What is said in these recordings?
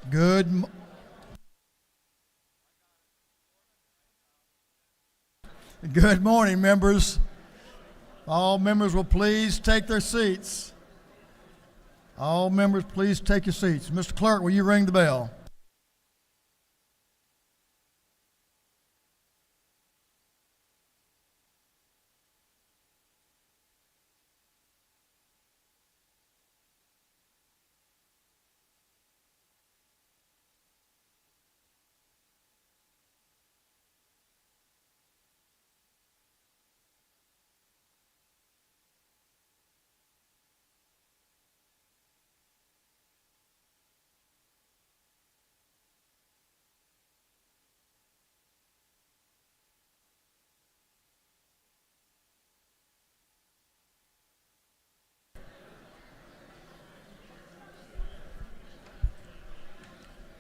Good. Good morning, members. All members will please take their seats. All members, please take your seats. Mr. Clerk, will you ring the bell?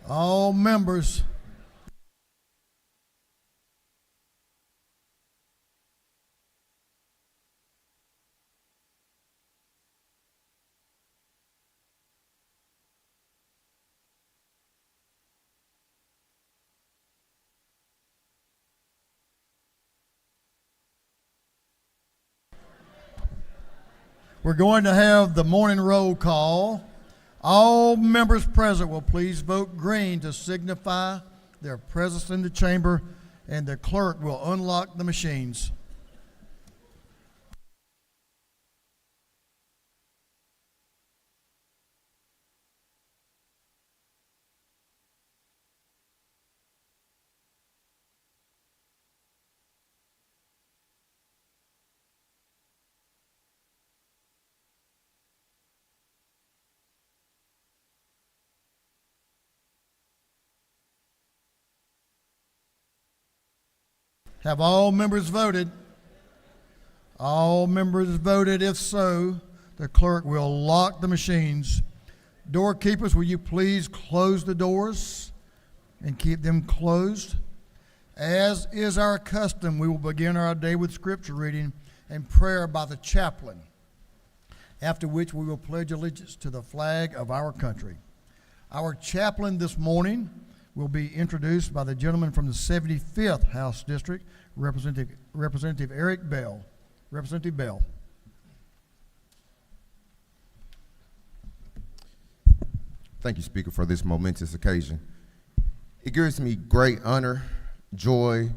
All members. We're going to have the morning roll call. All members present will please vote green to signify their presence in the chamber, and the clerk will unlock the machines. Have all members voted? All members voted. If so, the clerk will lock the machines. Doorkeepers, will you please close the doors and keep them closed? As is our custom, we will begin our day with scripture reading and prayer by the chaplain, after which we will pledge allegiance to the flag of our country. Our chaplain this morning will be introduced by the gentleman from the 75th House District, Representative Eric Bell. Representative Bell. Thank you, Speaker, for this momentous occasion. It gives me great honor, joy,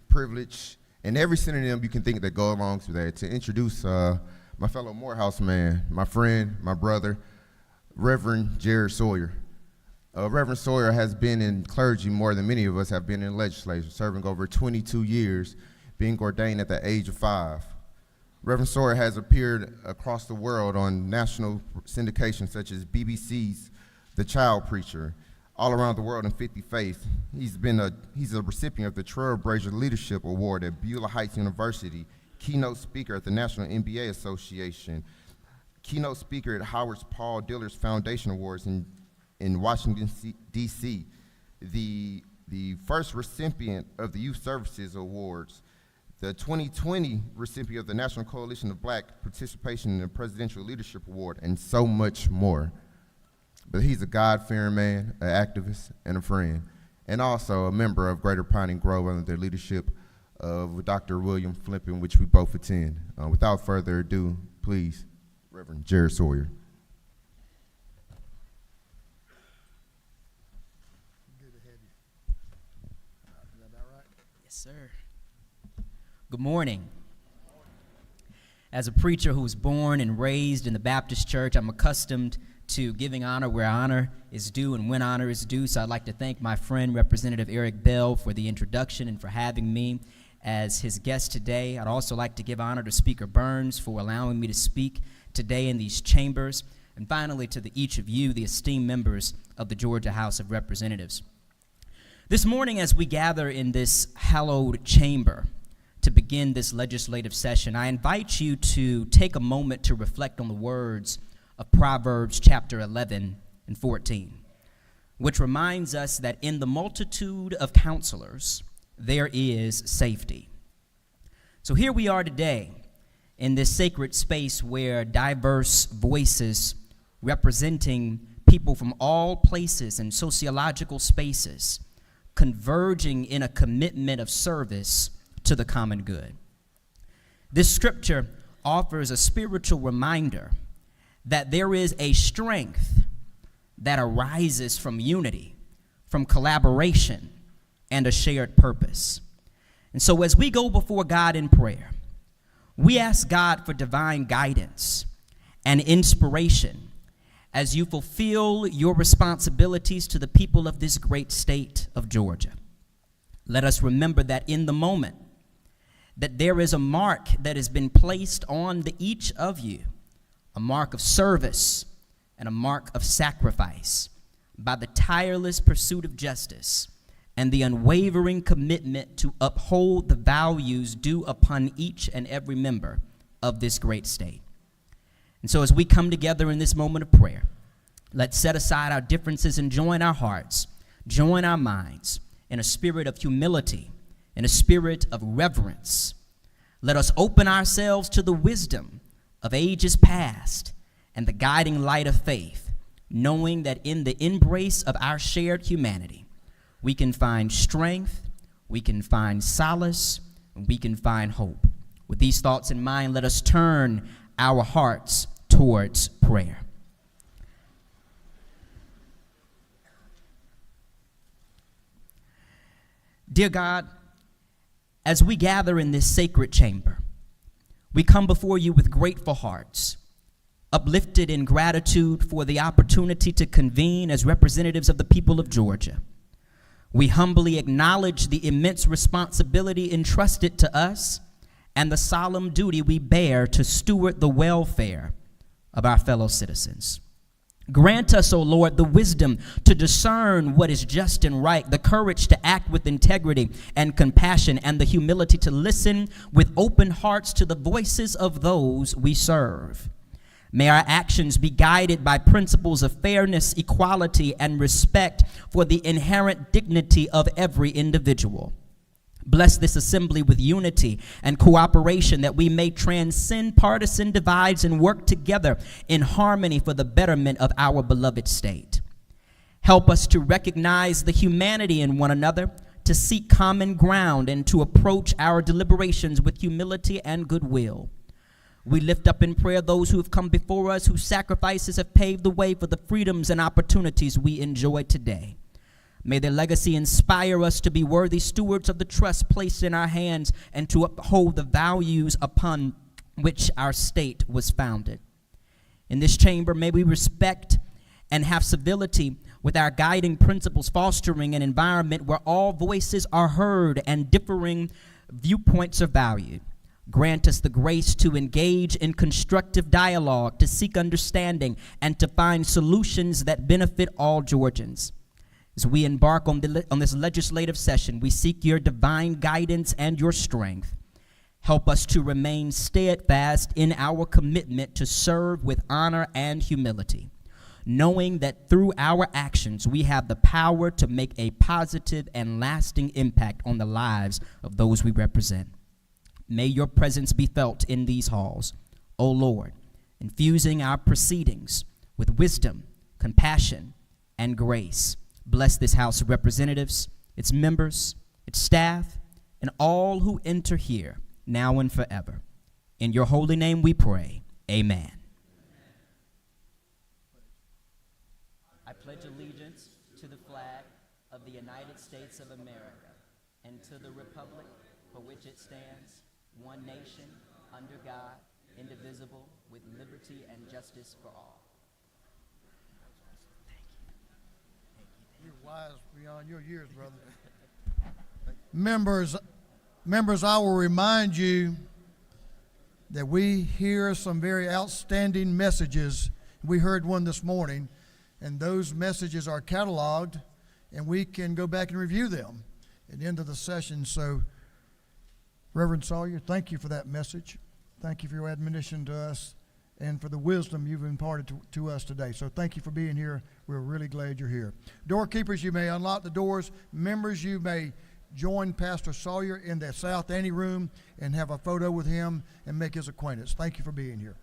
privilege, and every synonym you can think that go along with that to introduce my fellow Morehouse man, my friend, my brother, Reverend Jared Sawyer. Reverend Sawyer has been in clergy more than many of us have been in legislature, serving over 22 years, being ordained at the age of 5. Reverend Sawyer has appeared across the world on national syndications such as BBC's The Child Preacher, all around the world in 50 Faith. He's a recipient of the Trailblazer Leadership Award at Beulah Heights University, keynote speaker at the National NBA Association, keynote speaker at Howard's Paul Dillers Foundation Awards in Washington, D.C., the first recipient of the Youth Services Awards, the 2020 recipient of the National Coalition of Black Participation in the Presidential Leadership Award, and so much more. But he's a God-fearing man, an activist, and a friend, and also a member of Greater Piney Grove under the leadership of Dr. William Flippin, which we both attend. Without further ado, please, Reverend Jared Sawyer. Sir. Good morning. As a preacher who was born and raised in the Baptist church, I'm accustomed to giving honor where honor is due and when honor is due. So I'd like to thank my friend, Representative Eric Bell, for the introduction and for having me as his guest today. I'd also like to give honor to Speaker Burns for allowing me to speak today in these chambers. And finally, to each of you, the esteemed members of the Georgia House of Representatives. This morning, as we gather in this hallowed chamber to begin this legislative session, I invite you to take a moment to reflect on the words of Proverbs chapter 11 and 14, which reminds us that in the multitude of counselors, there is safety. So here we are today in this sacred space where diverse voices representing people from all places and sociological spaces converging in a commitment of service to the common good. This scripture offers a spiritual reminder that there is a strength that arises from unity, from collaboration, and a shared purpose. And so as we go before God in prayer, we ask God for divine guidance and inspiration as you fulfill your responsibilities to the people of this great state of Georgia. Let us remember that in the moment, that there is a mark that has been placed on each of you, a mark of service and a mark of sacrifice by the tireless pursuit of justice and the unwavering commitment to uphold the values due upon each and every member of this great state. And so as we come together in this moment of prayer, let's set aside our differences and join our hearts, join our minds in a spirit of humility, in a spirit of reverence. Let us open ourselves to the wisdom of ages past and the guiding light of faith, knowing that in the embrace of our shared humanity, we can find strength, we can find solace, and we can find hope. With these thoughts in mind, let us turn our hearts towards prayer. Dear God, as we gather in this sacred chamber, we come before you with grateful hearts, uplifted in gratitude for the opportunity to convene as representatives of the people of Georgia. We humbly acknowledge the immense responsibility entrusted to us and the solemn duty we bear to steward the welfare of our fellow citizens. Grant us, O Lord, the wisdom to discern what is just and right, the courage to act with integrity and compassion, and the humility to listen with open hearts to the voices of those we serve. May our actions be guided by principles of fairness, equality, and respect for the inherent dignity of every individual. Bless this assembly with unity and cooperation, that we may transcend partisan divides and work together in harmony for the betterment of our beloved state. Help us to recognize the humanity in one another, to seek common ground, and to approach our deliberations with humility and goodwill. We lift up in prayer those who have come before us, whose sacrifices have paved the way for the freedoms and opportunities we enjoy today. May their legacy inspire us to be worthy stewards of the trust placed in our hands and to uphold the values upon which our state was founded. In this chamber, may we respect and have civility with our guiding principles, fostering an environment where all voices are heard and differing viewpoints are valued. Grant us the grace to engage in constructive dialogue, to seek understanding, and to find solutions that benefit all Georgians. As we embark on this legislative session, we seek your divine guidance and your strength. Help us to remain steadfast in our commitment to serve with honor and humility, knowing that through our actions we have the power to make a positive and lasting impact on the lives of those we represent. May your presence be felt in these halls, O Lord, infusing our proceedings with wisdom, compassion, and grace. Bless this House of Representatives, its members, its staff, and all who enter here, now and forever. In your holy name we pray, amen. I pledge allegiance to the flag of the United States of America and to the republic for which it stands, one nation, under God, indivisible, with liberty and justice for all. You're wise beyond your years, brother. Members, I will remind you that we hear some very outstanding messages. We heard one this morning, and those messages are cataloged, and we can go back and review them at the end of the session. So, Reverend Sawyer, thank you for that message. Thank you for your admonition to us and for the wisdom you've imparted to us today. So thank you for being here. We're really glad you're here. Doorkeepers, you may unlock the doors. Members, you may join Pastor Sawyer in the South Ante room and have a photo with him and make his acquaintance. Thank you for being here.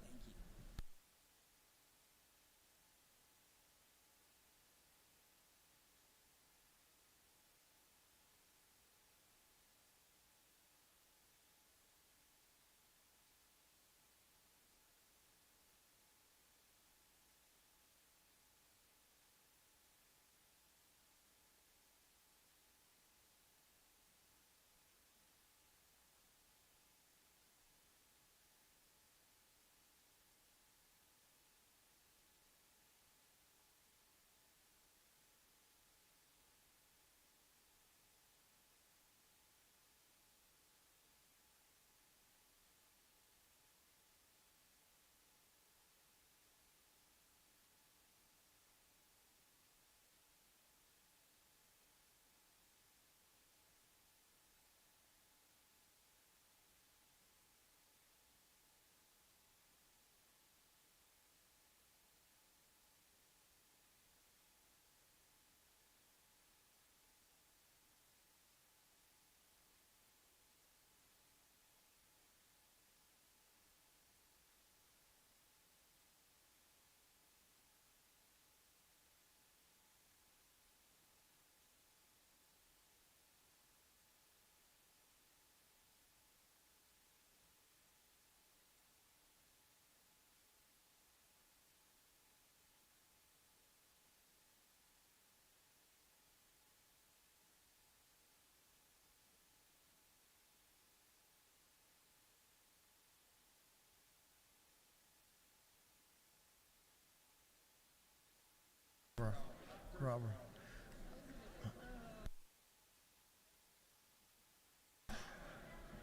Robert.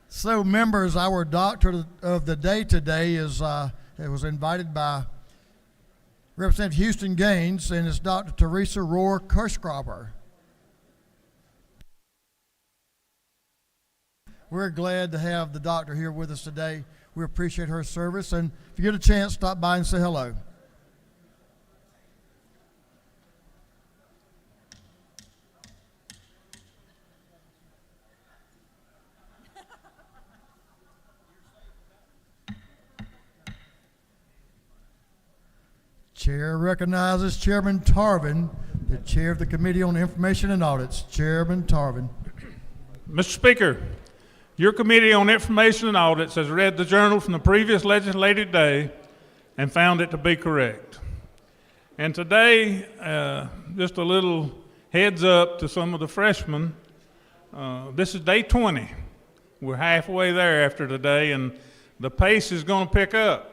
So, members, our doctor of the day today it was invited by Representative Houston Gaines, and it's Dr. Teresa Rohr Kirschgraber. We're glad to have the doctor here with us today. We appreciate her service, and if you get a chance, stop by and say hello. Chair recognizes Chairman Tarvin, the chair of the Committee on Information and Audits. Chairman Tarvin. Mr. Speaker, your Committee on Information and Audits has read the journal from the previous legislative day and found it to be correct. And today, just a little heads up to some of the freshmen, this is day 20. We're halfway there after today, and the pace is going to pick up.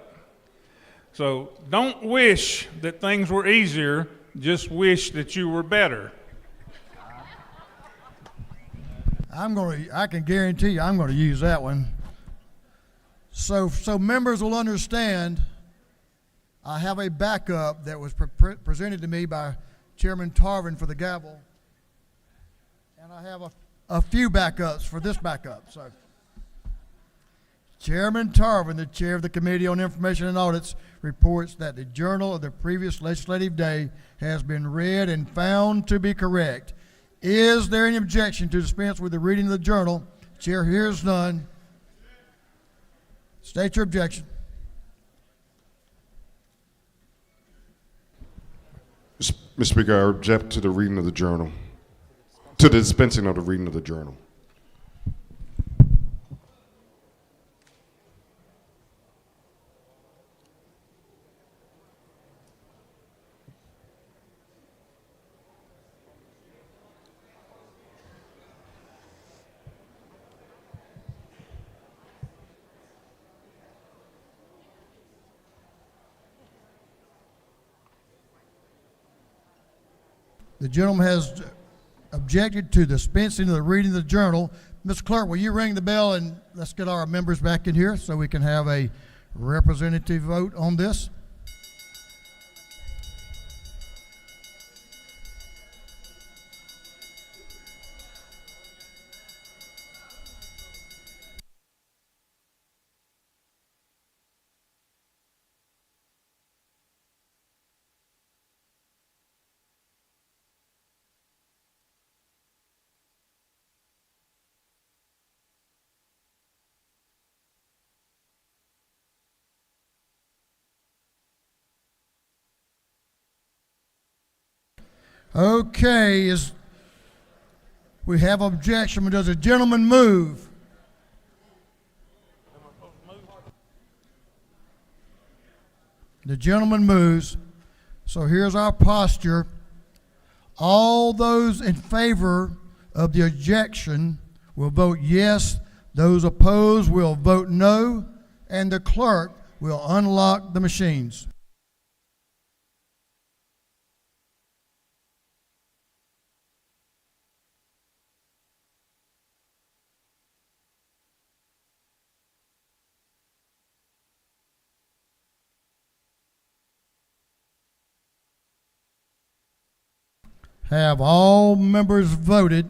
So don't wish that things were easier, just wish that you were better. I can guarantee you I'm going to use that one. So members will understand, I have a backup that was presented to me by Chairman Tarvin for the gavel, and I have a few backups for this backup. So, Chairman Tarvin, the chair of the Committee on Information and Audits, reports that the journal of the previous legislative day has been read and found to be correct. Is there any objection to dispense with the reading of the journal? Chair hears none. State your objection. Mr. Speaker, I object to the reading of the journal, to the dispensing of the reading of the journal. The gentleman has objected to dispensing of the reading of the journal. Mr. Clerk, will you ring the bell and let's get our members back in here so we can have a representative vote on this? Okay, we have objection, but does a gentleman move? The gentleman moves. So here's our posture. All those in favor of the objection will vote yes. Those opposed will vote no, and the clerk will unlock the machines. Have all members voted?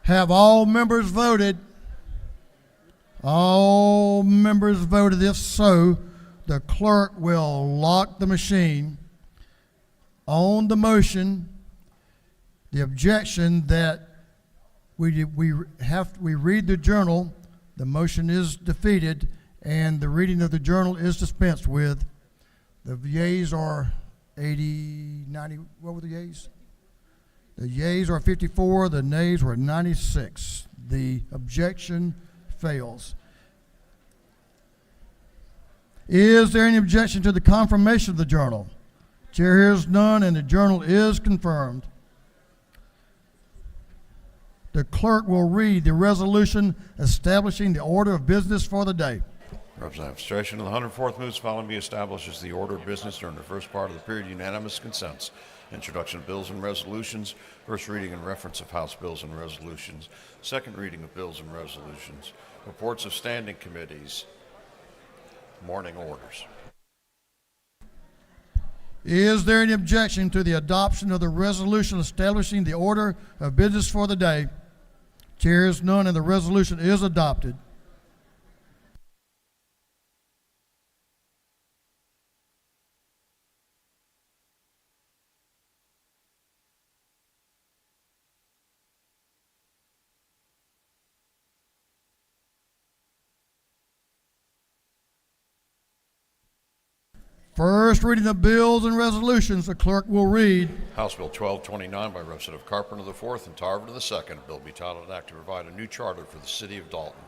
Have all members voted? All members voted. If so, the clerk will lock the machine. On the motion, the objection that we read the journal, the motion is defeated, and the reading of the journal is dispensed with. The yeas are 80, 90, what were the yeas? The yeas are 54, the nays were 96. The objection fails. Is there any objection to the confirmation of the journal? Chair hears none, and the journal is confirmed. The clerk will read the resolution establishing the order of business for the day. Representative Strachan of the 104th moves following be established as the order of business during the first part of the period. Unanimous consents. Introduction of bills and resolutions. First reading and reference of House bills and resolutions. Second reading of bills and resolutions. Reports of standing committees. Morning orders. Is there any objection to the adoption of the resolution establishing the order of business for the day? Chair hears none, and the resolution is adopted. First reading of bills and resolutions, the clerk will read. House Bill 1229 by Representative Carpenter the 4th and Tarver the 2nd. Bill be titled an act to provide a new charter for the city of Dalton.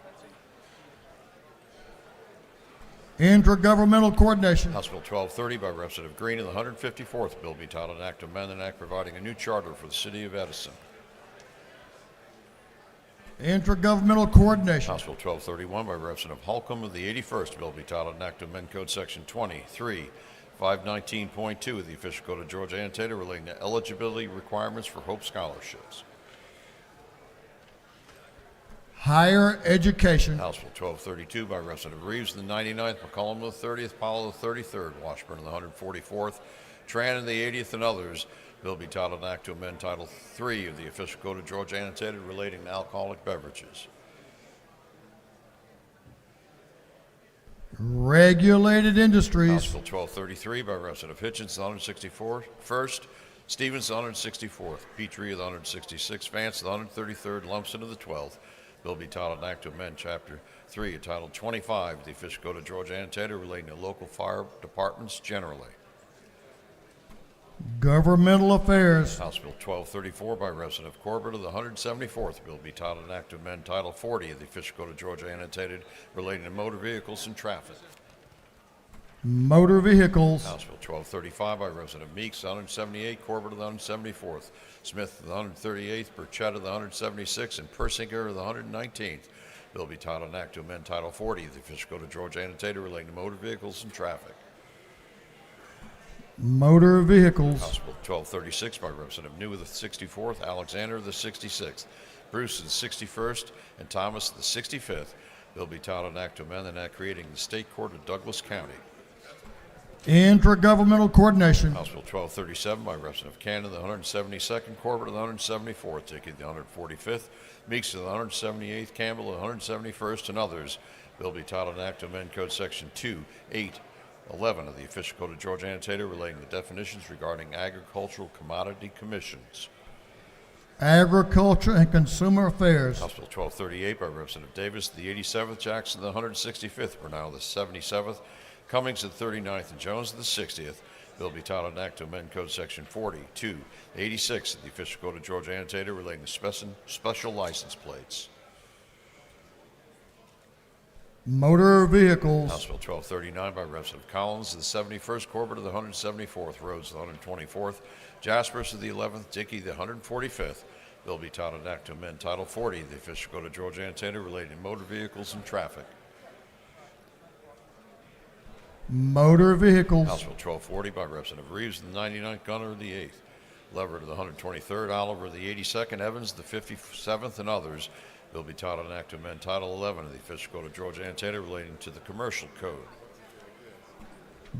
Intergovernmental coordination. House Bill 1230 by Representative Green of the 154th. Bill be titled an act to amend an act providing a new charter for the city of Edison. Intergovernmental coordination. House Bill 1231 by Representative Holcomb of the 81st. Bill be titled an act to amend Code Section 23.519.2 of the Official Code of Georgia Annotated relating to eligibility requirements for Hope scholarships. Higher education. House Bill 1232 by Representative Reeves of the 99th, McCollum of the 30th, Powell of the 33rd, Washburn of the 144th, Tran of the 80th, and others. Bill be titled an act to amend Title III of the Official Code of Georgia Annotated relating to alcoholic beverages. Regulated industries. House Bill 1233 by Representative Hitchens, the 164st, Stevens, the 164th, Petrie of the 166th, Vance, the 133rd, Lumpson of the 12th. Bill be titled an act to amend Chapter 3 of Title 25 of the Official Code of Georgia Annotated relating to local fire departments generally. Governmental affairs. House Bill 1234 by Representative Corbett of the 174th. Bill be titled an act to amend Title 40 of the Official Code of Georgia Annotated relating to motor vehicles and traffic. Motor vehicles. House Bill 1235 by Representative Meeks, the 178th, Corbett of the 174th, Smith of the 138th, Burchett of the 176th, and Persinger of the 119th. Bill be titled an act to amend Title 40 of the Official Code of Georgia Annotated relating to motor vehicles and traffic. Motor vehicles. House Bill 1236 by Representative New of the 64th, Alexander of the 66th, Bruce of the 61st, and Thomas of the 65th. Bill be titled an act to amend an act creating the State Court of Douglas County. Intergovernmental coordination. House Bill 1237 by Representative Cannon, the 172nd, Corbett of the 174th, Dickey the 145th, Meeks of the 178th, Campbell of the 171st, and others. Bill be titled an act to amend Code Section 2.8.11 of the Official Code of Georgia Annotated relating to definitions regarding agricultural commodity commissions. Agriculture and consumer affairs. House Bill 1238 by Representative Davis, the 87th, Jackson, the 165th, Bernal, the 77th, Cummings, the 39th, and Jones, the 60th. Bill be titled an act to amend Code Section 40.2.86 of the Official Code of Georgia Annotated relating to special license plates. Motor vehicles. House Bill 1239 by Representative Collins, the 71st, Corbett of the 174th, Rhodes, the 124th, Jaspers of the 11th, Dickey, the 145th. Bill be titled an act to amend Title 40 of the Official Code of Georgia Annotated relating to motor vehicles and traffic. Motor vehicles. House Bill 1240 by Representative Reeves, the 99th, Gunner of the 8th, Leverett of the 123rd, Oliver of the 82nd, Evans the 57th, and others. Bill be titled an act to amend Title 11 of the Official Code of Georgia Annotated relating to the Commercial Code.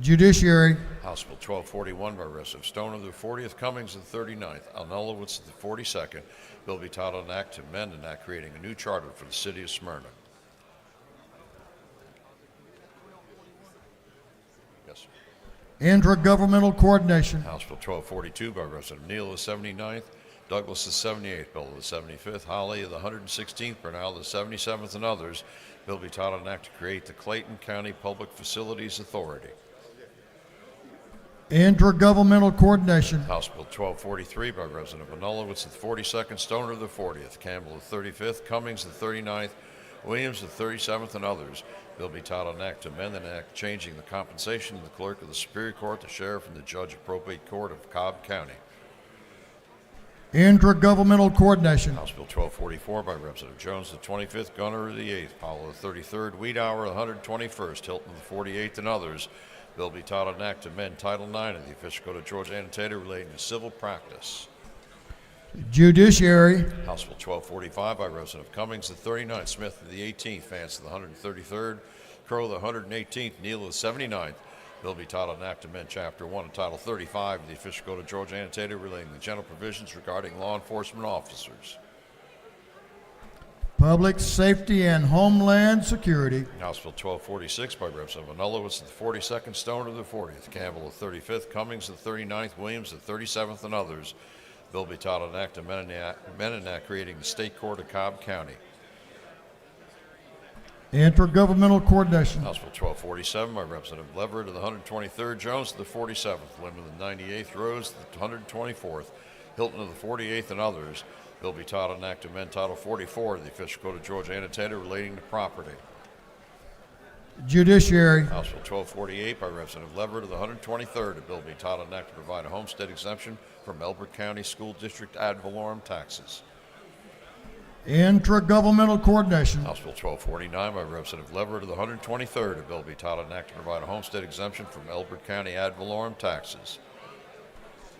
Judiciary. House Bill 1241 by Representative Stone of the 40th, Cummings of the 39th, Alnulowitz of the 42nd. Bill be titled an act to amend an act creating a new charter for the city of Smyrna. Yes, sir. Intergovernmental coordination. House Bill 1242 by Representative Neal of the 79th, Douglas the 78th, Bill of the 75th, Holly of the 116th, Bernal the 77th, and others. Bill be titled an act to create the Clayton County Public Facilities Authority. Intergovernmental coordination. House Bill 1243 by Representative Manulowicz the 42nd, Stoner the 40th, Campbell the 35th, Cummings the 39th, Williams the 37th, and others. Bill be titled an act to amend an act changing the compensation of the clerk of the Superior Court, the sheriff, and the judge of probate court of Cobb County. Intergovernmental coordination. House Bill 1244 by Representative Jones the 25th, Gunner the 8th, Powell the 33rd, Wiedauer the 121st, Hilton the 48th, and others. Bill be titled an act to amend Title IX of the Official Code of Georgia Annotated relating to civil practice. Judiciary. House Bill 1245 by Representative Cummings the 39th, Smith the 18th, Vance the 133rd, Crow the 118th, Neal the 79th. Bill be titled an act to amend Chapter 1 and Title 35 of the Official Code of Georgia Annotated relating to general provisions regarding law enforcement officers. Public safety and homeland security. House Bill 1246 by Representative Manulowicz the 42nd, Stoner the 40th, Campbell the 35th, Cummings the 39th, Williams the 37th, and others. Bill be titled an act to amend an act creating the State Court of Cobb County. Intergovernmental coordination. House Bill 1247 by Representative Leverett of the 123rd, Jones of the 47th, Lemon of the 98th, Rose of the 124th, Hilton of the 48th, and others. Bill be titled an act to amend Title 44 of the Official Code of Georgia Annotated relating to property. Judiciary. House Bill 1248 by Representative Leverett of the 123rd. A bill be titled an act to provide a homestead exemption from Elbert County School District ad valorem taxes. Intergovernmental coordination. House Bill 1249 by Representative Leverett of the 123rd. A bill be titled an act to provide a homestead exemption from Elbert County ad valorem taxes.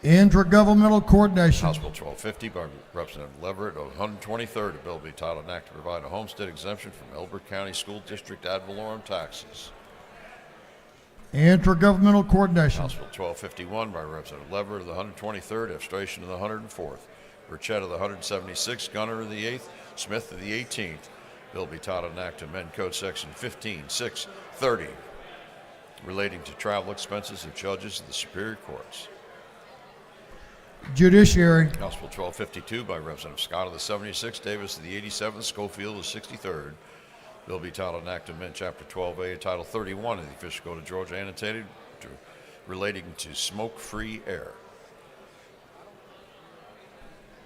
Intergovernmental coordination. House Bill 1250 by Representative Leverett of the 123rd. A bill be titled an act to provide a homestead exemption from Elbert County School District ad valorem taxes. Intergovernmental coordination. House Bill 1251 by Representative Leverett of the 123rd, Abstration of the 104th, Burchett of the 176th, Gunner of the 8th, Smith of the 18th. Bill be titled an act to amend Code Section 15.6.30 relating to travel expenses of judges of the Superior Courts. Judiciary. House Bill 1252 by Representative Scott of the 76th, Davis of the 87th, Schofield of the 63rd. Bill be titled an act to amend Chapter 12A, Title 31 of the Official Code of Georgia Annotated relating to smoke-free air.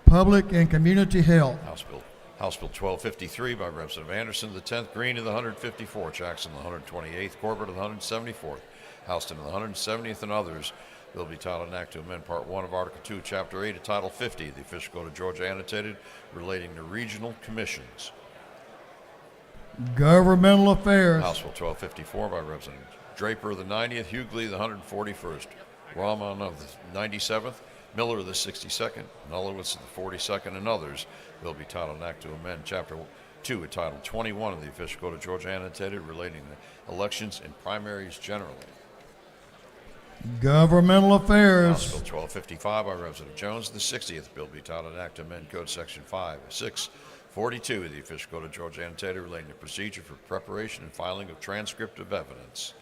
Public and community health. House Bill 1253 by Representative Anderson of the 10th, Green of the 154th, Jackson of the 128th, Corbett of the 174th, Houston of the 170th, and others. Bill be titled an act to amend Part 1 of Article 2, Chapter 8 of Title 50 of the Official Code of Georgia Annotated relating to regional commissions. Governmental affairs. House Bill 1254 by Representative Draper of the 90th, Hughley of the 141st, Rahman of the 97th, Miller of the 62nd, Nulowitz of the 42nd, and others. Bill be titled an act to amend Chapter 2 of Title 21 of the Official Code of Georgia Annotated relating to elections and primaries generally. Governmental House affairs. Bill 1255 by Representative Jones of the 60th. Bill be titled an act to amend Code Section 5.6.42 of the Official Code of Georgia Annotated relating to procedure for preparation and filing of transcript of evidence.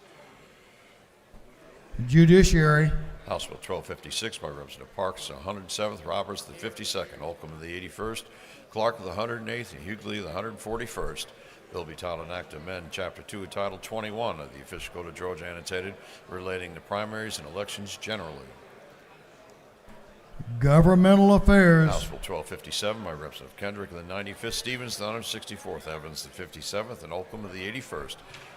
Judiciary. House Bill 1256 by Representative Parks, 107th, Roberts, the 52nd, Holcomb of the 81st, Clark of the 108th, and Hughley of the 141st. Bill be titled an act to amend Chapter 2 of Title 21 of the Official Code of Georgia Annotated relating to primaries and elections generally. Governmental affairs. House Bill 1257 by Representative Kendrick of the 95th, Stevens the 164th, Evans the 57th, and Holcomb of the 81st.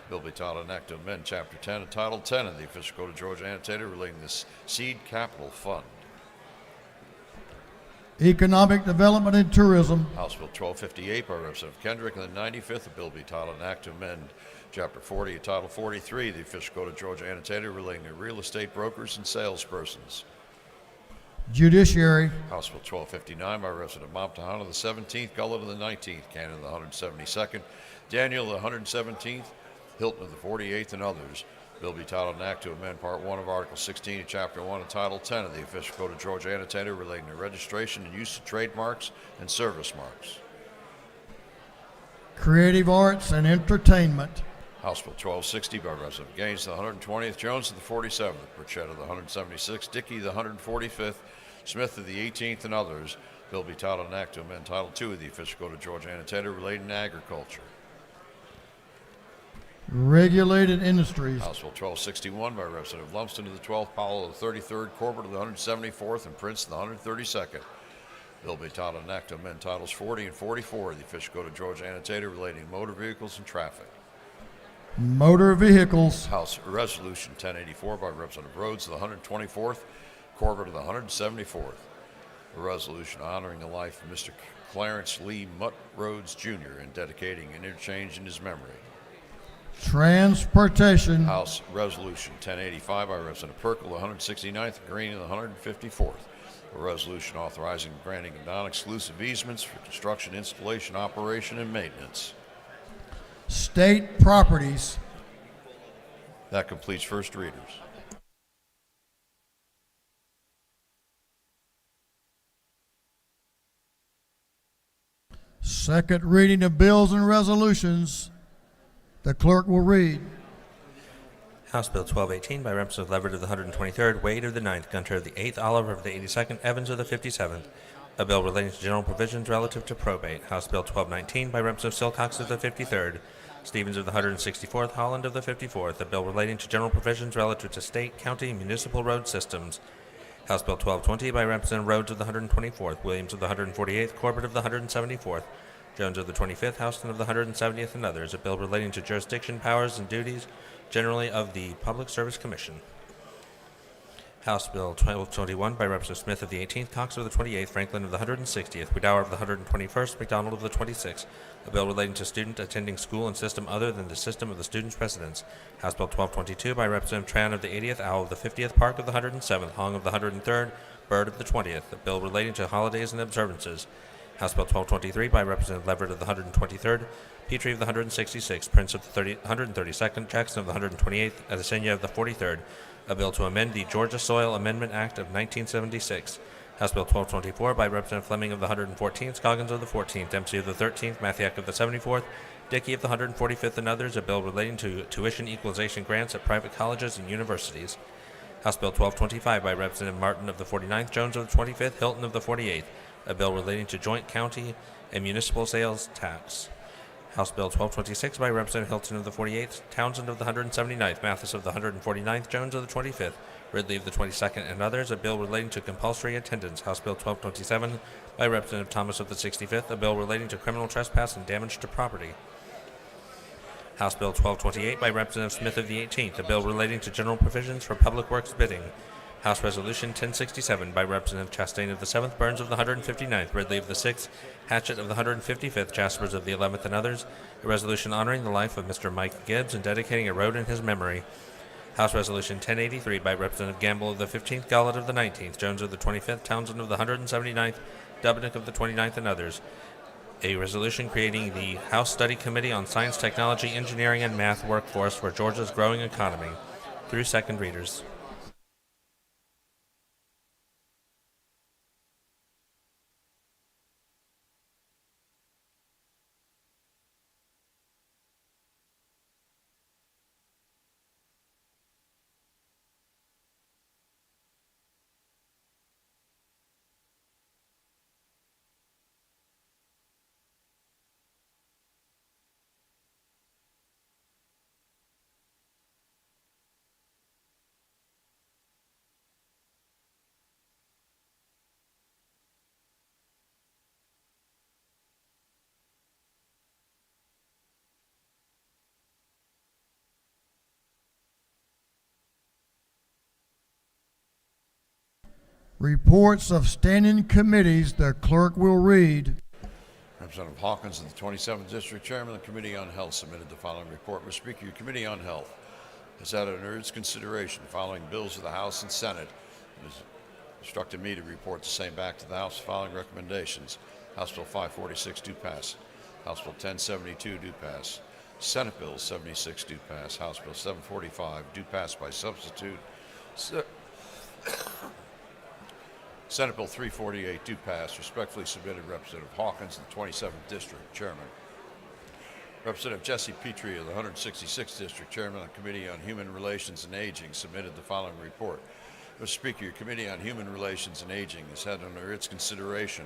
Bill be titled an act to amend Chapter 10 of Title 10 of the Official Code of Georgia Annotated relating to the Seed Capital Fund. Economic development and tourism. House Bill 1258 by Representative Kendrick and the 95th. A bill be titled an act to amend Chapter 40 of Title 43 of the Official Code of Georgia Annotated relating to real estate brokers and salespersons. Judiciary. House Bill 1259 by Representative Moptahana of the 17th, Gullett of the 19th, Cannon of the 172nd, Daniel of the 117th, Hilton of the 48th, and others. Bill be titled an act to amend Part 1 of Article 16 of Chapter 1 of Title 10 of the Official Code of Georgia Annotated relating to registration and use of trademarks and service marks. Creative arts and entertainment. House Bill 1260 by Representative Gaines of the 120th, Jones of the 47th, Burchett of the 176th, Dickey of the 145th, Smith of the 18th, and others. Bill be titled an act to amend Title II of the official code of Georgia annotated relating to agriculture. Regulated Industries. House Bill 1261 by Representative Lumsden to the 12th, Powell of the 33rd, Corbett of the 174th, and Prince of the 132nd. Bill be titled an act to amend Titles 40 and 44 of the official code of Georgia annotated relating to motor vehicles and traffic. Motor Vehicles. House Resolution 1084 by Representative Rhodes of the 124th, Corbett of the 174th. A resolution honoring the life of Mr. Clarence Lee Mutt Rhodes Jr. and dedicating an interchange in his memory. Transportation. House Resolution 1085 by Representative Perkle, the 169th, and Green of the 154th. A resolution authorizing granting of non-exclusive easements for construction, installation, operation, and maintenance. State Properties. That completes first readers. Second reading of bills and resolutions. The clerk will read. House Bill 1218 by Representative Leverett of the 123rd, Wade of the 9th, Gunter of the 8th, Oliver of the 82nd, Evans of the 57th. A bill relating to general provisions relative to probate. House Bill 1219 by Representative Silcox of the 53rd, Stevens of the 164th, Holland of the 54th. A bill relating to general provisions relative to state, county, and municipal road systems. House Bill 1220 by Representative Rhodes of the 124th, Williams of the 148th, Corbett of the 174th, Jones of the 25th, Houston of the 170th, and others. A bill relating to jurisdiction, powers, and duties generally of the Public Service Commission. House Bill 1221 by Representative Smith of the 18th, Cox of the 28th, Franklin of the 160th, Wiedauer of the 121st, McDonald of the 26th. A bill relating to student attending school and system other than the system of the student's residence. House Bill 1222 by Representative Tran of the 80th, Owl of the 50th, Park of the 107th, Hong of the 103rd, Byrd of the 20th. A bill relating to holidays and observances. House Bill 1223 by Representative Leverett of the 123rd, Petrie of the 166th, Prince of the 132nd, Jackson of the 128th, Adesanya of the 43rd. A bill to amend the Georgia Soil Amendment Act of 1976. House Bill 1224 by Representative Fleming of the 114th, Scoggins of the 14th, Dempsey of the 13th, Mathiak of the 74th, Dickey of the 145th, and others. A bill relating to tuition equalization grants at private colleges and universities. House Bill 1225 by Representative Martin of the 49th, Jones of the 25th, Hilton of the 48th. A bill relating to joint county and municipal sales tax. House Bill 1226 by Representative Hilton of the 48th, Townsend of the 179th, Mathis of the 149th, Jones of the 25th, Ridley of the 22nd, and others. A bill relating to compulsory attendance. House Bill 1227 by Representative Thomas of the 65th. A bill relating to criminal trespass and damage to property. House Bill 1228 by Representative Smith of the 18th. A bill relating to general provisions for public works bidding. House Resolution 1067 by Representative Chastain of the 7th, Burns of the 159th, Ridley of the 6th, Hatchett of the 155th, Jaspers of the 11th, and others. A resolution honoring the life of Mr. Mike Gibbs and dedicating a road in his memory. House Resolution 1083 by Representative Gamble of the 15th, Gollett of the 19th, Jones of the 25th, Townsend of the 179th, Dubnick of the 29th, and others. A resolution creating the House Study Committee on Science, Technology, Engineering, and Math workforce for Georgia's growing economy. Through second readers. Reports of standing committees. The clerk will read. Representative Hawkins of the 27th District, Chairman of the Committee on Health, submitted the following report. Mr. Speaker, your Committee on Health has had under its consideration following bills of the House and Senate and has instructed me to report the same back to the House. Following recommendations: House Bill 546 do pass, House Bill 1072 do pass, Senate Bill 76 do pass, House Bill 745 do pass by substitute, Senate Bill 348 do pass. Respectfully submitted, Representative Hawkins, the 27th District, Chairman. Representative Jesse Petrie of the 166th District, Chairman of the Committee on Human Relations and Aging, submitted the following report. Mr. Speaker, your Committee on Human Relations and Aging has had under its consideration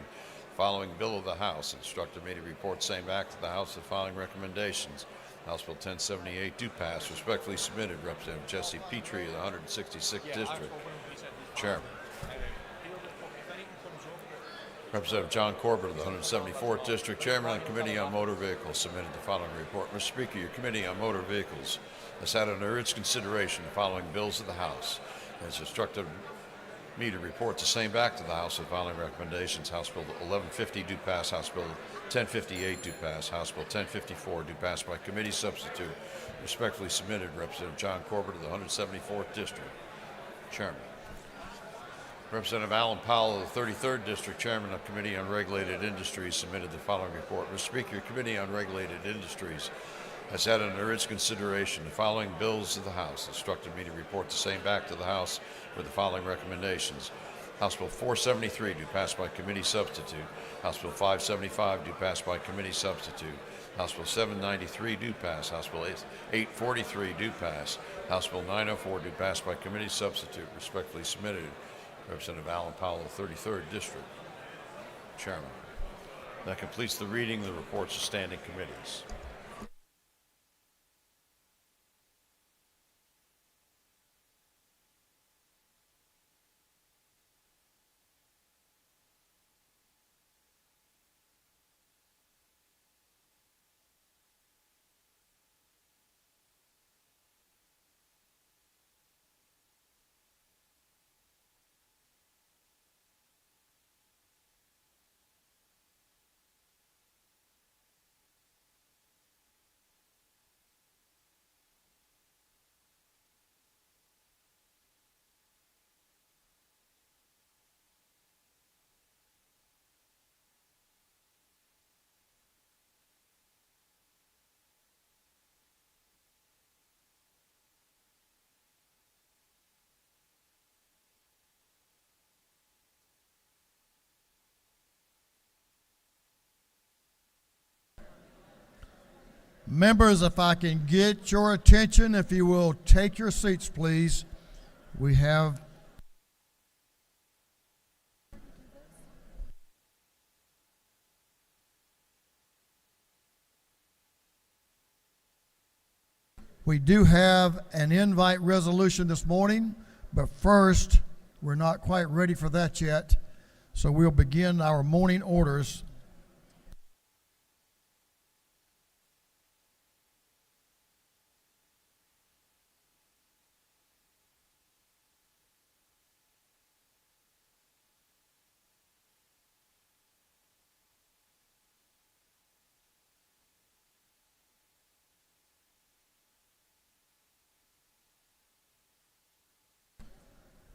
following bill of the House. Instructed me to report same back to the House with the following recommendations. House Bill 1078 do pass. Respectfully submitted, Representative Jesse Petrie of the 166th District. Chairman. Representative John Corbett of the 174th District, Chairman of the Committee on Motor Vehicles, submitted the following report. Mr. Speaker, your Committee on Motor Vehicles has had under its consideration the following bills of the House and has instructed me to report the same back to the House with the following recommendations. House Bill 1150 do pass. House Bill 1058 do pass. House Bill 1054 do pass by committee substitute. Respectfully submitted, Representative John Corbett of the 174th District. Chairman. Representative Alan Powell of the 33rd District, Chairman of Committee on Regulated Industries, submitted the following report. Mr. Speaker, your Committee on Regulated Industries has had under its consideration the following bills of the House. Instructed me to report the same back to the House with the following recommendations. House Bill 473 do pass by committee substitute. House Bill 575 do pass by committee substitute. House Bill 793 do pass. House Bill 843 do pass. House Bill 904 do pass by committee substitute. Respectfully submitted, Representative Alan Powell of the 33rd District. Chairman. That completes the reading of the reports of standing committees. Members, if I can get your attention, if you will take your seats, please. We do have an invite resolution this morning, but first, we're not quite ready for that yet, so we'll begin our morning orders.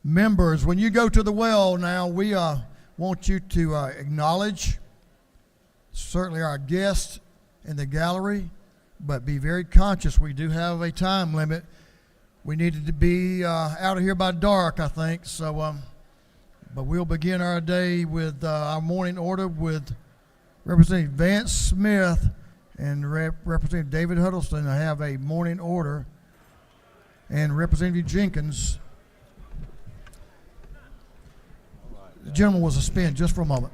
Members, when you go to the well now, we want you to acknowledge certainly our guests in the gallery, but be very conscious. We do have a time limit. We needed to be out of here by dark, I think. So, but we'll begin our day with our morning order with Representative Vance Smith and Representative David Huddleston. I have a morning order, and Representative Jenkins. The gentleman will suspend just for a moment.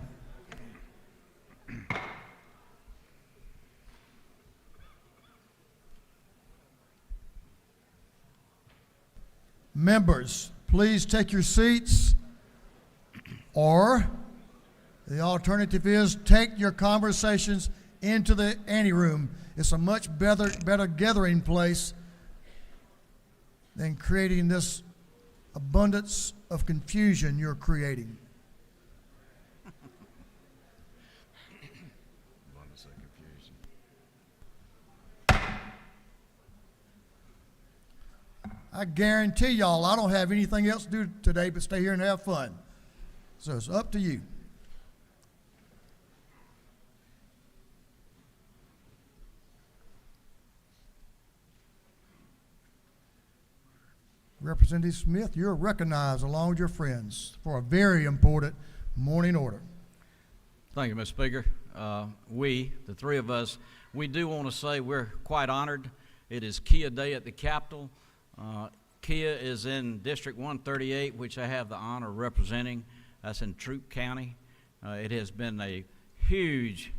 Members, please take your seats, or the alternative is take your conversations into the anteroom. It's a much better gathering place than creating this abundance of confusion you're creating. I guarantee y'all I don't have anything else to do today but stay here and have fun. So it's up to you. Representative Smith, you're recognized along with your friends for a very important morning order. Thank you, Mr. Speaker. We, the three of us, we do want to say we're quite honored. It is Kia Day at the Capitol. Kia is in District 138, which I have the honor of representing. That's in Troup County. It has been a huge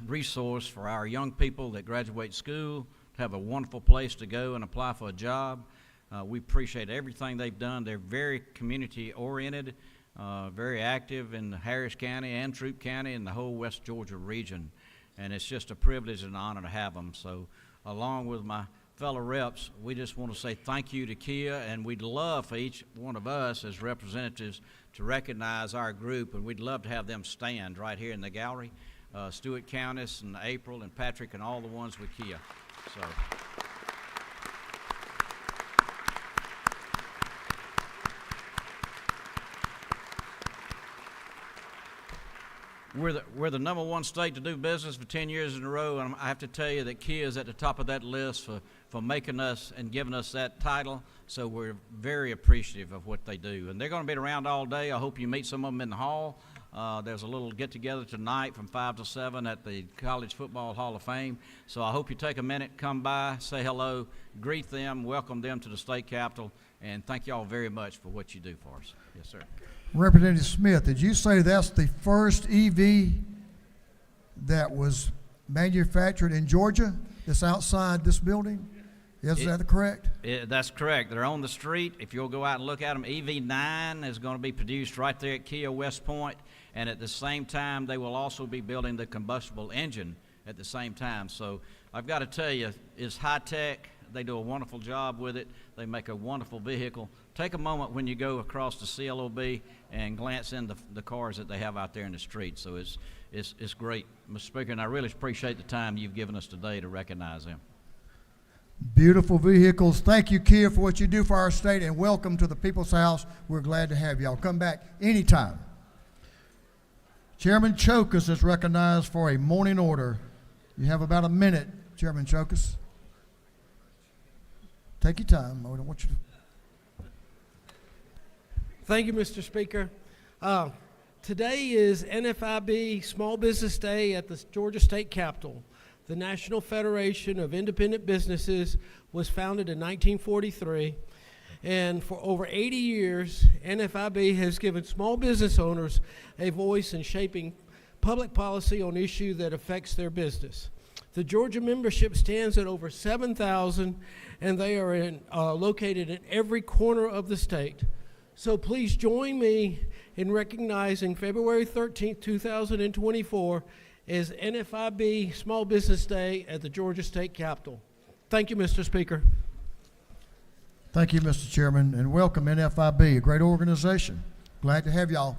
resource for our young people that graduate school to have a wonderful place to go and apply for a job. We appreciate everything they've done. They're very community-oriented, very active in Harris County and Troup County and the whole West Georgia region. And it's just a privilege and an honor to have them. So along with my fellow reps, we just want to say thank you to Kia, and we'd love for each one of us as representatives to recognize our group, and we'd love to have them stand right here in the gallery. Stuart Countess and April and Patrick and all the ones with Kia. So. We're the number one state to do business for 10 years in a row, and I have to tell you that Kia is at the top of that list for making us and giving us that title, so we're very appreciative of what they do. And they're going to be around all day. I hope you meet some of them in the hall. There's a little get-together tonight from 5 to 7 at the College Football Hall of Fame. So I hope you take a minute, come by, say hello, greet them, welcome them to the state capitol, and thank you all very much for what you do for us. Yes, sir. Representative Smith, did you say that's the first EV that was manufactured in Georgia that's outside this building? Is that correct? That's correct. They're on the street. If you'll go out and look at them, EV9 is going to be produced right there at Kia West Point, and at the same time, they will also be building the combustible engine at the same time. So I've got to tell you, it's high-tech. They do a wonderful job with it. They make a wonderful vehicle. Take a moment when you go across the CLOB and glance in the cars that they have out there in the street. So it's great, Mr. Speaker, and I really appreciate the time you've given us today to recognize them. Beautiful vehicles. Thank you, Kia, for what you do for our state, and welcome to the People's House. We're glad to have y'all. Come back anytime. Chairman Chokus is recognized for a morning order. You have about a minute, Chairman Chokus. Take your time. I don't want you to. Thank you, Mr. Speaker. Today is NFIB Small Business Day at the Georgia State Capitol. The National Federation of Independent Businesses was founded in 1943, and for over 80 years, NFIB has given small business owners a voice in shaping public policy on issues that affects their business. The Georgia membership stands at over 7,000, and they are located in every corner of the state. So please join me in recognizing February 13th, 2024 as NFIB Small Business Day at the Georgia State Capitol. Thank you, Mr. Speaker. Thank you, Mr. Chairman, and welcome NFIB, a great organization. Glad to have y'all.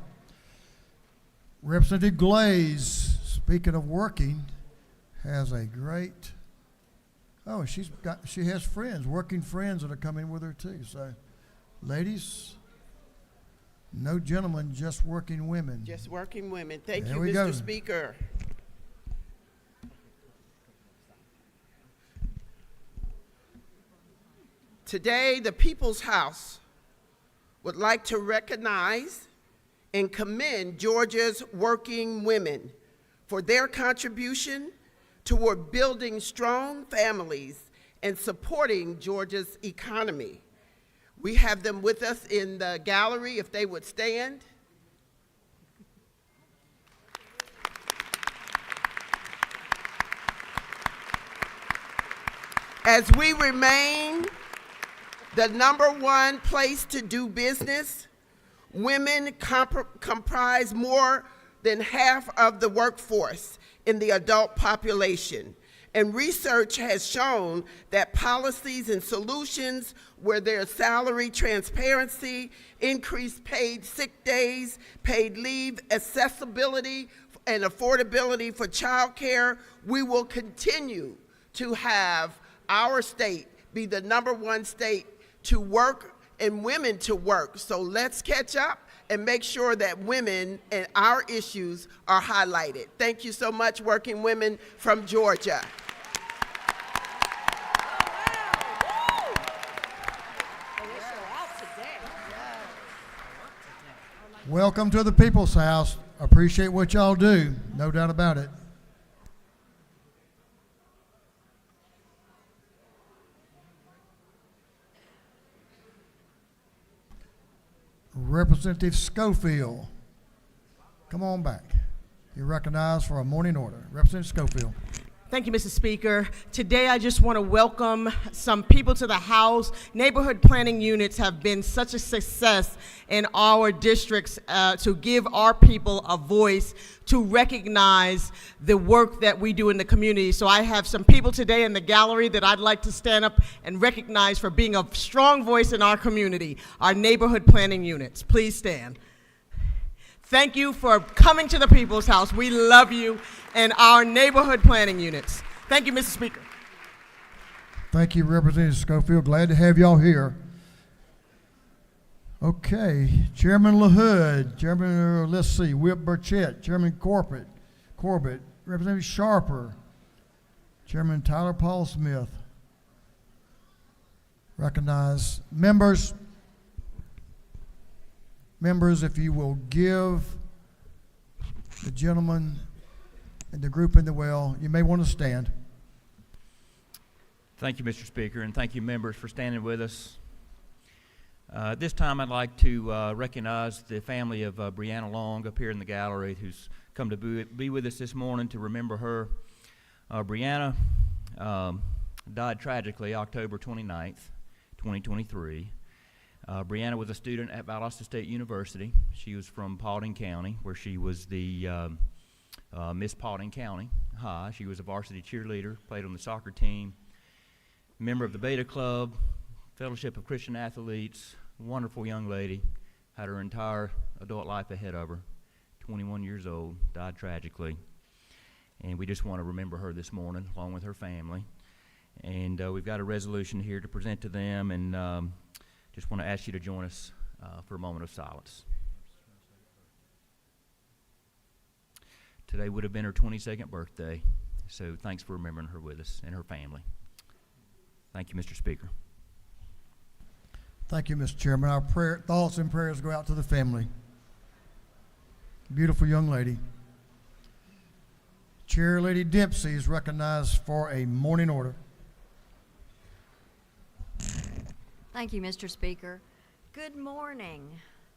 Representative Glaze, speaking of working, has a great, she has friends, working friends that are coming with her too. So, ladies, no gentlemen, just working women. Just working women. Thank There you, we Mr. go. Speaker. Today, the People's House would like to recognize and commend Georgia's working women for their contribution toward building strong families and supporting Georgia's economy. We have them with us in the gallery, if they would stand. As we remain the #1 place to do business, women comprise more than half of the workforce in the adult population. And research has shown that policies and solutions where there's salary transparency, increased paid sick days, paid leave, accessibility, and affordability for child care, we will continue to have our state be the #1 state to work and women to work. So let's catch up and make sure that women and our issues are highlighted. Thank you so much, working women from Georgia. Welcome to the People's House. Appreciate what y'all do, no doubt about it. Representative Schofield, come on back. You're recognized for a morning order. Representative Schofield. Thank you, Mr. Speaker. Today, I just want to welcome some people to the House. Neighborhood planning units have been such a success in our districts to give our people a voice, to recognize the work that we do in the community. So I have some people today in the gallery that I'd like to stand up and recognize for being a strong voice in our community, our neighborhood planning units. Please stand. Thank you for coming to the People's House. We love you and our neighborhood planning units. Thank you, Mr. Speaker. Thank you, Representative Schofield. Glad to have y'all here. Okay, Chairman LaHood, Chairman, let's see, Whip Burchett, Chairman Corbett, Representative Sharper, Chairman Tyler Paul Smith. Recognize members. Members, if you will give the gentleman and the group in the well, you may want to stand. Thank you, Mr. Speaker, and thank you, members, for standing with us. This time I'd like to recognize the family of Brianna Long up here in the gallery, who's come to be with us this morning to remember her. Brianna died tragically October 29th, 2023. Brianna was a student at Valdosta State University. She was from Paulding County, where she was the Miss Paulding County High. She was a varsity cheerleader, played on the soccer team, member of the Beta Club, Fellowship of Christian Athletes, wonderful young lady, had her entire adult life ahead of her, 21 years old, died tragically. And we just want to remember her this morning, along with her family. And we've got a resolution here to present to them, and just want to ask you to join us for a moment of silence. Today would have been her 22nd birthday, so thanks for remembering her with us and her family. Thank you, Mr. Speaker. Thank you, Mr. Chairman. Our thoughts and prayers go out to the family. Beautiful young lady. Chair Lady Dempsey is recognized for a morning order. Thank you, Mr. Speaker. Good morning.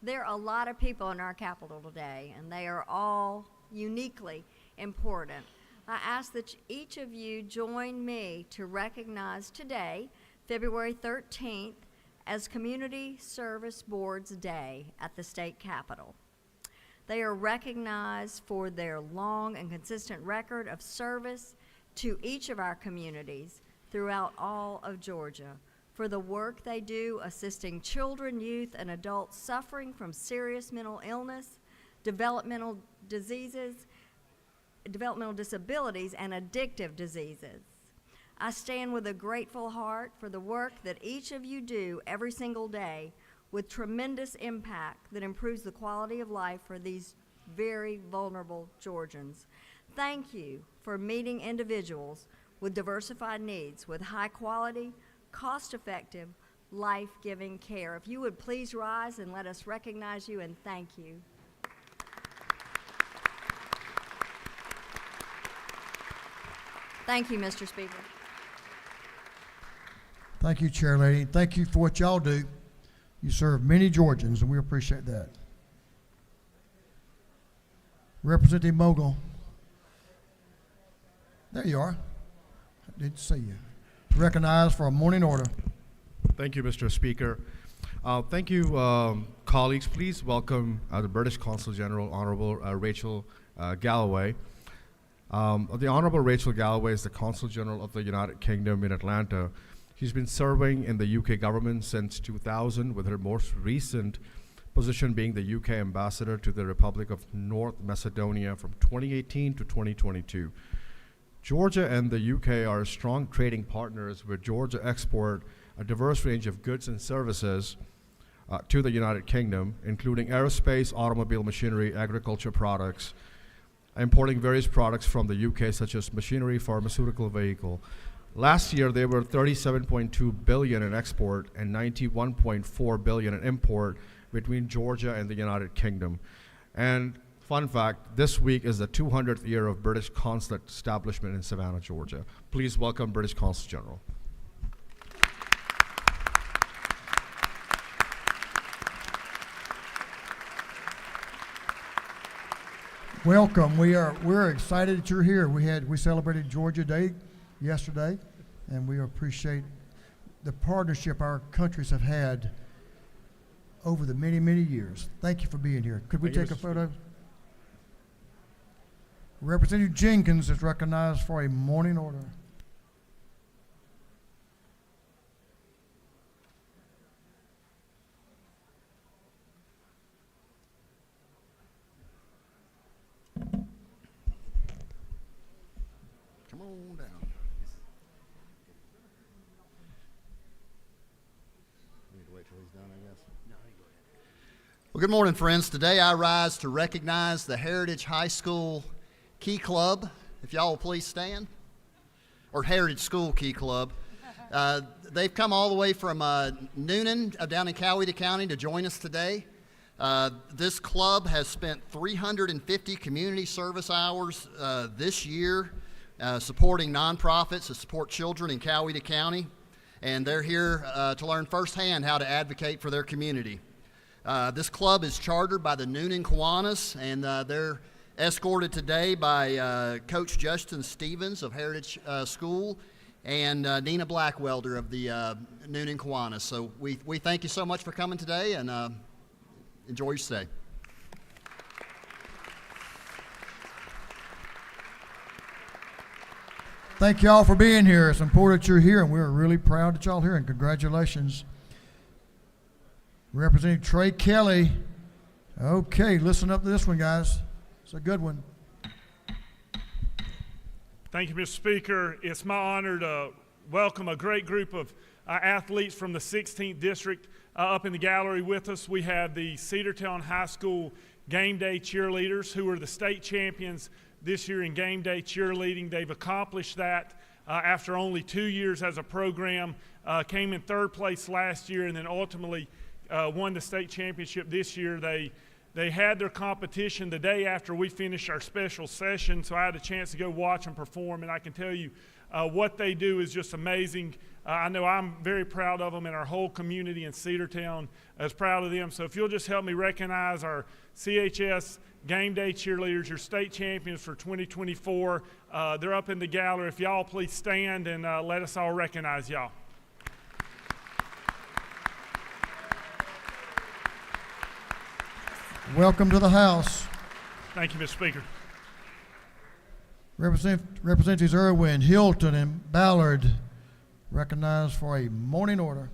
There are a lot of people in our Capitol today, and they are all uniquely important. I ask that each of you join me to recognize today, February 13th, as Community Service Boards Day at the State Capitol. They are recognized for their long and consistent record of service to each of our communities throughout all of Georgia, for the work they do assisting children, youth, and adults suffering from serious mental illness, developmental diseases, developmental disabilities, and addictive diseases. I stand with a grateful heart for the work that each of you do every single day with tremendous impact that improves the quality of life for these very vulnerable Georgians. Thank you for meeting individuals with diversified needs with high quality, cost-effective, life-giving care. If you would please rise and let us recognize you and thank you. Thank you, Mr. Speaker. Thank you, Chair Lady. Thank you for what y'all do. You serve many Georgians, and we appreciate that. Representative Mogul. There you are. I did see you. Recognized for a morning order. Thank you, Mr. Speaker. Thank you, colleagues. Please welcome the British Consul General, Honorable Rachel Galloway. The Honorable Rachel Galloway is the Consul General of the United Kingdom in Atlanta. She's been serving in the UK government since 2000, with her most recent position being the UK Ambassador to the Republic of North Macedonia from 2018 to 2022. Georgia and the UK are strong trading partners, where Georgia export a diverse range of goods and services to the United Kingdom, including aerospace, automobile machinery, agriculture products, importing various products from the UK, such as machinery, pharmaceutical vehicle. Last year, they were $37.2 billion in export and $91.4 billion in import between Georgia and the United Kingdom. And fun fact, this week is the 200th year of British consulate establishment in Savannah, Georgia. Please welcome British Consul General. Welcome. We're excited that you're here. We celebrated Georgia Day yesterday, and we appreciate the partnership our countries have had over the many, many years. Thank you for being here. Could we take a photo? Representative Jenkins is recognized for a morning order. Come on down. Need to wait till he's done, I guess. No, you go ahead. Well, good morning, friends. Today I rise to recognize the Heritage High School Key Club. If y'all will please stand. Or Heritage School Key Club. They've come all the way from Noonan down in Coweta County to join us today. This club has spent 350 community service hours this year supporting nonprofits to support children in Coweta County, and they're here to learn firsthand how to advocate for their community. This club is chartered by the Noonan Kiwanis, and they're escorted today by Coach Justin Stevens of Heritage School and Nina Blackwelder of the Noonan Kiwanis. So we thank you so much for coming today, and enjoy your stay. Thank you all for being here. It's important that you're here, and we're really proud that y'all here, and congratulations. Representative Trey Kelly. Okay, listen up to this one, guys. It's a good one. Thank you, Mr. Speaker. It's my honor to welcome a great group of athletes from the 16th District up in the gallery with us. We have the Cedartown High School Game Day cheerleaders who are the state champions this year in game day cheerleading. They've accomplished that after only 2 years as a program, came in third place last year, and then ultimately won the state championship this year. They had their competition the day after we finished our special session, so I had a chance to go watch them perform, and I can tell you what they do is just amazing. I know I'm very proud of them, and our whole community in Cedartown is proud of them. So if you'll just help me recognize our CHS Game Day cheerleaders, your state champions for 2024. They're up in the gallery. If y'all please stand and let us all recognize y'all. Welcome to the House. Thank you, Mr. Speaker. Representatives Irwin, Hilton, and Ballard recognized for a morning order.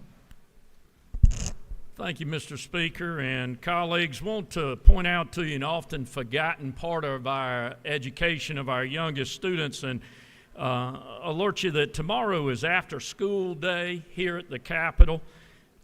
Thank you, Mr. Speaker, and colleagues. Want to point out to you an often forgotten part of our education of our youngest students, and alert you that tomorrow is after school day here at the Capitol.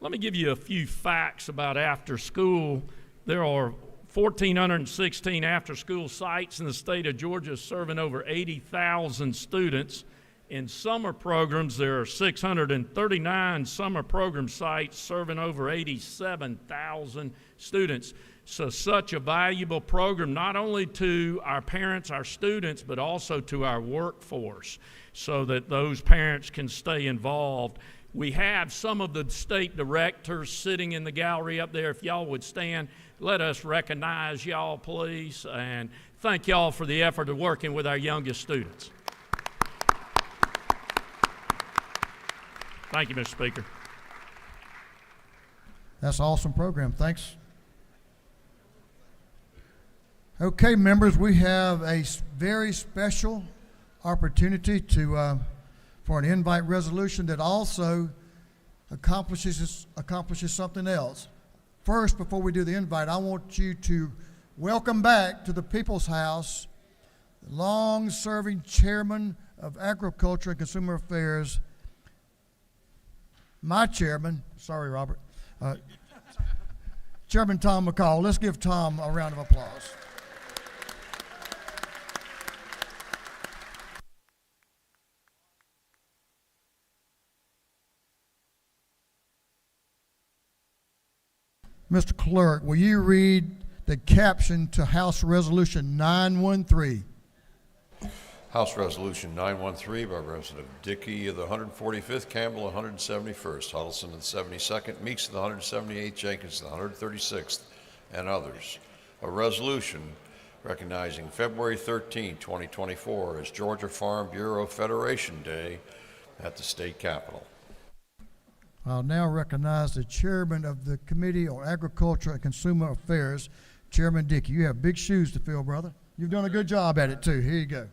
Let me give you a few facts about after school. There are 1,416 after-school sites in the state of Georgia serving over 80,000 students. In summer programs, there are 639 summer program sites serving over 87,000 students. So such a valuable program, not only to our parents, our students, but also to our workforce, so that those parents can stay involved. We have some of the state directors sitting in the gallery up there. If y'all would stand, let us recognize y'all, please, and thank y'all for the effort of working with our youngest students. Thank you, Mr. Speaker. That's an awesome program. Thanks. Okay, members, we have a very special opportunity for an invite resolution that also accomplishes something else. First, before we do the invite, I want you to welcome back to the People's House the long-serving chairman of Agriculture and Consumer Affairs, my chairman, sorry, Robert, Chairman Tom McCall. Let's give Tom a round of applause. Mr. Clerk, will you read the caption to House Resolution 913? House Resolution 913 by Representative Dickey of the 145th, Campbell of the 171st, Huddleston of the 72nd, Meeks of the 178th, Jenkins of the 136th, and others. A resolution recognizing February 13, 2024 as Georgia Farm Bureau Federation Day at the state capitol. I'll now recognize the chairman of the Committee on Agriculture and Consumer Affairs, Chairman Dickey. You have big shoes to fill, brother. You've done a good job at it, too. Here you go.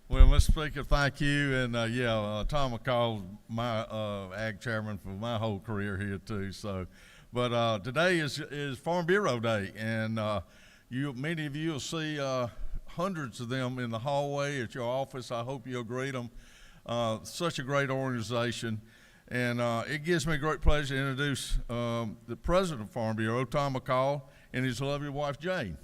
Well, Mr. Speaker, thank you. And Tom McCall, my ag chairman for my whole career here, too. So, but today is Farm Bureau Day, and many of you will see hundreds of them in the hallway at your office. I hope you'll greet them. Such a great organization, and it gives me great pleasure to introduce the president of Farm Bureau, Tom McCall, and his lovely wife, Jane.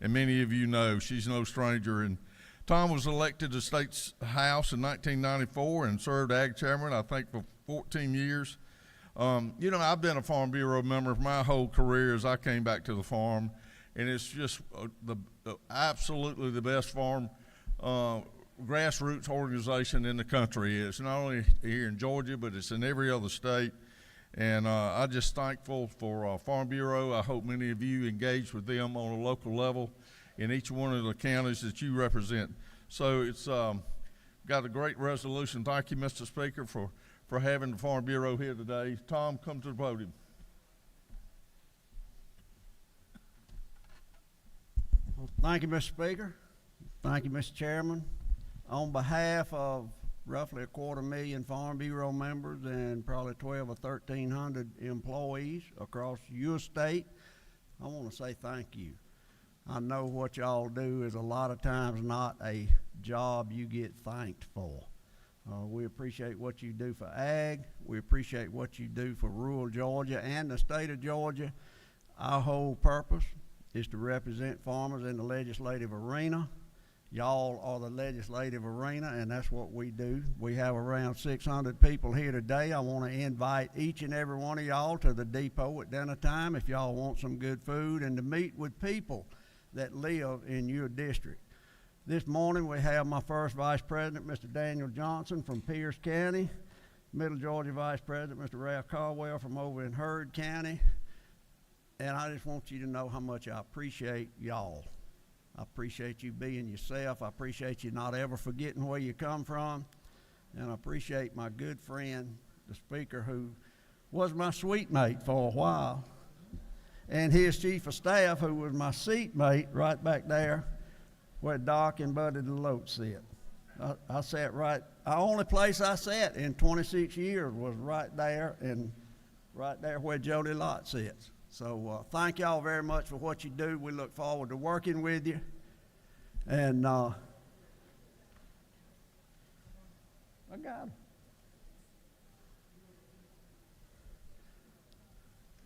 And many of you know she's no stranger. And Tom was elected to State's House in 1994 and served ag chairman, I think, for 14 years. I've been a Farm Bureau member for my whole career as I came back to the farm, and it's just absolutely the best farm grassroots organization in the country. It's not only here in Georgia, but it's in every other state. And I'm just thankful for Farm Bureau. I hope many of you engage with them on a local level in each one of the counties that you represent. So it's got a great resolution. Thank you, Mr. Speaker, for having the Farm Bureau here today. Tom, come to the podium. Thank you, Mr. Speaker. Thank you, Mr. Chairman. On behalf of roughly 250,000 Farm Bureau members and probably 1,200 or 1,300 employees across your state, I want to say thank you. I know what y'all do is a lot of times not a job you get thanked for. We appreciate what you do for ag. We appreciate what you do for rural Georgia and the state of Georgia. Our whole purpose is to represent farmers in the legislative arena. Y'all are the legislative arena, and that's what we do. We have around 600 people here today. I want to invite each and every one of y'all to the depot at dinner time if y'all want some good food and to meet with people that live in your district. This morning we have my first Vice President, Mr. Daniel Johnson from Pierce County, Middle Georgia Vice President, Mr. Ralph Caldwell from over in Heard County, and I just want you to know how much I appreciate y'all. I appreciate you being yourself. I appreciate you not ever forgetting where you come from. And I appreciate my good friend, the speaker, who was my suite mate for a while, and his chief of staff, who was my seat mate right back there where Doc and Buddy DeLoach sit. I sat right, the only place I sat in 26 years was right there, and right there where Jody Lott sits. So thank y'all very much for what you do. We look forward to working with you. And I got him.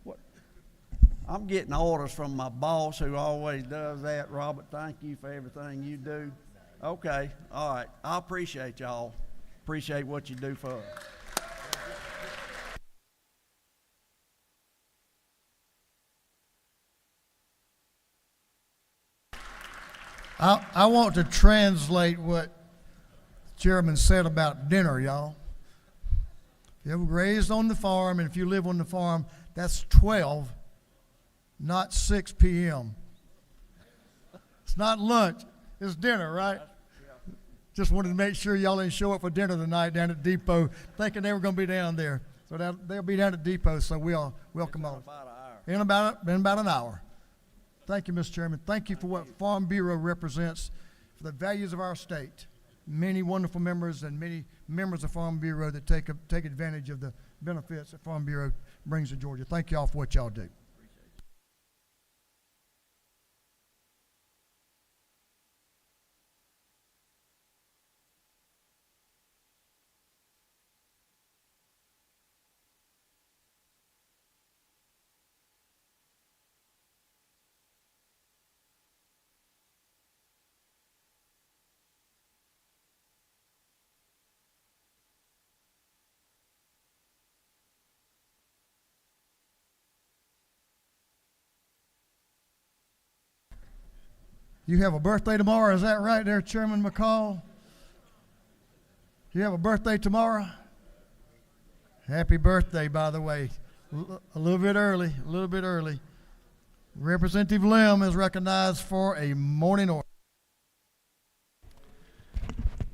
What? I'm getting orders from my boss who always does that. Robert, thank you for everything you do. Okay, all right. I appreciate y'all. Appreciate what you do for us. I want to translate what the chairman said about dinner, y'all. If you were raised on the farm, and if you live on the farm, that's 12, not 6 p.m. It's not lunch, it's dinner, right? Just wanted to make sure y'all didn't show up for dinner tonight down at Depot thinking they were going to be down there. So they'll be down at Depot, so we'll welcome all. In about an hour. Thank you, Mr. Chairman. Thank you for what Farm Bureau represents for the values of our state. Many wonderful members and many members of Farm Bureau that take advantage of the benefits that Farm Bureau brings to Georgia. Thank you all for what y'all do. You have a birthday tomorrow, is that right there, Chairman McCall? You have a birthday tomorrow? Happy birthday, by the way. A little bit early, a little bit early. Representative Lim is recognized for a morning order.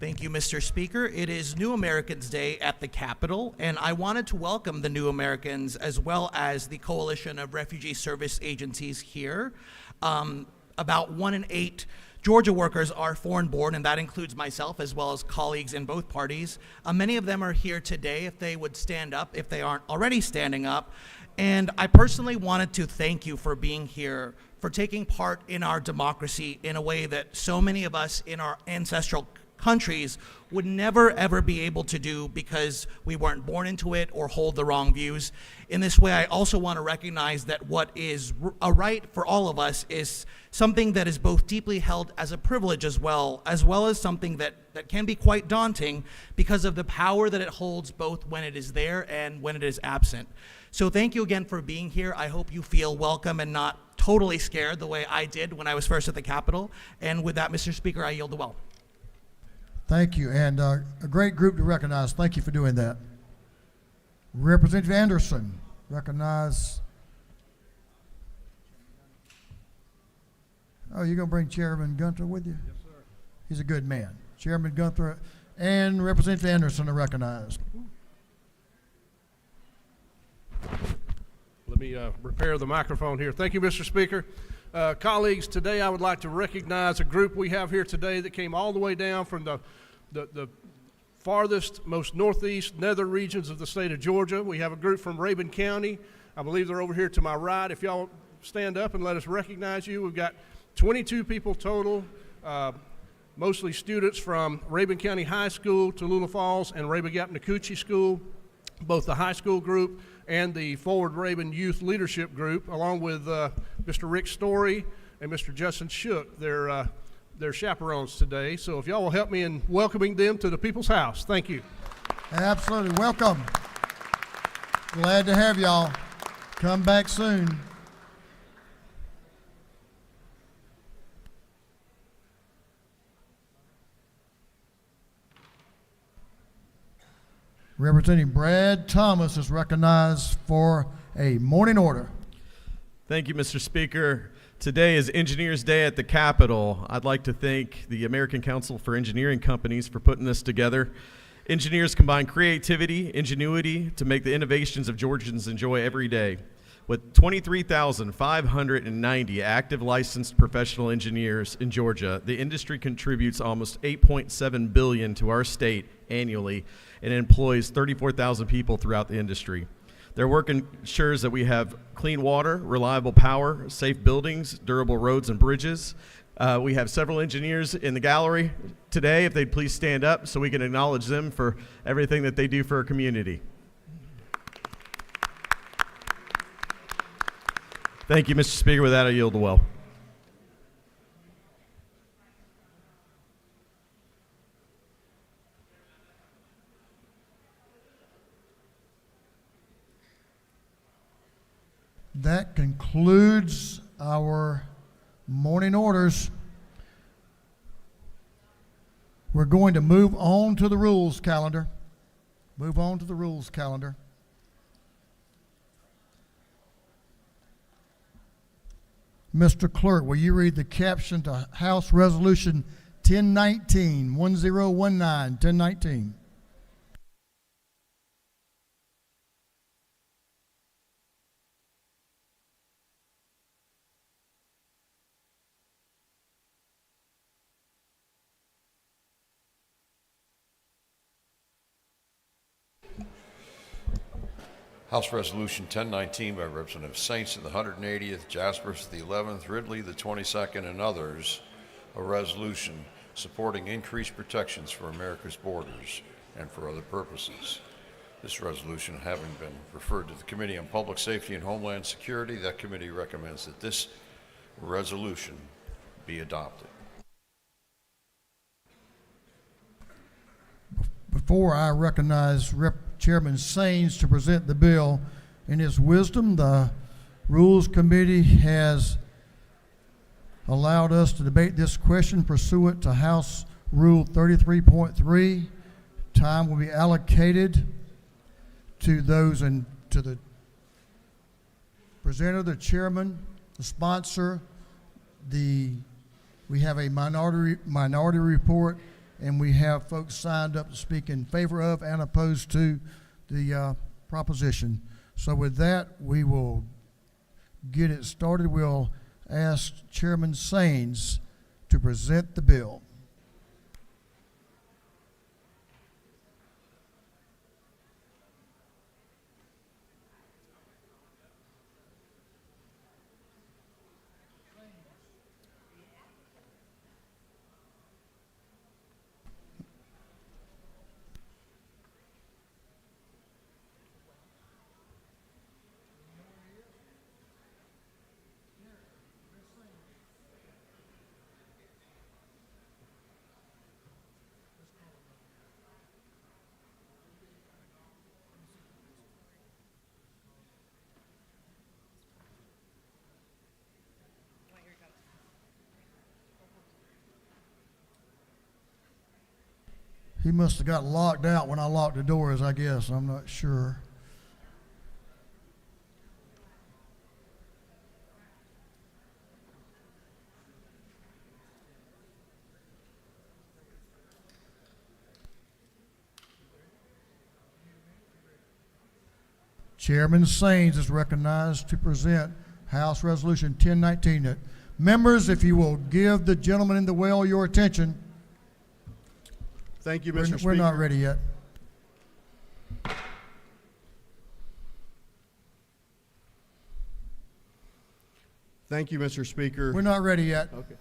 Thank you, Mr. Speaker. It is New Americans Day at the Capitol, and I wanted to welcome the New Americans as well as the Coalition of Refugee Service Agencies here. About 1 in 8 Georgia workers are foreign-born, and that includes myself as well as colleagues in both parties. Many of them are here today. If they would stand up, if they aren't already standing up. And I personally wanted to thank you for being here, for taking part in our democracy in a way that so many of us in our ancestral countries would never ever be able to do because we weren't born into it or hold the wrong views. In this way, I also want to recognize that what is a right for all of us is something that is both deeply held as a privilege as well as something that can be quite daunting because of the power that it holds both when it is there and when it is absent. So thank you again for being here. I hope you feel welcome and not totally scared the way I did when I was first at the Capitol. And with that, Mr. Speaker, I yield the well. Thank you, and a great group to recognize. Thank you for doing that. Representative Anderson, recognize. Oh, you're going to bring Chairman Gunther with you? Yes, sir. He's a good man. Chairman Gunther and Representative Anderson are recognized. Let me repair the microphone here. Thank you, Mr. Speaker. Colleagues, today I would like to recognize a group we have here today that came all the way down from the farthest, most northeast nether regions of the state of Georgia. We have a group from Rabun County. I believe they're over here to my right. If y'all stand up and let us recognize you. We've got 22 people total, mostly students from Rabun County High School, Tallulah Falls, and Rabun Gap Nacoochee School, both the high school group and the Forward Rabun Youth Leadership Group, along with Mr. Rick Story and Mr. Justin Shook. They're chaperones today. So if y'all will help me in welcoming them to the People's House. Thank you. Absolutely. Welcome. Glad to have y'all. Come back soon. Representative Brad Thomas is recognized for a morning order. Thank you, Mr. Speaker. Today is Engineers Day at the Capitol. I'd like to thank the American Council for Engineering Companies for putting this together. Engineers combine creativity, ingenuity to make the innovations of Georgians enjoy every day. With 23,590 active licensed professional engineers in Georgia, the industry contributes almost $8.7 billion to our state annually and employs 34,000 people throughout the industry. Their work ensures that we have clean water, reliable power, safe buildings, durable roads and bridges. We have several engineers in the gallery today. If they'd please stand up so we can acknowledge them for everything that they do for our community. Thank you, Mr. Speaker. With that, I yield the well. That concludes our morning orders. We're going to move on to the rules calendar. Move on to the rules calendar. Mr. Clerk, will you read the caption to House Resolution 1019, 1019. House Resolution 1019 by Representative Saints of the 180th, Jaspers the 11th, Ridley the 22nd, and others, a resolution supporting increased protections for America's borders and for other purposes. This resolution having been referred to the Committee on Public Safety and Homeland Security, that committee recommends that this resolution be adopted. Before I recognize Chairman Saines to present the bill, in his wisdom, the Rules Committee has allowed us to debate this question pursuant to House Rule 33.3. Time will be allocated to those and to the presenter, the chairman, to sponsor we have a minority report, and we have folks signed up to speak in favor of and opposed to the proposition. So with that, we will get it started. We'll ask Chairman Saines to present the bill. He must have got locked out when I locked the doors, I guess. I'm not sure. Chairman Saines is recognized to present House Resolution 1019. Members, if you will give the gentleman in the well your attention. Thank you, Mr. Speaker. We're not ready yet. Thank you, Mr. Speaker. We're not ready yet. Okay.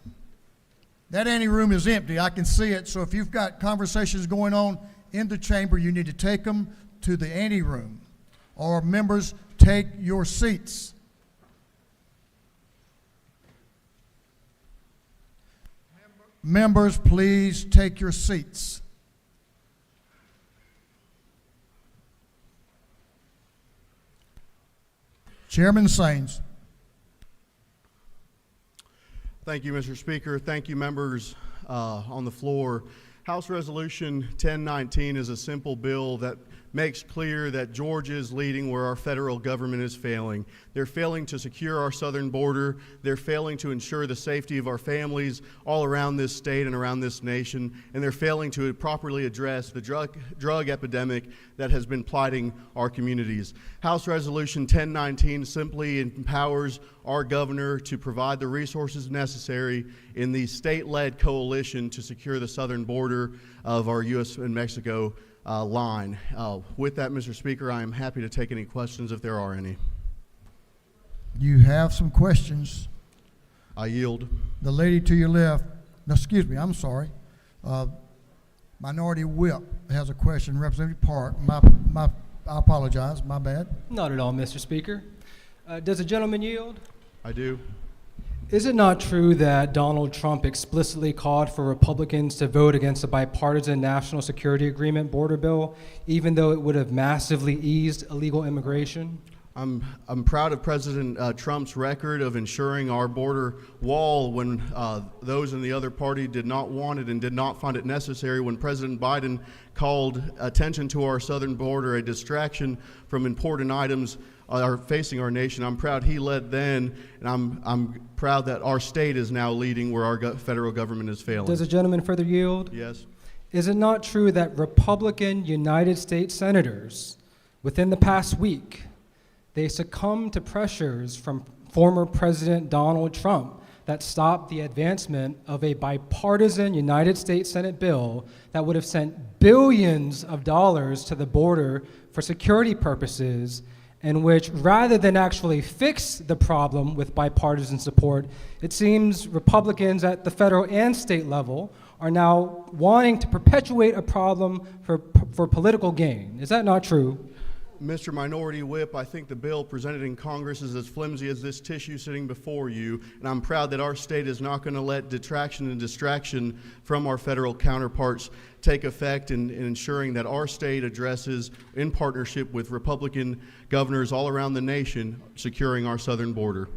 That ante room is empty. I can see it. So if you've got conversations going on in the chamber, you need to take them to the ante room. Or members, take your seats. Members, please take your seats. Chairman Saines. Thank you, Mr. Speaker. Thank you, members on the floor. House Resolution 1019 is a simple bill that makes clear that Georgia is leading where our federal government is failing. They're failing to secure our southern border. They're failing to ensure the safety of our families all around this state and around this nation. And they're failing to properly address the drug epidemic that has been blighting our communities. House Resolution 1019 simply empowers our governor to provide the resources necessary in the state-led coalition to secure the southern border of our U.S. and Mexico line. With that, Mr. Speaker, I am happy to take any questions if there are any. You have some questions. I yield. The lady to your left, no, excuse me, I'm sorry. Minority Whip has a question. Representative Park, I apologize, my bad. Not at all, Mr. Speaker. Does the gentleman yield? I do. Is it not true that Donald Trump explicitly called for Republicans to vote against the bipartisan National Security Agreement border bill, even though it would have massively eased illegal immigration? I'm proud of President Trump's record of ensuring our border wall when those in the other party did not want it and did not find it necessary. When President Biden called attention to our southern border a distraction from important items are facing our nation, I'm proud he led then, and I'm proud that our state is now leading where our federal government is failing. Does the gentleman further yield? Yes. Is it not true that Republican United States senators, within the past week, they succumbed to pressures from former President Donald Trump that stopped the advancement of a bipartisan United States Senate bill that would have sent billions of dollars to the border for security purposes, in which, rather than actually fix the problem with bipartisan support, it seems Republicans at the federal and state level are now wanting to perpetuate a problem for political gain. Is that not true? Mr. Minority Whip, I think the bill presented in Congress is as flimsy as this tissue sitting before you, and I'm proud that our state is not going to let detraction and distraction from our federal counterparts take effect in ensuring that our state addresses, in partnership with Republican governors all around the nation, securing our southern border.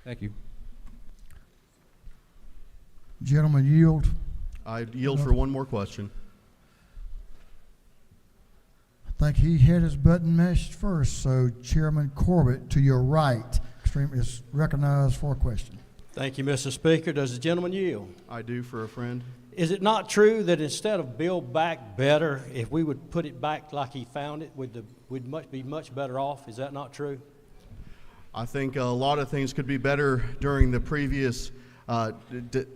Thank you. Gentleman yield. I yield for one more question. I think he had his button mashed first, so Chairman Corbett to your right. is recognized for a question. Thank you, Mr. Speaker. Does the gentleman yield? I do for a friend. Is it not true that instead of build back better, if we would put it back like he found it, we'd be much better off? Is that not true? I think a lot of things could be better during the previous,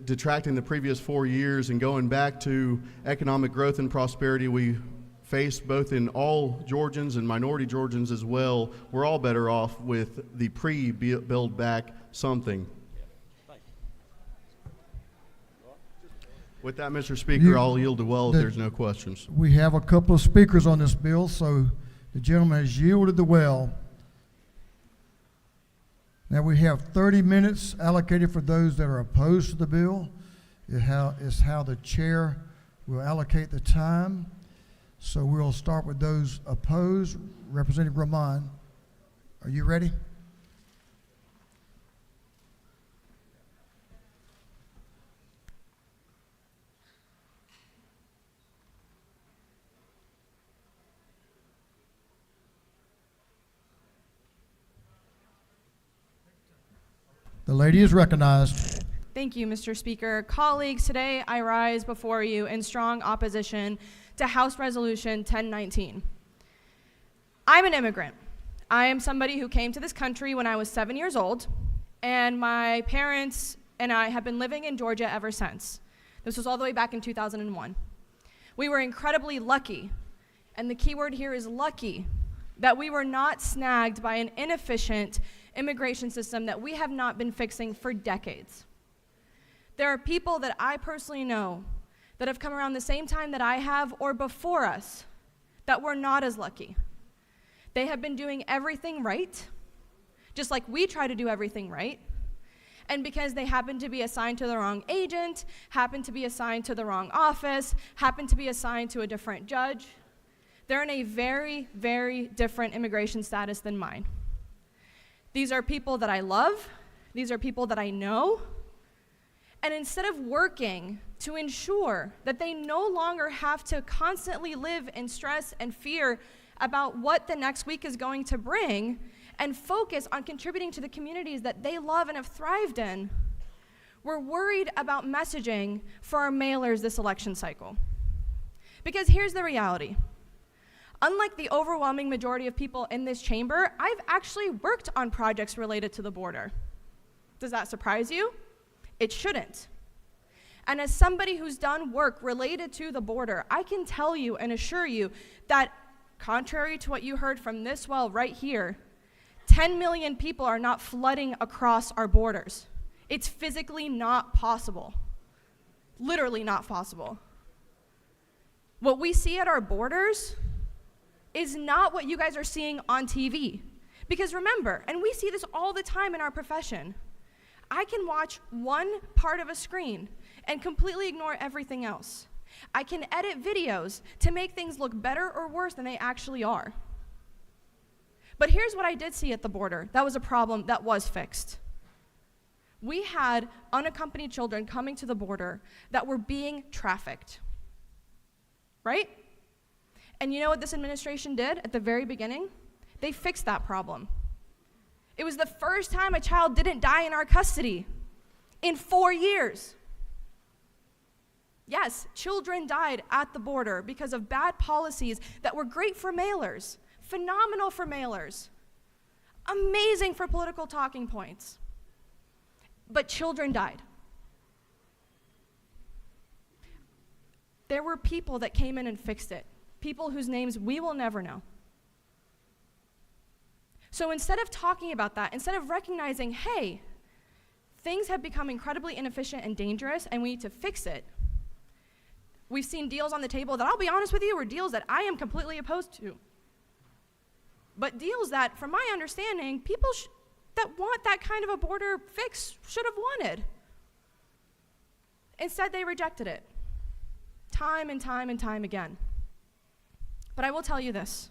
detracting the previous 4 years and going back to economic growth and prosperity we faced both in all Georgians and minority Georgians as well. We're all better off with the pre-build back something. With that, Mr. Speaker, I'll yield to well if there's no questions. We have a couple of speakers on this bill, so the gentleman has yielded the well. Now we have 30 minutes allocated for those that are opposed to the bill. It's how the chair will allocate the time. So we'll start with those opposed. Representative Rahman, are you ready? The lady is recognized. Thank you, Mr. Speaker. Colleagues, today I rise before you in strong opposition to House Resolution 1019. I'm an immigrant. I am somebody who came to this country when I was 7 years old, and my parents and I have been living in Georgia ever since. This was all the way back in 2001. We were incredibly lucky, and the key word here is lucky, that we were not snagged by an inefficient immigration system that we have not been fixing for decades. There are people that I personally know that have come around the same time that I have or before us that were not as lucky. They have been doing everything right, just like we try to do everything right, and because they happen to be assigned to the wrong agent, happen to be assigned to the wrong office, happen to be assigned to a different judge, they're in a very, very different immigration status than mine. These are people that I love. These are people that I know. And instead of working to ensure that they no longer have to constantly live in stress and fear about what the next week is going to bring and focus on contributing to the communities that they love and have thrived in, we're worried about messaging for our mailers this election cycle. Because here's the reality. Unlike the overwhelming majority of people in this chamber, I've actually worked on projects related to the border. Does that surprise you? It shouldn't. And as somebody who's done work related to the border, I can tell you and assure you that contrary to what you heard from this well right here, 10 million people are not flooding across our borders. It's physically not possible. Literally not possible. What we see at our borders is not what you guys are seeing on TV. Because remember, and we see this all the time in our profession, I can watch one part of a screen and completely ignore everything else. I can edit videos to make things look better or worse than they actually are. But here's what I did see at the border. That was a problem that was fixed. We had unaccompanied children coming to the border that were being trafficked. Right? And you know what this administration did at the very beginning? They fixed that problem. It was the first time a child didn't die in our custody in 4 years. Yes, children died at the border because of bad policies that were great for mailers, phenomenal for mailers, amazing for political talking points. But children died. There were people that came in and fixed it. People whose names we will never know. So instead of talking about that, instead of recognizing, hey, things have become incredibly inefficient and dangerous and we need to fix it, we've seen deals on the table that, I'll be honest with you, were deals that I am completely opposed to. But deals that, from my understanding, people that want that kind of a border fix should have wanted. Instead, they rejected it. Time and time and time again. But I will tell you this.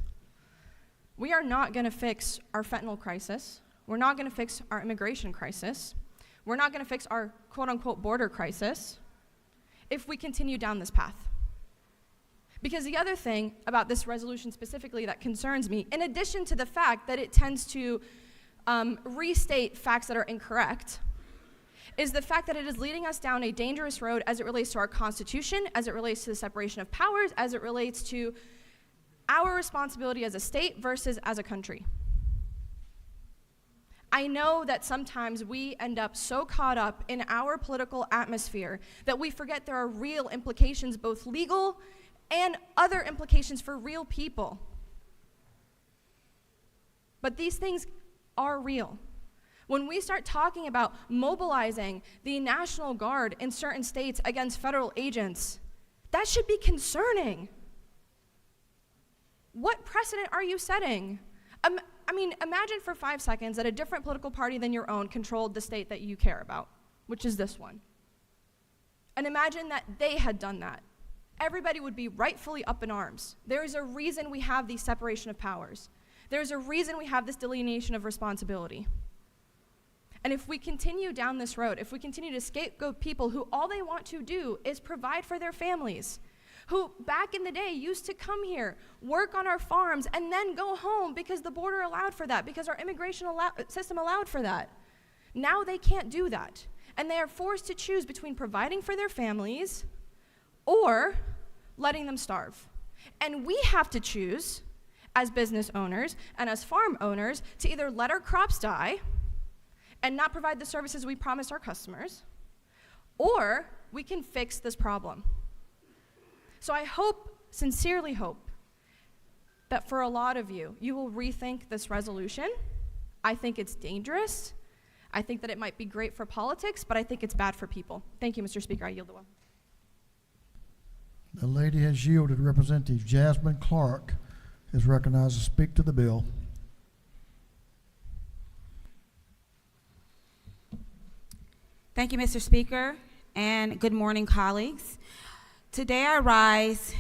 We are not going to fix our fentanyl crisis. We're not going to fix our immigration crisis. We're not going to fix our quote-unquote border crisis if we continue down this path. Because the other thing about this resolution specifically that concerns me, in addition to the fact that it tends to restate facts that are incorrect, is the fact that it is leading us down a dangerous road as it relates to our Constitution, as it relates to the separation of powers, as it relates to our responsibility as a state versus as a country. I know that sometimes we end up so caught up in our political atmosphere that we forget there are real implications, both legal and other implications for real people. But these things are real. When we start talking about mobilizing the National Guard in certain states against federal agents, that should be concerning. What precedent are you setting? Imagine for 5 seconds that a different political party than your own controlled the state that you care about, which is this one. And imagine that they had done that. Everybody would be rightfully up in arms. There is a reason we have the separation of powers. There's a reason we have this delineation of responsibility. And if we continue down this road, if we continue to scapegoat people who all they want to do is provide for their families, who back in the day used to come here, work on our farms, and then go home because the border allowed for that, because our immigration system allowed for that. Now they can't do that. And they are forced to choose between providing for their families or letting them starve. And we have to choose, as business owners and as farm owners, to either let our crops die and not provide the services we promised our customers, or we can fix this problem. So I hope, sincerely hope, that for a lot of you, you will rethink this resolution. I think it's dangerous. I think that it might be great for politics, but I think it's bad for people. Thank you, Mr. Speaker. I yield the floor. The lady has yielded. Representative Jasmine Clark is recognized to speak to the bill. Thank you, Mr. Speaker, and good morning, colleagues. Today I rise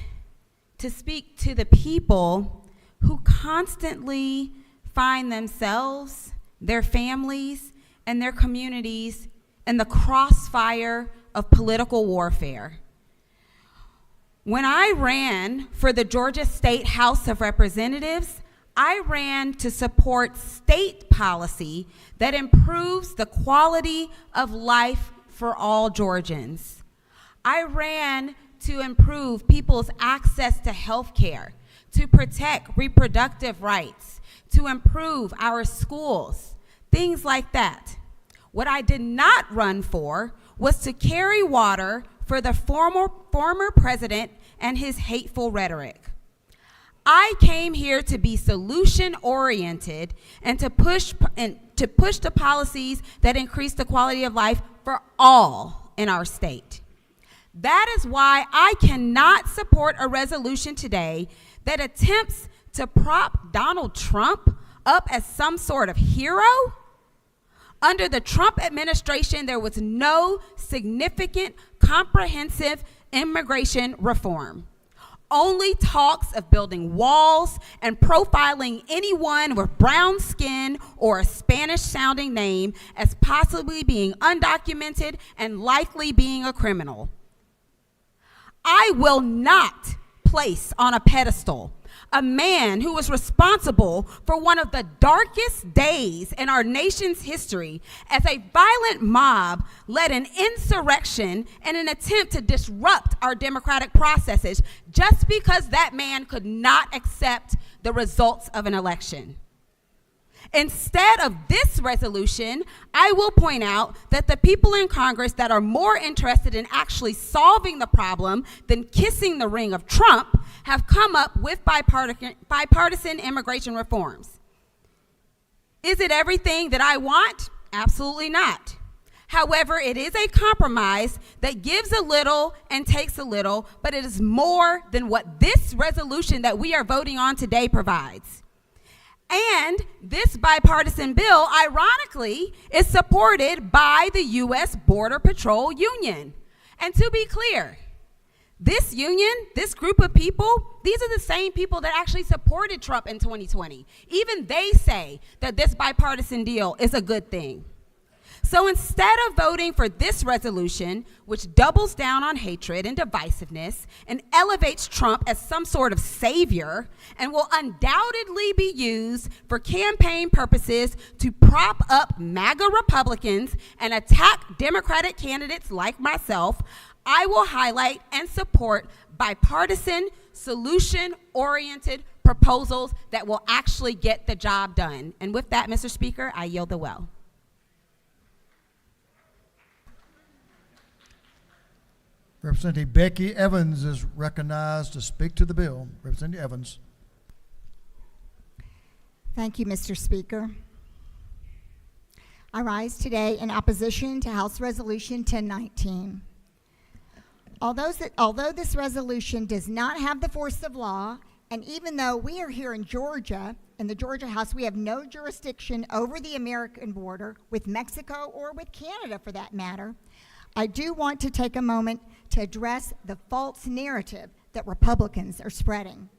to speak to the people who constantly find themselves, their families, and their communities in the crossfire of political warfare. When I ran for the Georgia State House of Representatives, I ran to support state policy that improves the quality of life for all Georgians. I ran to improve people's access to health care, to protect reproductive rights, to improve our schools, things like that. What I did not run for was to carry water for the former president and his hateful rhetoric. I came here to be solution-oriented and to push the policies that increase the quality of life for all in our state. That is why I cannot support a resolution today that attempts to prop Donald Trump up as some sort of hero. Under the Trump administration, there was no significant, comprehensive immigration reform. Only talks of building walls and profiling anyone with brown skin or a Spanish-sounding name as possibly being undocumented and likely being a criminal. I will not place on a pedestal a man who was responsible for one of the darkest days in our nation's history as a violent mob led an insurrection in an attempt to disrupt our democratic processes just because that man could not accept the results of an election. Instead of this resolution, I will point out that the people in Congress that are more interested in actually solving the problem than kissing the ring of Trump have come up with bipartisan immigration reforms. Is it everything that I want? Absolutely not. However, it is a compromise that gives a little and takes a little, but it is more than what this resolution that we are voting on today provides. And this bipartisan bill, ironically, is supported by the U.S. Border Patrol Union. And to be clear, this union, this group of people, these are the same people that actually supported Trump in 2020. Even they say that this bipartisan deal is a good thing. So instead of voting for this resolution, which doubles down on hatred and divisiveness and elevates Trump as some sort of savior and will undoubtedly be used for campaign purposes to prop up MAGA Republicans and attack Democratic candidates like myself, I will highlight and support bipartisan, solution-oriented proposals that will actually get the job done. And with that, Mr. Speaker, I yield the well. Representative Becky Evans is recognized to speak to the bill. Representative Evans. Thank you, Mr. Speaker. I rise today in opposition to House Resolution 1019. Although this resolution does not have the force of law, and even though we are here in Georgia, in the Georgia House, we have no jurisdiction over the American border with Mexico or with Canada for that matter, I do want to take a moment to address the false narrative that Republicans are spreading.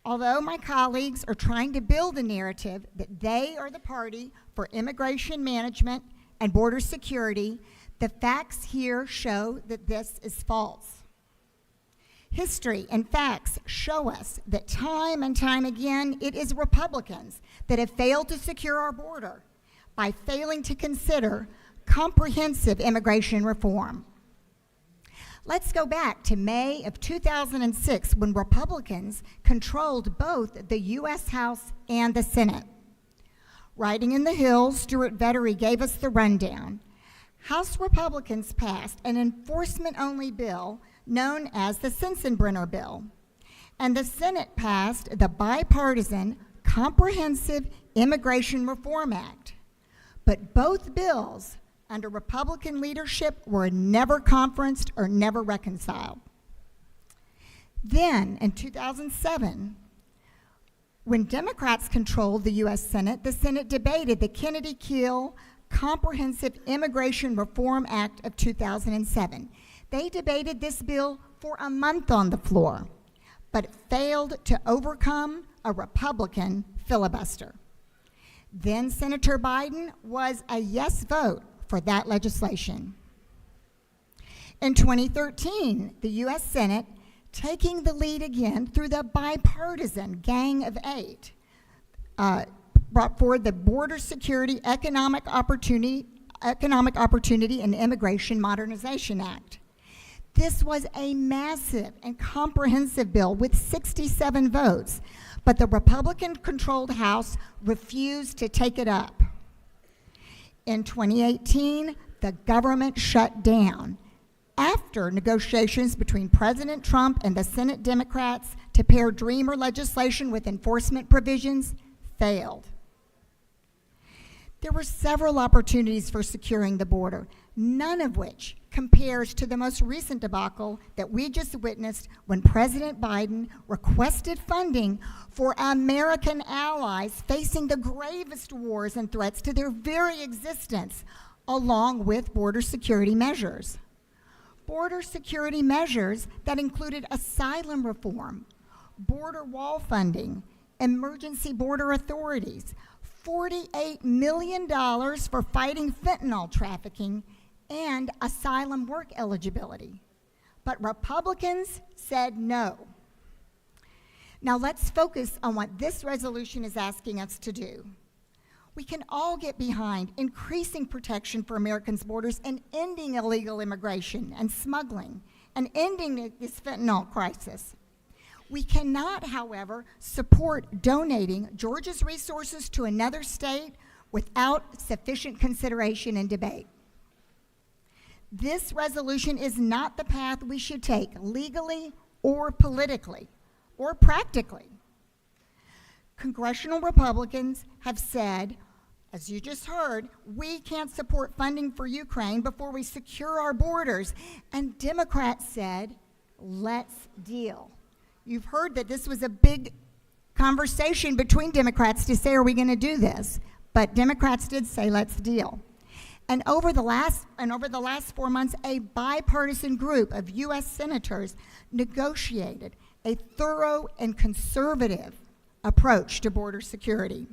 Although my colleagues are trying to build a narrative that they are the party for immigration management and border security, the facts here show that this is false. History and facts show us that time and time again, it is Republicans that have failed to secure our border by failing to consider comprehensive immigration reform. Let's go back to May of 2006 when Republicans controlled both the U.S. House and the Senate. Riding in the hills, Stuart Vettery gave us the rundown. House Republicans passed an enforcement-only bill known as the Sensenbrenner bill, and the Senate passed the bipartisan Comprehensive Immigration Reform Act. But both bills under Republican leadership were never conferenced or never reconciled. Then, in 2007, when Democrats controlled the U.S. Senate, the Senate debated the Kennedy-Kiel Comprehensive Immigration Reform Act of 2007. They debated this bill for a month on the floor, but failed to overcome a Republican filibuster. Then Senator Biden was a yes vote for that legislation. In 2013, the U.S. Senate, taking the lead again through the bipartisan Gang of Eight, brought forward the Border Security Economic Opportunity and Immigration Modernization Act. This was a massive and comprehensive bill with 67 votes, but the Republican-controlled House refused to take it up. In 2018, the government shut down after negotiations between President Trump and the Senate Democrats to pair Dreamer legislation with enforcement provisions failed. There were several opportunities for securing the border, none of which compares to the most recent debacle that we just witnessed when President Biden requested funding for American allies facing the gravest wars and threats to their very existence, along with border security measures. Border security measures that included asylum reform, border wall funding, emergency border authorities, $48 million for fighting fentanyl trafficking, and asylum work eligibility. But Republicans said no. Now let's focus on what this resolution is asking us to do. We can all get behind increasing protection for Americans' borders and ending illegal immigration and smuggling and ending this fentanyl crisis. We cannot, however, support donating Georgia's resources to another state without sufficient consideration and debate. This resolution is not the path we should take legally or politically or practically. Congressional Republicans have said, as you just heard, we can't support funding for Ukraine before we secure our borders. And Democrats said, let's deal. You've heard that this was a big conversation between Democrats to say, are we going to do this? But Democrats did say, let's deal. And over the last 4 months, a bipartisan group of U.S. senators negotiated a thorough and conservative approach to border security.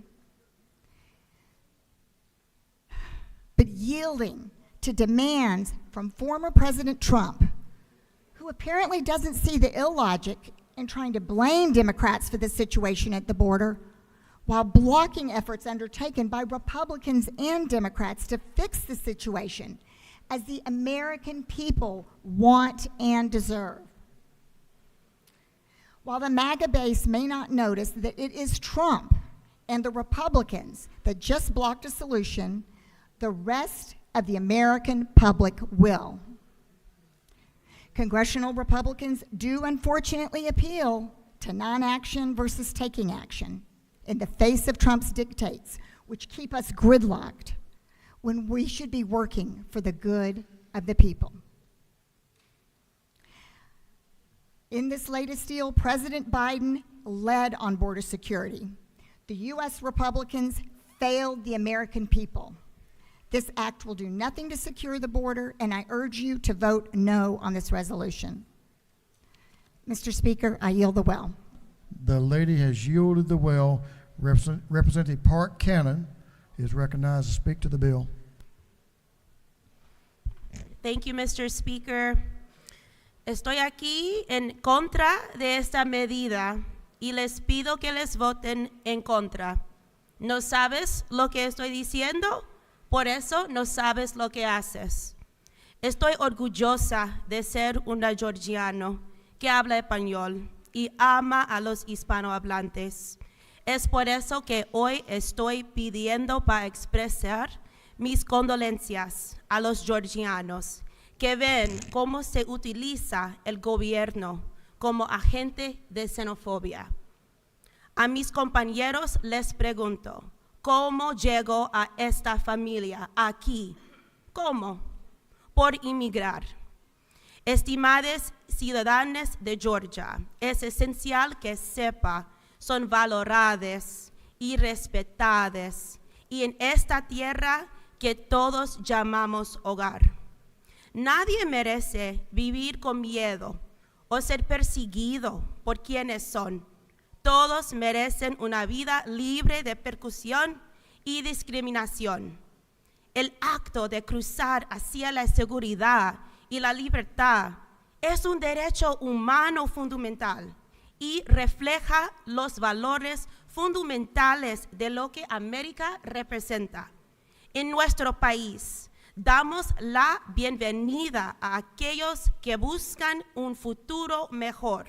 but yielding to demands from former President Trump, who apparently doesn't see the illogic in trying to blame Democrats for the situation at the border, while blocking efforts undertaken by Republicans and Democrats to fix the situation as the American people want and deserve. While the MAGA base may not notice that it is Trump and the Republicans that just blocked a solution, the rest of the American public will. Congressional Republicans do unfortunately appeal to non-action versus taking action in the face of Trump's dictates, which keep us gridlocked when we should be working for the good of the people. In this latest deal, President Biden led on border security. The U.S. Republicans failed the American people. This act will do nothing to secure the border, and I urge you to vote no on this resolution. Mr. Speaker, I yield the well. The lady has yielded the well. Representative Park Cannon is recognized to speak to the bill. Thank you, Mr. Speaker. Estoy aquí en contra de esta medida y les pido que les voten en contra. ¿No sabes lo que estoy diciendo? Por eso no sabes lo que haces. Estoy orgullosa de ser una georgiano que habla español y ama a los hispanohablantes. Es por eso que hoy estoy pidiendo para expresar mis condolencias a los georgianos que ven cómo se utiliza el gobierno como agente de xenofobia. A mis compañeros les pregunto, ¿cómo llegó a esta familia aquí? ¿Cómo? Por inmigrar. Estimados ciudadanos de Georgia, es esencial que sepa son valoradas y respetadas y en esta tierra que todos llamamos hogar. Nadie merece vivir con miedo o ser perseguido por quienes son. Todos merecen una vida libre de persecución y discriminación. El acto de cruzar hacia la seguridad y la libertad es un derecho humano fundamental y refleja los valores fundamentales de lo que América representa. En nuestro país, damos la bienvenida a aquellos que buscan un futuro mejor,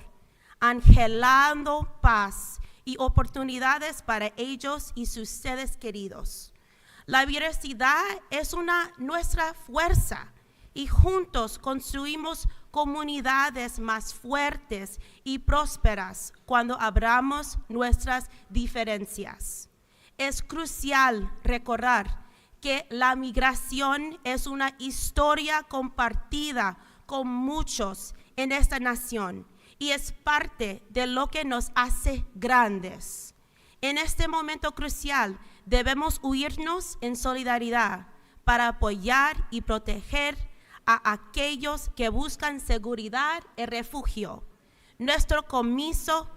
anhelando paz y oportunidades para ellos y sus seres queridos. La diversidad es nuestra fuerza y juntos construimos comunidades más fuertes y prósperas cuando abramos nuestras diferencias. Es crucial recordar que la migración es una historia compartida con muchos en esta nación y es parte de lo que nos hace grandes. En este momento crucial debemos unirnos en solidaridad para apoyar y proteger a aquellos que buscan seguridad y refugio. Nuestro compromiso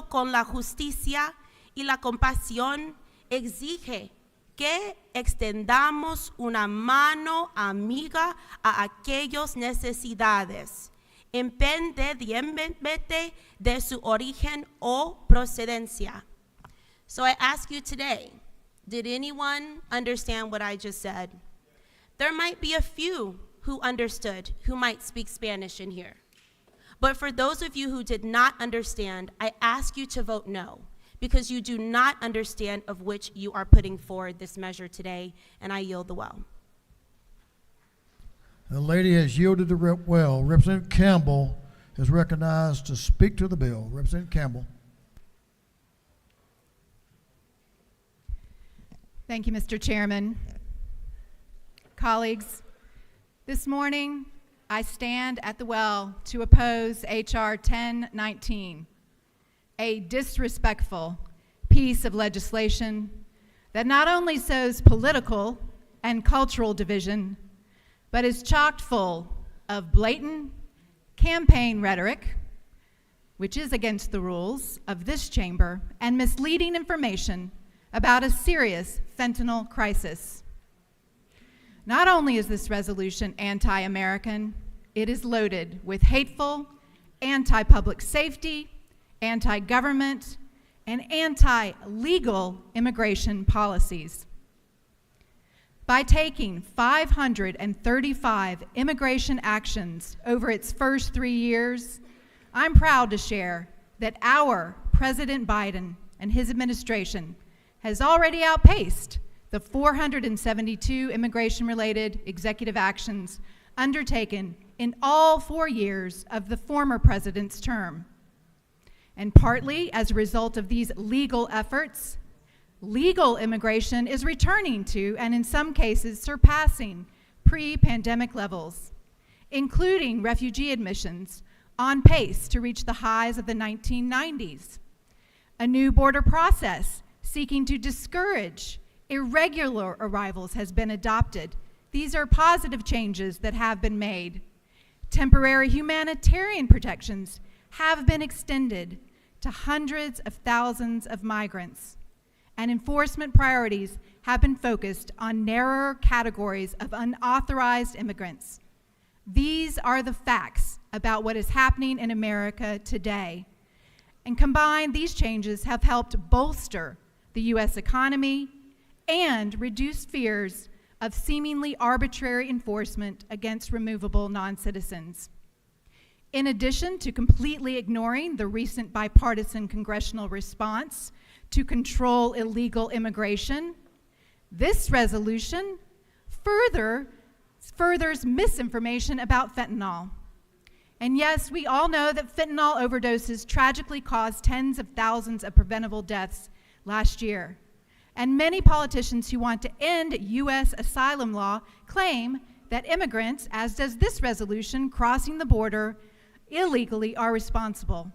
con la justicia y la compasión exige que extendamos una mano amiga a aquellos necesidades, independientemente de su origen o procedencia. So I ask you today, did anyone understand what I just said? There might be a few who understood, who might speak Spanish in here. But for those of you who did not understand, I ask you to vote no, because you do not understand of which you are putting forward this measure today, and I yield the well. The lady has yielded the well. Representative Campbell is recognized to speak to the bill. Representative Campbell. Thank you, Mr. Chairman. Colleagues, this morning I stand at the well to oppose H.R. 1019, a disrespectful piece of legislation that not only sows political and cultural division, but is chock full of blatant campaign rhetoric, which is against the rules of this chamber, and misleading information about a serious fentanyl crisis. Not only is this resolution anti-American, it is loaded with hateful, anti-public safety, anti-government, and anti-legal immigration policies. By taking 535 immigration actions over its first 3 years, I'm proud to share that our President Biden and his administration has already outpaced the 472 immigration-related executive actions undertaken in all 4 years of the former president's term. And partly as a result of these legal efforts, legal immigration is returning to, and in some cases surpassing, pre-pandemic levels, including refugee admissions on pace to reach the highs of the 1990s. A new border process seeking to discourage irregular arrivals has been adopted. These are positive changes that have been made. Temporary humanitarian protections have been extended to hundreds of thousands of migrants, and enforcement priorities have been focused on narrower categories of unauthorized immigrants. These are the facts about what is happening in America today. And combined, these changes have helped bolster the U.S. economy and reduce fears of seemingly arbitrary enforcement against removable non-citizens. In addition to completely ignoring the recent bipartisan congressional response to control illegal immigration, this resolution furthers misinformation about fentanyl. And yes, we all know that fentanyl overdoses tragically caused tens of thousands of preventable deaths last year. And many politicians who want to end U.S. asylum law claim that immigrants, as does this resolution, crossing the border illegally are responsible.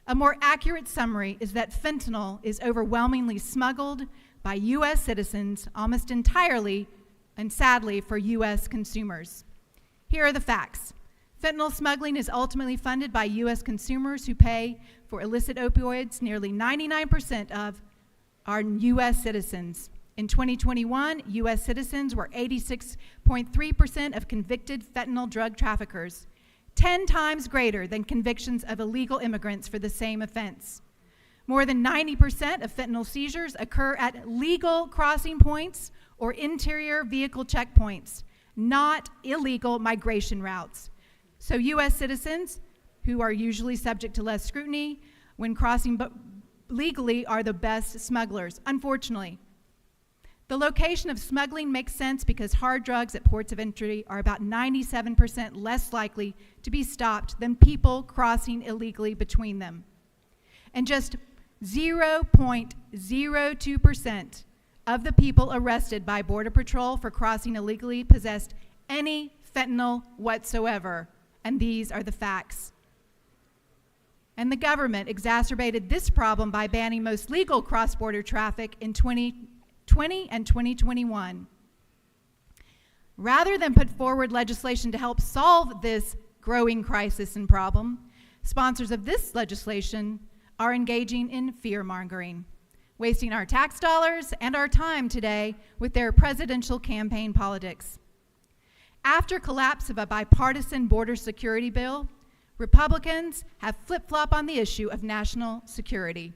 A more accurate summary is that fentanyl is overwhelmingly smuggled by U.S. citizens almost entirely, and sadly, for U.S. consumers. Here are the facts. Fentanyl smuggling is ultimately funded by U.S. consumers who pay for illicit opioids. Nearly 99% of our U.S. citizens. In 2021, U.S. citizens were 86.3% of convicted fentanyl drug traffickers, 10 times greater than convictions of illegal immigrants for the same offense. More than 90% of fentanyl seizures occur at legal crossing points or interior vehicle checkpoints, not illegal migration routes. So U.S. citizens, who are usually subject to less scrutiny when crossing legally, are the best smugglers, unfortunately. The location of smuggling makes sense because hard drugs at ports of entry are about 97% less likely to be stopped than people crossing illegally between them. And just 0.02% of the people arrested by Border Patrol for crossing illegally possessed any fentanyl whatsoever, and these are the facts. And the government exacerbated this problem by banning most legal cross-border traffic in 2020 and 2021. Rather than put forward legislation to help solve this growing crisis and problem, sponsors of this legislation are engaging in fear-mongering, wasting our tax dollars and our time today with their presidential campaign politics. After collapse of a bipartisan border security bill, Republicans have flip-flopped on the issue of national security,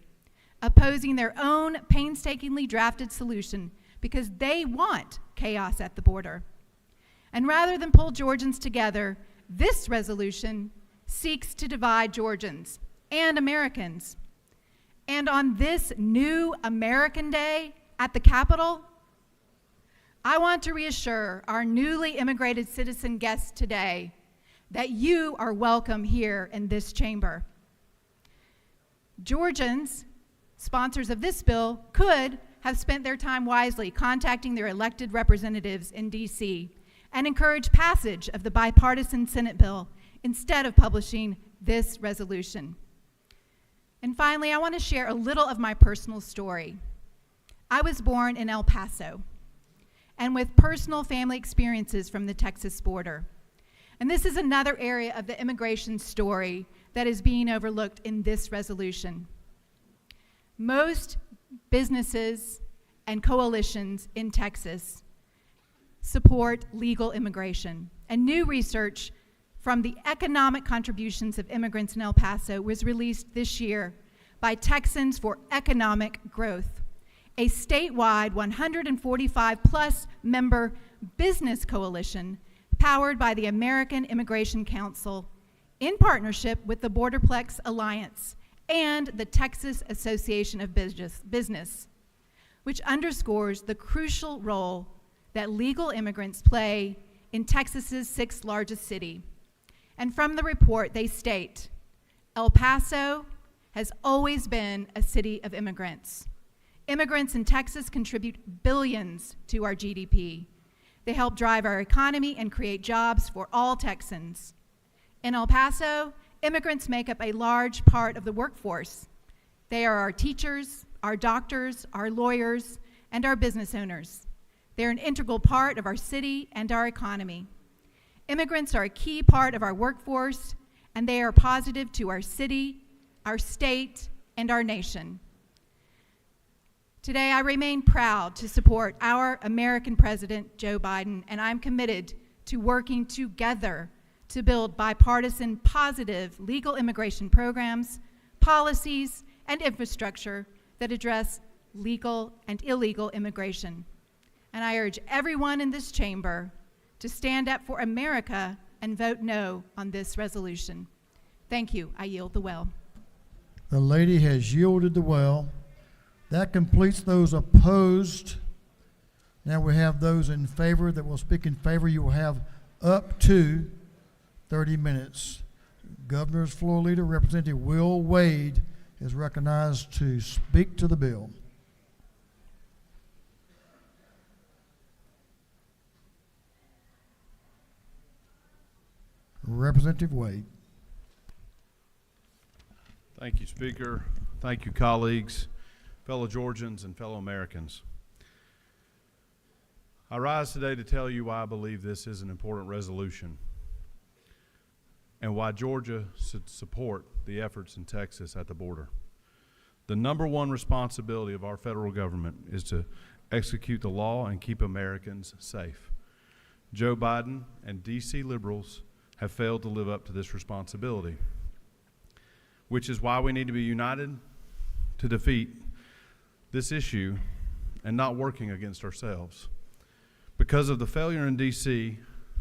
opposing their own painstakingly drafted solution because they want chaos at the border. And rather than pull Georgians together, this resolution seeks to divide Georgians and Americans. And on this new American Day at the Capitol, I want to reassure our newly immigrated citizen guests today that you are welcome here in this chamber. Georgians, sponsors of this bill, could have spent their time wisely contacting their elected representatives in D.C. and encourage passage of the bipartisan Senate bill instead of publishing this resolution. And finally, I want to share a little of my personal story. I was born in El Paso, and with personal family experiences from the Texas border. And this is another area of the immigration story that is being overlooked in this resolution. Most businesses and coalitions in Texas support legal immigration. And new research from the economic contributions of immigrants in El Paso was released this year by Texans for Economic Growth, a statewide 145-plus member business coalition powered by the American Immigration Council in partnership with the Borderplex Alliance and the Texas Association of Business, which underscores the crucial role that legal immigrants play in Texas's sixth largest city. And from the report, they state, El Paso has always been a city of immigrants. Immigrants in Texas contribute billions to our GDP. They help drive our economy and create jobs for all Texans. In El Paso, immigrants make up a large part of the workforce. They are our teachers, our doctors, our lawyers, and our business owners. They're an integral part of our city and our economy. Immigrants are a key part of our workforce, and they are positive to our city, our state, and our nation. Today, I remain proud to support our American President, Joe Biden, and I'm committed to working together to build bipartisan, positive legal immigration programs, policies, and infrastructure that address legal and illegal immigration. And I urge everyone in this chamber to stand up for America and vote no on this resolution. Thank you. I yield the well. The lady has yielded the well. That completes those opposed. Now we have those in favor that will speak in favor. You will have up to 30 minutes. Governor's Floor Leader, Representative Will Wade, is recognized to speak to the bill. Representative Wade. Thank you, Speaker. Thank you, colleagues, fellow Georgians, and fellow Americans. I rise today to tell you why I believe this is an important resolution and why Georgia should support the efforts in Texas at the border. The number one responsibility of our federal government is to execute the law and keep Americans safe. Joe Biden and D.C. liberals have failed to live up to this responsibility, which is why we need to be united to defeat this issue and not working against ourselves. Because of the failure in D.C.,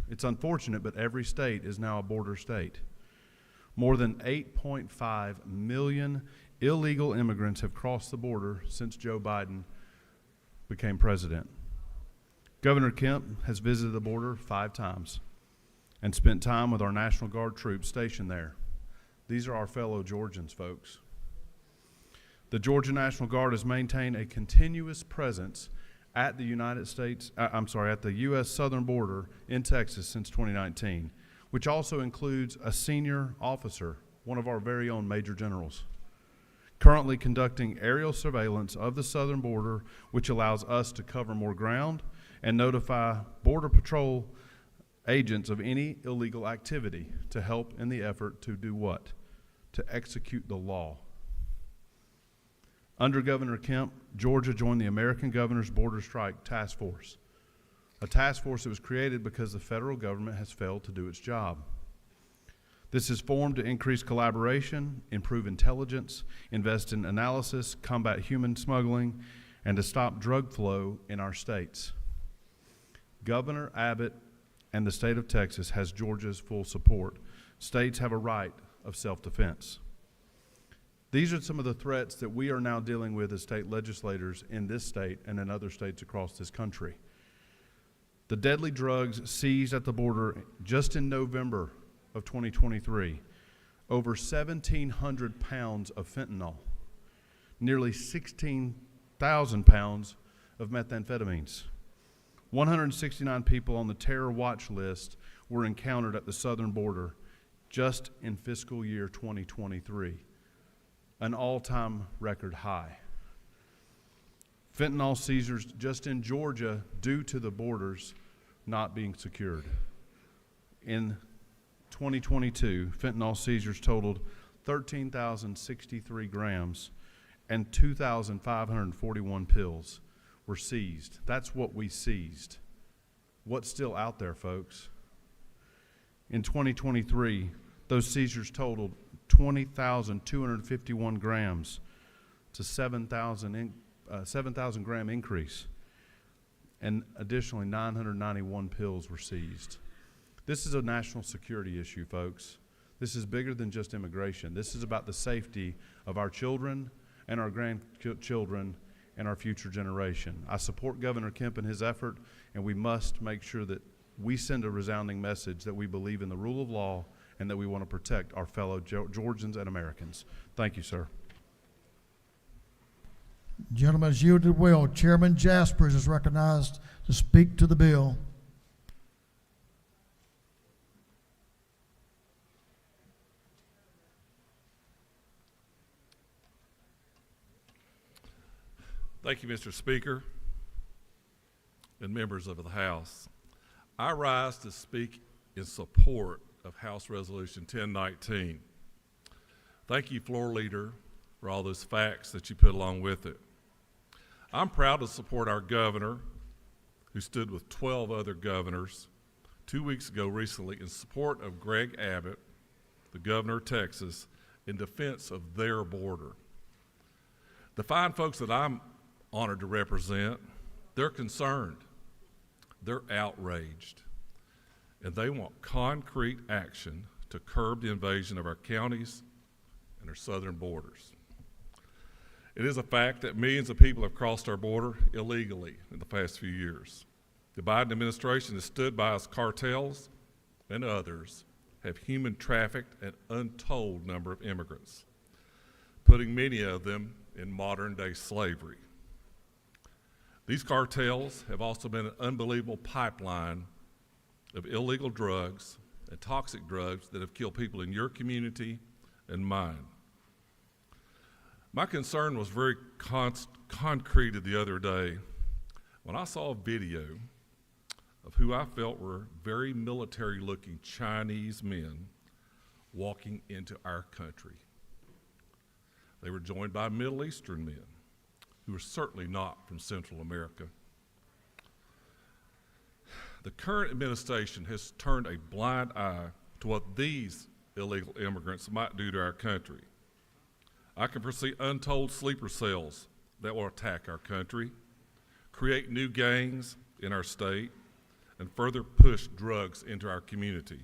it's unfortunate, but every state is now a border state. More than 8.5 million illegal immigrants have crossed the border since Joe Biden became president. Governor Kemp has visited the border 5 times and spent time with our National Guard troops stationed there. These are our fellow Georgians, folks. The Georgia National Guard has maintained a continuous presence at the at the U.S. southern border in Texas since 2019, which also includes a senior officer, one of our very own major generals, currently conducting aerial surveillance of the southern border, which allows us to cover more ground and notify Border Patrol agents of any illegal activity to help in the effort to do what? To execute the law. Under Governor Kemp, Georgia joined the American Governor's Border Strike Task Force, a task force that was created because the federal government has failed to do its job. This is formed to increase collaboration, improve intelligence, invest in analysis, combat human smuggling, and to stop drug flow in our states. Governor Abbott and the state of Texas has Georgia's full support. States have a right of self-defense. These are some of the threats that we are now dealing with as state legislators in this state and in other states across this country. The deadly drugs seized at the border just in November of 2023, over 1,700 pounds of fentanyl, nearly 16,000 pounds of methamphetamines. 169 people on the terror watch list were encountered at the southern border just in fiscal year 2023, an all-time record high. Fentanyl seizures just in Georgia due to the borders not being secured. In 2022, fentanyl seizures totaled 13,063 grams and 2,541 pills were seized. That's what we seized. What's still out there, folks? In 2023, those seizures totaled 20,251 grams to 7,000 gram increase, and additionally 991 pills were seized. This is a national security issue, folks. This is bigger than just immigration. This is about the safety of our children and our grandchildren and our future generation. I support Governor Kemp in his effort, and we must make sure that we send a resounding message that we believe in the rule of law and that we want to protect our fellow Georgians and Americans. Thank you, sir. Gentleman has yielded well. Chairman Jaspers is recognized to speak to the bill. Thank you, Mr. Speaker and members of the House. I rise to speak in support of House Resolution 1019. Thank you, Floor Leader, for all those facts that you put along with it. I'm proud to support our governor, who stood with 12 other governors 2 weeks ago recently in support of Greg Abbott, the governor of Texas, in defense of their border. The fine folks that I'm honored to represent, they're concerned, they're outraged, and they want concrete action to curb the invasion of our counties and our southern borders. It is a fact that millions of people have crossed our border illegally in the past few years. The Biden administration has stood by as cartels and others have human trafficked an untold number of immigrants, putting many of them in modern-day slavery. These cartels have also been an unbelievable pipeline of illegal drugs and toxic drugs that have killed people in your community and mine. My concern was very concreted the other day when I saw a video of who I felt were very military-looking Chinese men walking into our country. They were joined by Middle Eastern men who were certainly not from Central America. The current administration has turned a blind eye to what these illegal immigrants might do to our country. I can foresee untold sleeper cells that will attack our country, create new gangs in our state, and further push drugs into our community.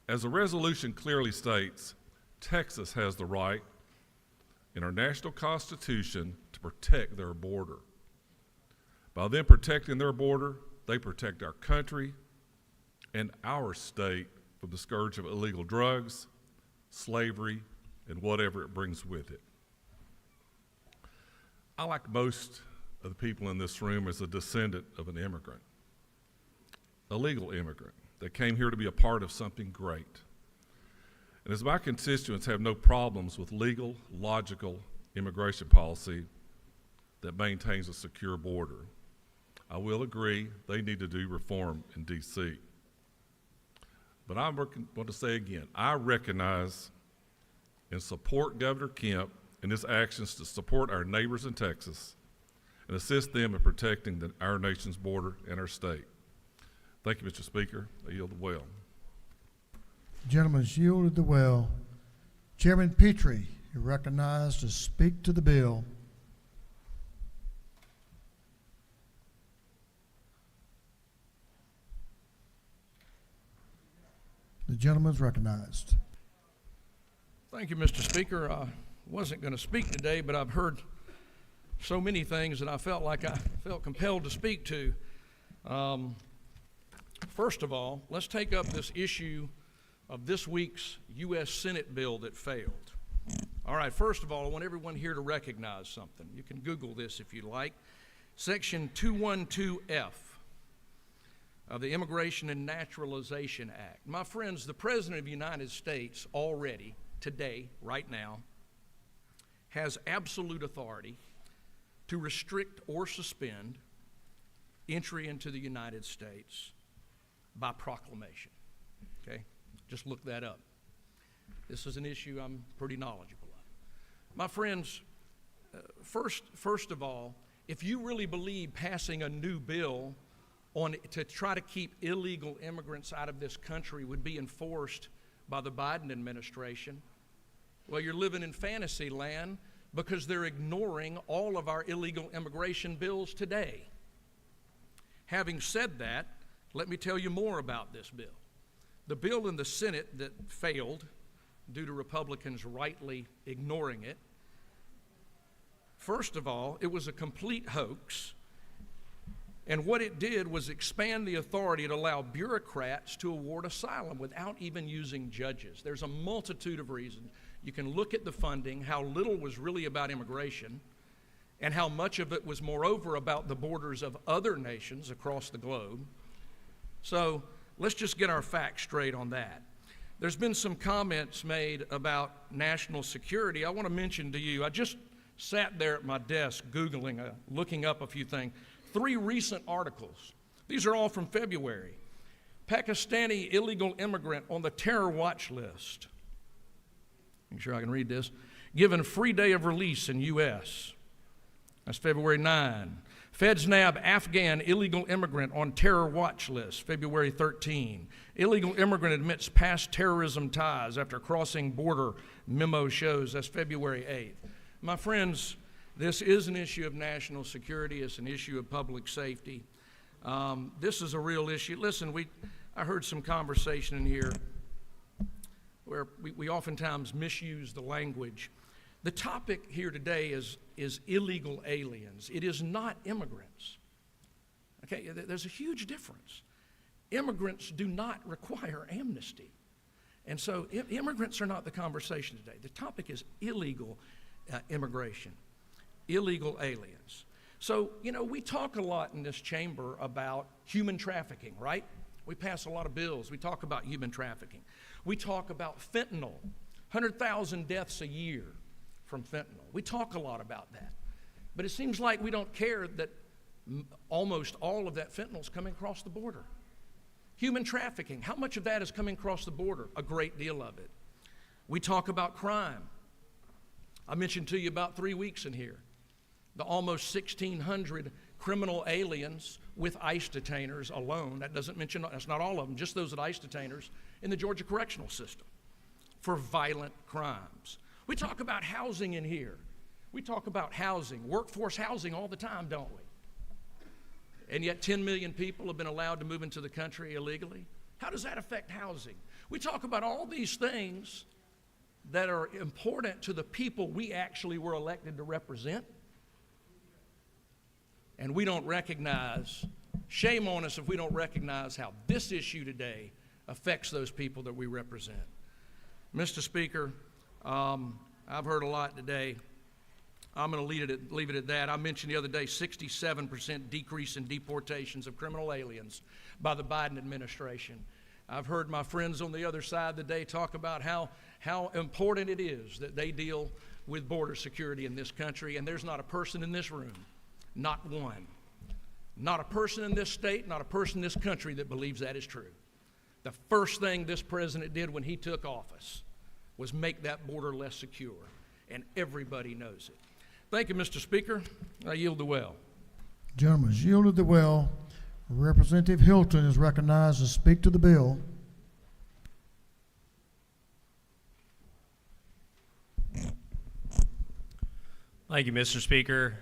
As the resolution clearly states, Texas has the right in our national constitution to protect their border. By them protecting their border, they protect our country and our state from the scourge of illegal drugs, slavery, and whatever it brings with it. I, like most of the people in this room, as a descendant of an immigrant, a legal immigrant that came here to be a part of something great. And as my constituents have no problems with legal, logical immigration policy that maintains a secure border, I will agree they need to do reform in D.C. But I want to say again, I recognize and support Governor Kemp in his actions to support our neighbors in Texas and assist them in protecting our nation's border and our state. Thank you, Mr. Speaker. I yield the well. Gentleman has yielded the well. Chairman Petrie, you're recognized to speak to the bill. The gentleman is recognized. Thank you, Mr. Speaker. I wasn't going to speak today, but I've heard so many things that I felt compelled to speak to. First of all, let's take up this issue of this week's U.S. Senate bill that failed. All right, first of all, I want everyone here to recognize something. You can Google this if you like. Section 212F of the Immigration and Naturalization Act. My friends, the President of the United States already, today, right now, has absolute authority to restrict or suspend entry into the United States by proclamation. Okay? Just look that up. This is an issue I'm pretty knowledgeable of. My friends, first of all, if you really believe passing a new bill to try to keep illegal immigrants out of this country would be enforced by the Biden administration, well, you're living in fantasy land, because they're ignoring all of our illegal immigration bills today. Having said that, let me tell you more about this bill. The bill in the Senate that failed due to Republicans rightly ignoring it, first of all, it was a complete hoax. And what it did was expand the authority to allow bureaucrats to award asylum without even using judges. There's a multitude of reasons. You can look at the funding, how little was really about immigration, and how much of it was moreover about the borders of other nations across the globe. So let's just get our facts straight on that. There's been some comments made about national security. I want to mention to you, I just sat there at my desk Googling, looking up a few things. 3 recent articles. These are all from February. Pakistani illegal immigrant on the terror watch list. Make sure I can read this. Given free day of release in U.S. That's February 9. Feds nab Afghan illegal immigrant on terror watch list, February 13. Illegal immigrant admits past terrorism ties after crossing border, memo shows. That's February 8th. My friends, this is an issue of national security. It's an issue of public safety. This is a real issue. Listen, I heard some conversation in here where we oftentimes misuse the language. The topic here today is illegal aliens. It is not immigrants. Okay, there's a huge difference. Immigrants do not require amnesty. And so immigrants are not the conversation today. The topic is illegal immigration, illegal aliens. So, you know, we talk a lot in this chamber about human trafficking, right? We pass a lot of bills. We talk about human trafficking. We talk about fentanyl, 100,000 deaths a year from fentanyl. We talk a lot about that. But it seems like we don't care that almost all of that fentanyl is coming across the border. Human trafficking, how much of that is coming across the border? A great deal of it. We talk about crime. I mentioned to you about 3 weeks in here, the almost 1,600 criminal aliens with ICE detainers alone. That doesn't mention, that's not all of them, just those at ICE detainers in the Georgia correctional system for violent crimes. We talk about housing in here. We talk about housing, workforce housing all the time, don't we? And yet 10 million people have been allowed to move into the country illegally. How does that affect housing? We talk about all these things that are important to the people we actually were elected to represent. And we don't recognize, shame on us if we don't recognize how this issue today affects those people that we represent. Mr. Speaker, I've heard a lot today. I'm going to leave it at that. I mentioned the other day 67% decrease in deportations of criminal aliens by the Biden administration. I've heard my friends on the other side today talk about how important it is that they deal with border security in this country, and there's not a person in this room, not one, not a person in this state, not a person in this country that believes that is true. The first thing this president did when he took office was make that border less secure, and everybody knows it. Thank you, Mr. Speaker. I yield the well. Gentlemen, yielded the well. Representative Hilton is recognized to speak to the bill. Thank you, Mr. Speaker.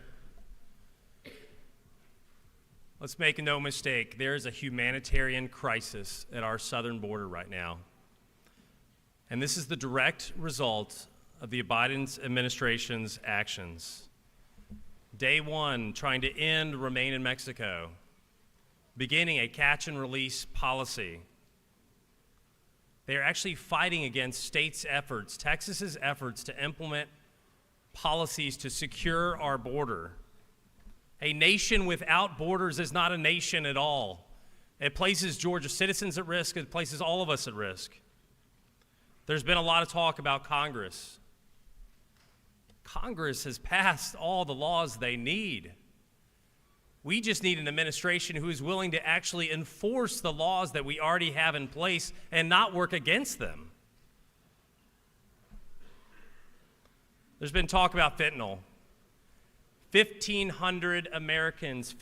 Let's make no mistake, there is a humanitarian crisis at our southern border right now. And this is the direct result of the Biden administration's actions. Day one, trying to end Remain in Mexico, beginning a catch and release policy. They are actually fighting against states' efforts, Texas's efforts to implement policies to secure our border. A nation without borders is not a nation at all. It places Georgia citizens at risk. It places all of us at risk. There's been a lot of talk about Congress. Congress has passed all the laws they need. We just need an administration who is willing to actually enforce the laws that we already have in place and not work against them. There's been talk about fentanyl. 1,500 Americans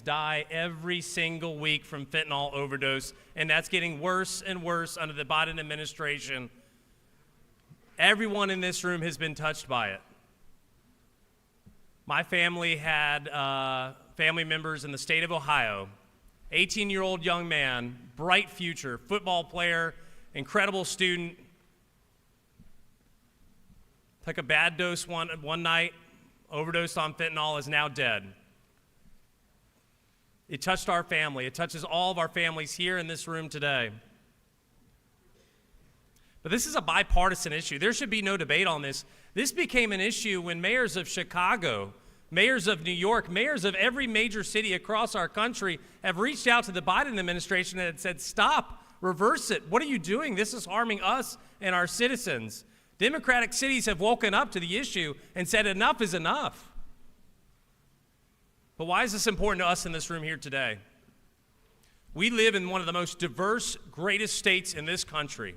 die every single week from fentanyl overdose, and that's getting worse and worse under the Biden administration. Everyone in this room has been touched by it. My family had family members in the state of Ohio, 18-year-old young man, bright future, football player, incredible student, took a bad dose one night, overdosed on fentanyl, is now dead. It touched our family. It touches all of our families here in this room today. But this is a bipartisan issue. There should be no debate on this. This became an issue when mayors of Chicago, mayors of New York, mayors of every major city across our country have reached out to the Biden administration and said, stop, reverse it. What are you doing? This is harming us and our citizens. Democratic cities have woken up to the issue and said enough is enough. But why is this important to us in this room here today? We live in one of the most diverse, greatest states in this country.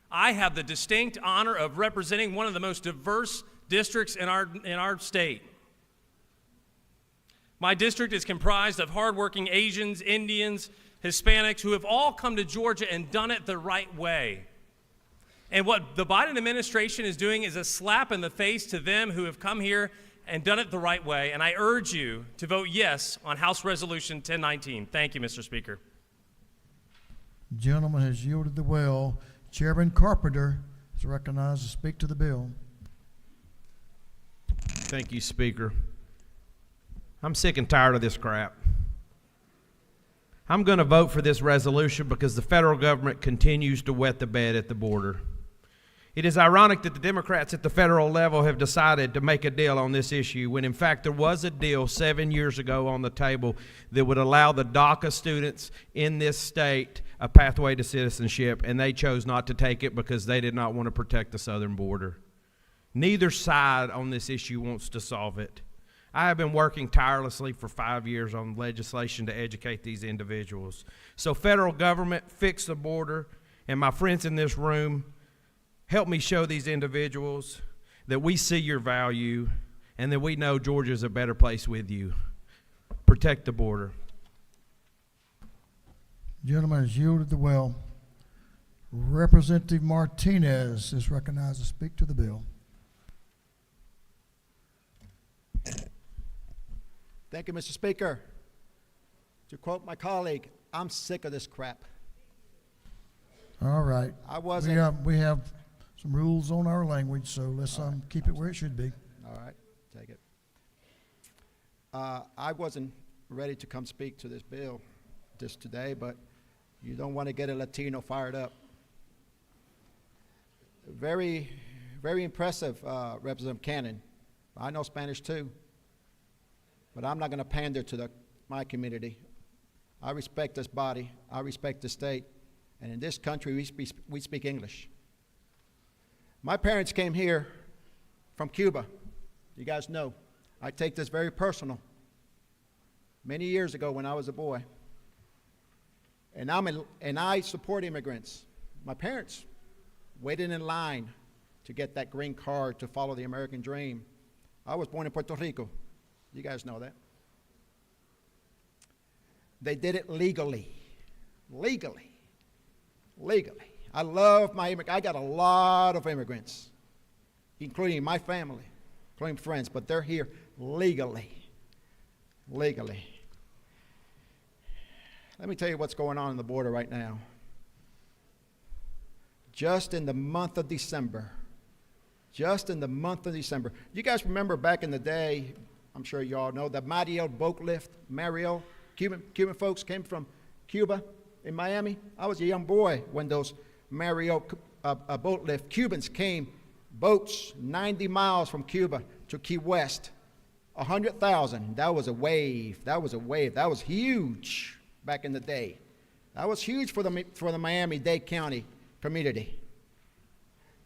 I have the distinct honor of representing one of the most diverse districts in our state. My district is comprised of hardworking Asians, Indians, Hispanics who have all come to Georgia and done it the right way. And what the Biden administration is doing is a slap in the face to them who have come here and done it the right way. And I urge you to vote yes on House Resolution 1019. Thank you, Mr. Speaker. Gentleman has yielded the well. Chairman Carpenter is recognized to speak to the bill. Thank you, Speaker. I'm sick and tired of this crap. I'm going to vote for this resolution because the federal government continues to wet the bed at the border. It is ironic that the Democrats at the federal level have decided to make a deal on this issue when in fact there was a deal 7 years ago on the table that would allow the DACA students in this state a pathway to citizenship, and they chose not to take it because they did not want to protect the southern border. Neither side on this issue wants to solve it. I have been working tirelessly for 5 years on legislation to educate these individuals. So federal government, fix the border, and my friends in this room, help me show these individuals that we see your value and that we know Georgia's a better place with you. Protect the border. Gentleman has yielded the well. Representative Martinez is recognized to speak to the bill. Thank you, Mr. Speaker. To quote my colleague, I'm sick of this crap. All right. I wasn't. We have some rules on our language, so let's keep it where it should be. All right, take it. I wasn't ready to come speak to this bill today, but you don't want to get a Latino fired up. Very, very impressive, Representative Cannon. I know Spanish too, but I'm not going to pander to my community. I respect this body. I respect the state. And in this country, we speak English. My parents came here from Cuba. You guys know. I take this very personal. Many years ago when I was a boy. And I support immigrants. My parents waited in line to get that green card to follow the American dream. I was born in Puerto Rico. You guys know that. They did it legally. Legally. I love my immigrants. I got a lot of immigrants, including my family, including friends, but they're here legally. Legally. Let me tell you what's going on the border right now. Just in the month of December, you guys remember back in the day, I'm sure you all know, the Mario boat lift, Mario, Cuban folks came from Cuba in Miami. I was a young boy when those Mario boat lift Cubans came, boats 90 miles from Cuba to Key West, 100,000. That was a wave. That was huge back in the day. That was huge for the Miami-Dade County community.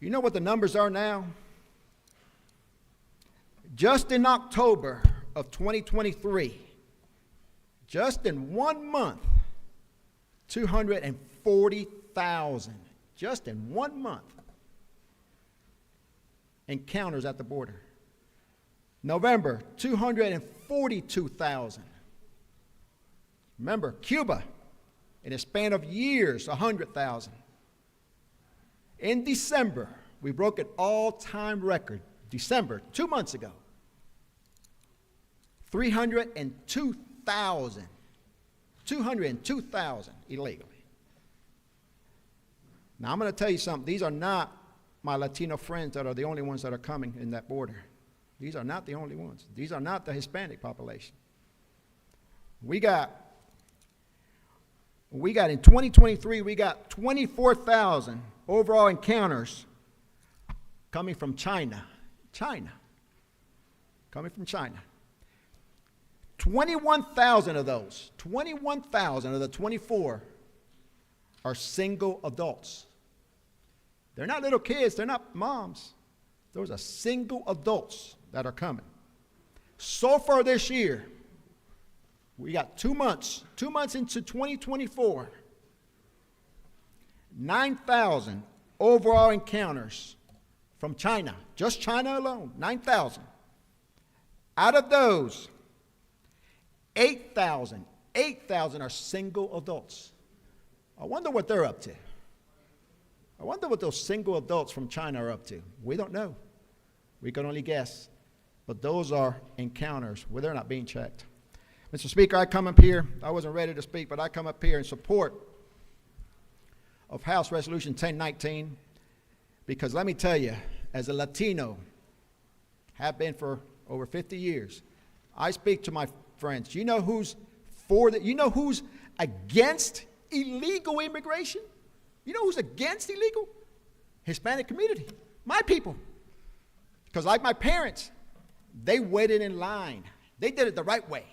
You know what the numbers are now? Just in October of 2023, just in 1 month, 240,000, just in 1 month, encounters at the border. November, 242,000. Remember, Cuba, in a span of years, 100,000. In December, we broke an all-time record. December, 2 months ago, 302,000. 202,000 illegally. Now, I'm going to tell you something. These are not my Latino friends that are the only ones that are coming in that border. These are not the only ones. These are not the Hispanic population. We got in 2023, we got 24,000 overall encounters coming from China. Coming from China. 21,000 of those, 21,000 of the 24 are single adults. They're not little kids, they're not moms. Those are single adults that are coming. So far this year, we got 2 months into 2024, 9,000 overall encounters from China, just China alone, 9,000. Out of those, 8,000 are single adults. I wonder what they're up to. I wonder what those single adults from China are up to. We don't know. We can only guess. But those are encounters where they're not being checked. Mr. Speaker, I come up here. I wasn't ready to speak, but I come up here in support of House Resolution 1019 because let me tell you, as a Latino, have been for over 50 years, I speak to my friends. You know who's for that? You know who's against illegal immigration? You know who's against illegal? Hispanic community, my people. Because like my parents, they waited in line. They did it the right way.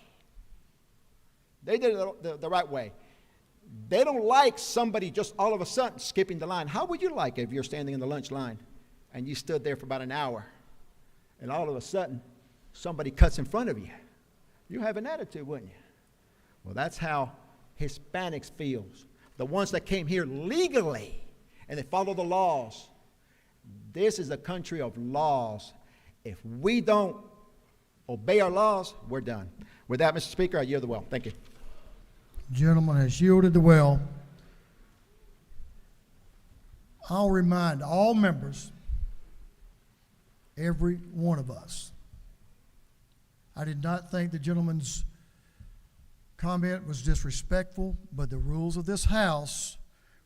They did it the right way. They don't like somebody just all of a sudden skipping the line. How would you like it if you're standing in the lunch line and you stood there for about an hour and all of a sudden somebody cuts in front of you? You have an attitude, wouldn't you? Well, that's how Hispanics feel. The ones that came here legally and they follow the laws. This is a country of laws. If we don't obey our laws, we're done. With that, Mr. Speaker, I yield the well. Thank you. Gentleman has yielded the well. I'll remind all members, every one of us, I did not think the gentleman's comment was disrespectful, but the rules of this House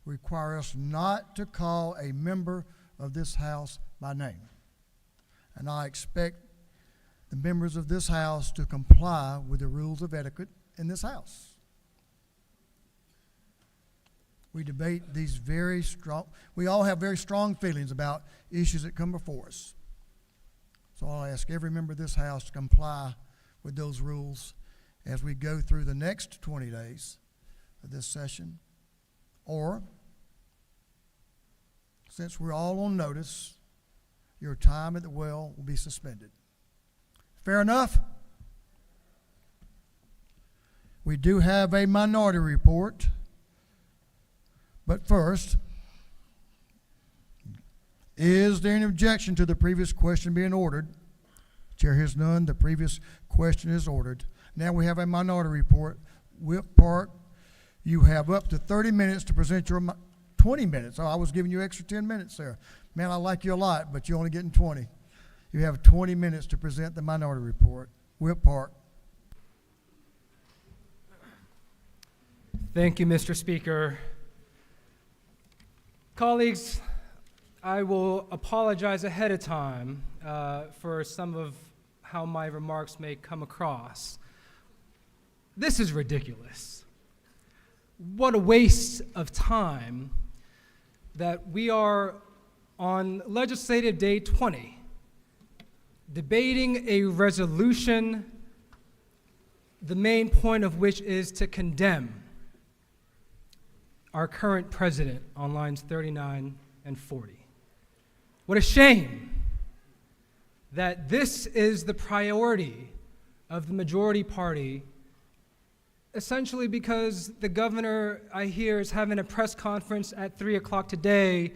require us not to call a member of this House by name. And I expect the members of this House to comply with the rules of etiquette in this House. We debate these very strong, we all have very strong feelings about issues that come before us. So I'll ask every member of this House to comply with those rules as we go through the next 20 days of this session. Or, since we're all on notice, your time at the well will be suspended. Fair enough? We do have a minority report. But first, is there any objection to the previous question being ordered? Chair hears none. The previous question is ordered. Now we have a minority report. Whip Park, you have up to 30 minutes to present your 20 minutes. Oh, I was giving you extra 10 minutes there. Man, I like you a lot, but you're only getting 20. You have 20 minutes to present the minority report. Whip Park. Thank you, Mr. Speaker. Colleagues, I will apologize ahead of time for some of how my remarks may come across. This is ridiculous. What a waste of time that we are on Legislative Day 20 debating a resolution, the main point of which is to condemn our current president on lines 39 and 40. What a shame that this is the priority of the majority party, essentially because the governor, I hear, is having a press conference at 3 o'clock today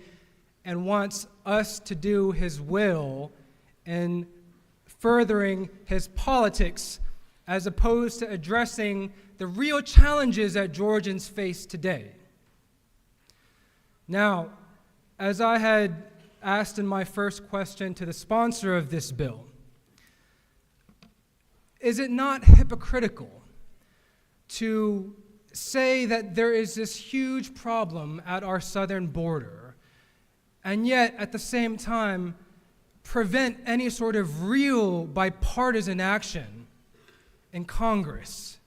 and wants us to do his will and furthering his politics as opposed to addressing the real challenges that Georgians face today. Now, as I had asked in my first question to the sponsor of this bill, is it not hypocritical to say that there is this huge problem at our southern border, and yet at the same time prevent any sort of real bipartisan action in Congress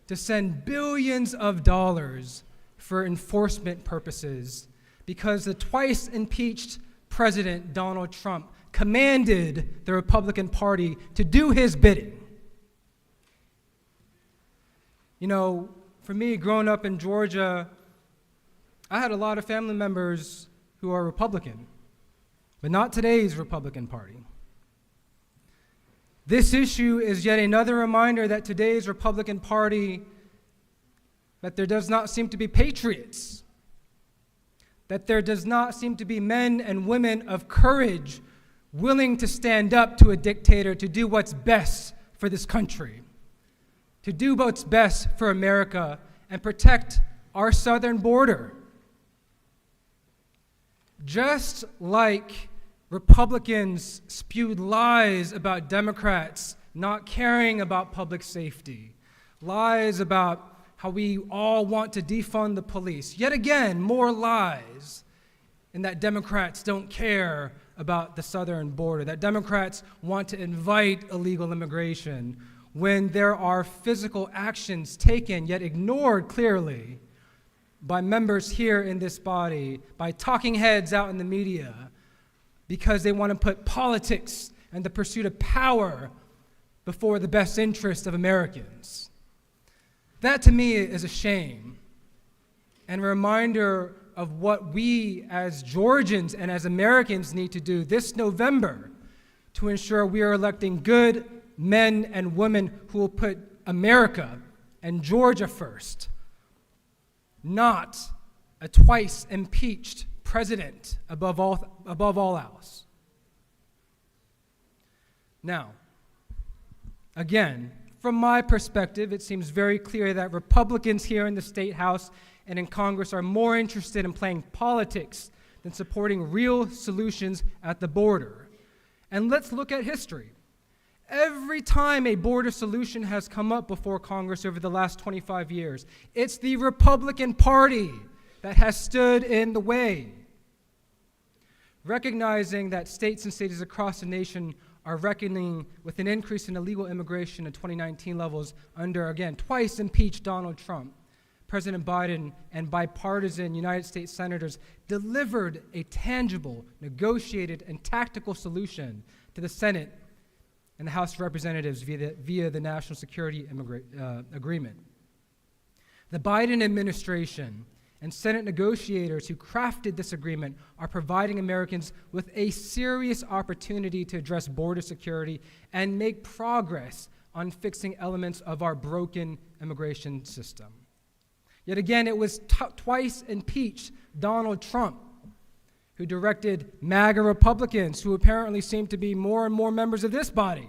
to send billions of dollars for enforcement purposes because the twice impeached President Donald Trump commanded the Republican Party to do his bidding? You know, for me, growing up in Georgia, I had a lot of family members who are Republican, but not today's Republican Party. This issue is yet another reminder that today's Republican Party, that there does not seem to be patriots, that there does not seem to be men and women of courage willing to stand up to a dictator to do what's best for this country, to do what's best for America and protect our southern border. Just like Republicans spewed lies about Democrats not caring about public safety, lies about how we all want to defund the police. Yet again, more lies, and that Democrats don't care about the southern border, that Democrats want to invite illegal immigration when there are physical actions taken yet ignored clearly by members here in this body, by talking heads out in the media, because they want to put politics and the pursuit of power before the best interest of Americans. That to me is a shame and a reminder of what we as Georgians and as Americans need to do this November to ensure we are electing good men and women who will put America and Georgia first, not a twice impeached president above all else. Now, again, from my perspective, it seems very clear that Republicans here in the State House and in Congress are more interested in playing politics than supporting real solutions at the border. And let's look at history. Every time a border solution has come up before Congress over the last 25 years, it's the Republican Party that has stood in the way. Recognizing that states and cities across the nation are reckoning with an increase in illegal immigration in 2019 levels under, again, twice impeached Donald Trump, President Biden and bipartisan United States senators delivered a tangible, negotiated, and tactical solution to the Senate and the House of Representatives via the National Security Agreement. The Biden administration and Senate negotiators who crafted this agreement are providing Americans with a serious opportunity to address border security and make progress on fixing elements of our broken immigration system. Yet again, it was twice impeached Donald Trump who directed MAGA Republicans, who apparently seem to be more and more members of this body,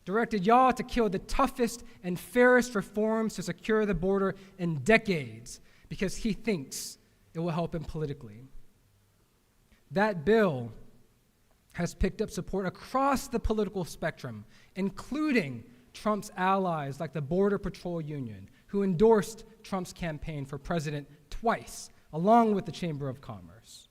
directed y'all to kill the toughest and fairest reforms to secure the border in decades because he thinks it will help him politically. That bill has picked up support across the political spectrum, including Trump's allies like the Border Patrol Union, who endorsed Trump's campaign for president twice, along with the Chamber of Commerce.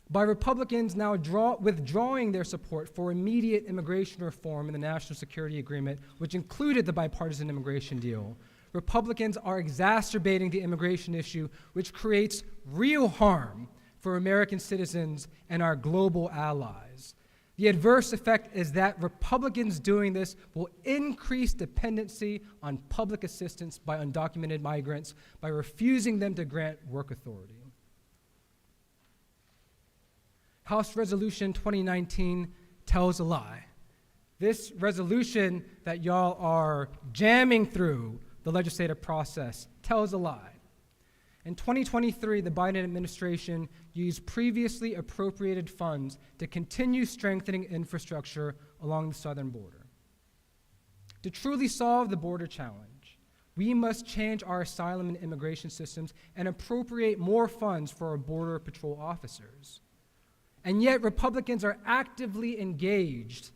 By Republicans now withdrawing their support for immediate immigration reform in the National Security Agreement, which included the bipartisan immigration deal, Republicans are exacerbating the immigration issue, which creates real harm for American citizens and our global allies. The adverse effect is that Republicans doing this will increase dependency on public assistance by undocumented migrants by refusing them to grant work authority. House Resolution 2019 tells a lie. This resolution that y'all are jamming through the legislative process tells a lie. In 2023, the Biden administration used previously appropriated funds to continue strengthening infrastructure along the southern border. To truly solve the border challenge, we must change our asylum and immigration systems and appropriate more funds for our Border Patrol officers. And yet, Republicans are actively engaged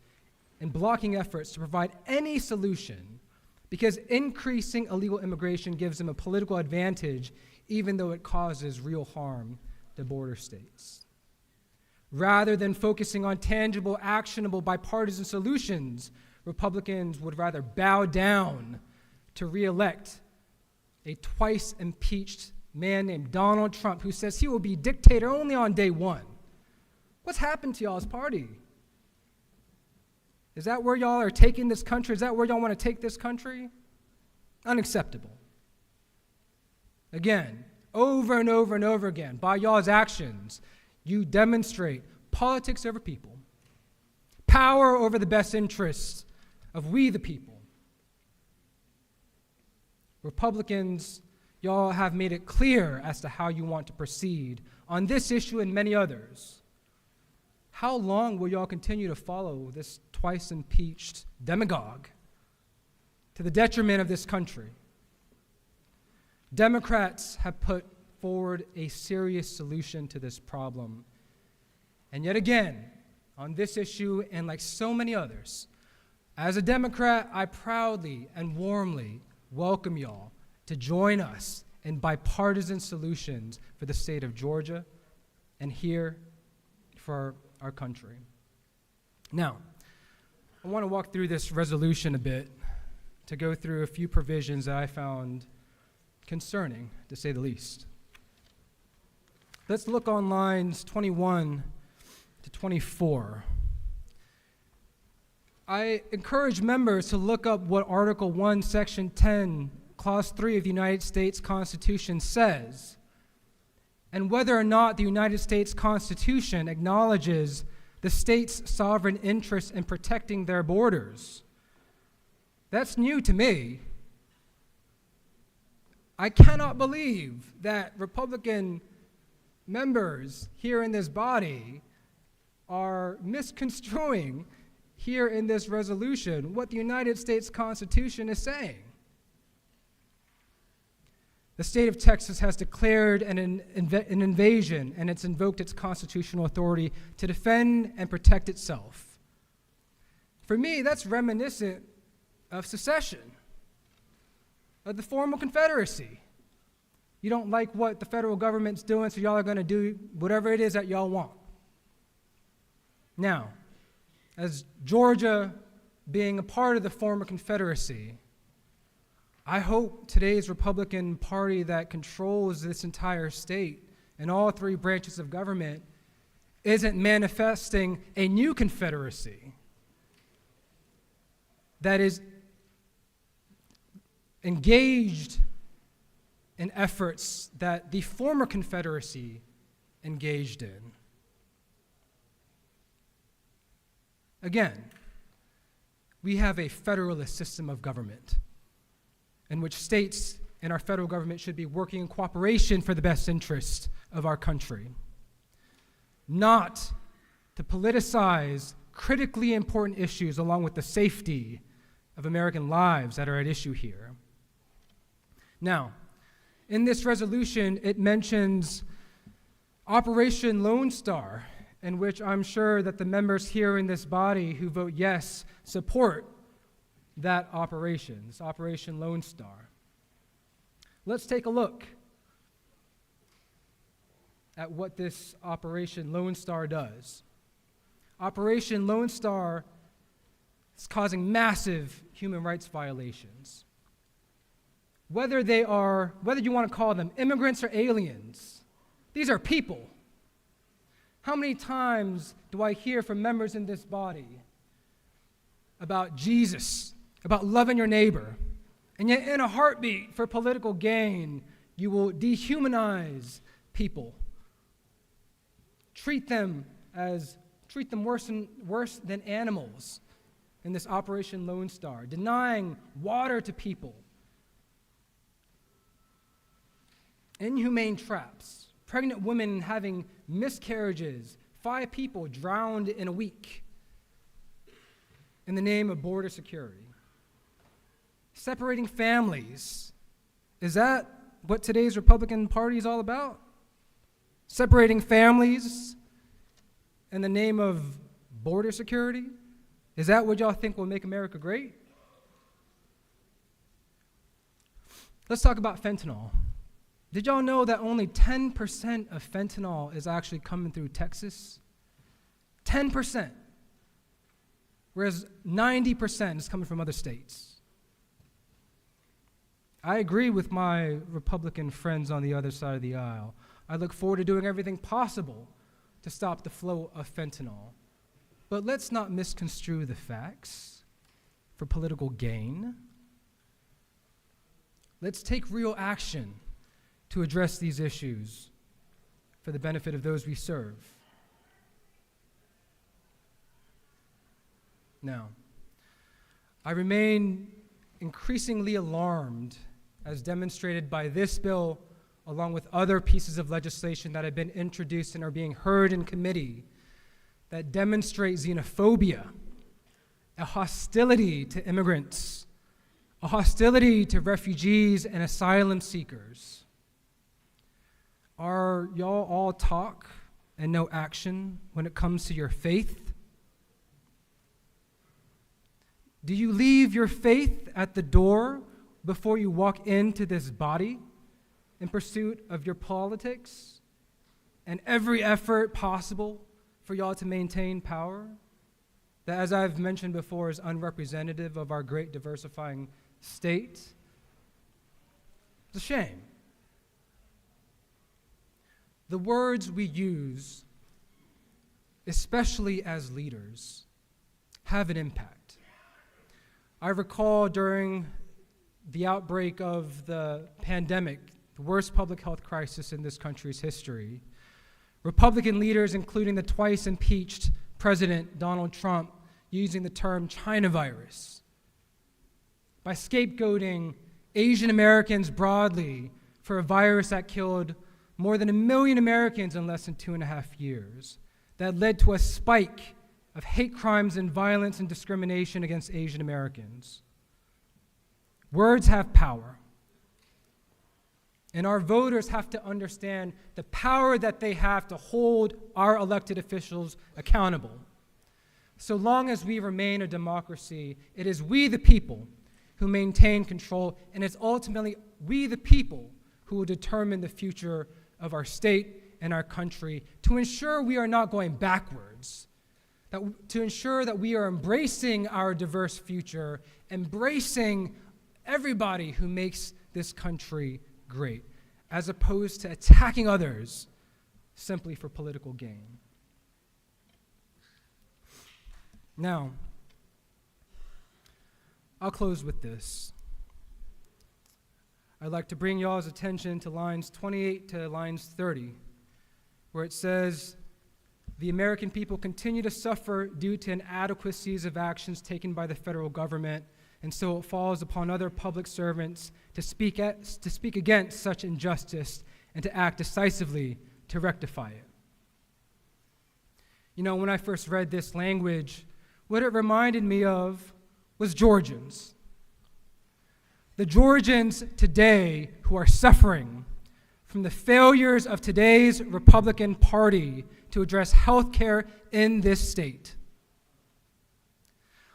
in blocking efforts to provide any solution because increasing illegal immigration gives them a political advantage, even though it causes real harm to border states. Rather than focusing on tangible, actionable, bipartisan solutions, Republicans would rather bow down to re-elect a twice impeached man named Donald Trump, who says he will be dictator only on day one. What's happened to y'all's party? Is that where y'all are taking this country? Is that where y'all want to take this country? Unacceptable. Again, over and over and over again, by y'all's actions, you demonstrate politics over people, power over the best interests of we the people. Republicans, y'all have made it clear as to how you want to proceed on this issue and many others. How long will y'all continue to follow this twice impeached demagogue to the detriment of this country? Democrats have put forward a serious solution to this problem. And yet again, on this issue and like so many others, as a Democrat, I proudly and warmly welcome y'all to join us in bipartisan solutions for the state of Georgia and here for our country. Now, I want to walk through this resolution a bit to go through a few provisions that I found concerning, to say the least. Let's look on lines 21 to 24. I encourage members to look up what Article 1, Section 10, Clause 3 of the United States Constitution says, and whether or not the United States Constitution acknowledges the state's sovereign interest in protecting their borders. That's new to me. I cannot believe that Republican members here in this body are misconstruing here in this resolution what the United States Constitution is saying. The state of Texas has declared an invasion, and it's invoked its constitutional authority to defend and protect itself. For me, that's reminiscent of secession, of the former Confederacy. You don't like what the federal government's doing, so y'all are going to do whatever it is that y'all want. Now, as Georgia being a part of the former Confederacy, I hope today's Republican Party that controls this entire state and all three branches of government isn't manifesting a new Confederacy that is engaged in efforts that the former Confederacy engaged in. Again, we have a federalist system of government in which states and our federal government should be working in cooperation for the best interest of our country, not to politicize critically important issues along with the safety of American lives that are at issue here. Now, in this resolution, it mentions Operation Lone Star, in which I'm sure that the members here in this body who vote yes support that operation, this Operation Lone Star. Let's take a look at what this Operation Lone Star does. Operation Lone Star is causing massive human rights violations. Whether you want to call them immigrants or aliens, these are people. How many times do I hear from members in this body about Jesus, about loving your neighbor, and yet in a heartbeat for political gain, you will dehumanize people, treat them worse than animals in this Operation Lone Star, denying water to people. inhumane traps, pregnant women having miscarriages, 5 people drowned in a week in the name of border security. Separating families. Is that what today's Republican Party is all about? Separating families in the name of border security? Is that what y'all think will make America great? Let's talk about fentanyl. Did y'all know that only 10% of fentanyl is actually coming through Texas? 10%. Whereas 90% is coming from other states. I agree with my Republican friends on the other side of the aisle. I look forward to doing everything possible to stop the flow of fentanyl. But let's not misconstrue the facts for political gain. Let's take real action to address these issues for the benefit of those we serve. Now, I remain increasingly alarmed, as demonstrated by this bill, along with other pieces of legislation that have been introduced and are being heard in committee, that demonstrate xenophobia, a hostility to immigrants, a hostility to refugees and asylum seekers. Are y'all all talk and no action when it comes to your faith? Do you leave your faith at the door before you walk into this body in pursuit of your politics and every effort possible for y'all to maintain power that, as I've mentioned before, is unrepresentative of our great diversifying state? It's a shame. The words we use, especially as leaders, have an impact. I recall during the outbreak of the pandemic, the worst public health crisis in this country's history, Republican leaders, including the twice impeached President Donald Trump, using the term China virus, by scapegoating Asian Americans broadly for a virus that killed more than 1 million Americans in less than 2.5 years, that led to a spike of hate crimes and violence and discrimination against Asian Americans. Words have power. And our voters have to understand the power that they have to hold our elected officials accountable. So long as we remain a democracy, it is we the people who maintain control, and it's ultimately we the people who will determine the future of our state and our country, to ensure we are not going backwards, to ensure that we are embracing our diverse future, embracing everybody who makes this country great, as opposed to attacking others simply for political gain. Now, I'll close with this. I'd like to bring y'all's attention to lines 28 to lines 30, where it says, "The American people continue to suffer due to inadequacies of actions taken by the federal government, and so it falls upon other public servants to speak against such injustice and to act decisively to rectify it." You know, when I first read this language, what it reminded me of was Georgians. The Georgians today who are suffering from the failures of today's Republican Party to address health care in this state.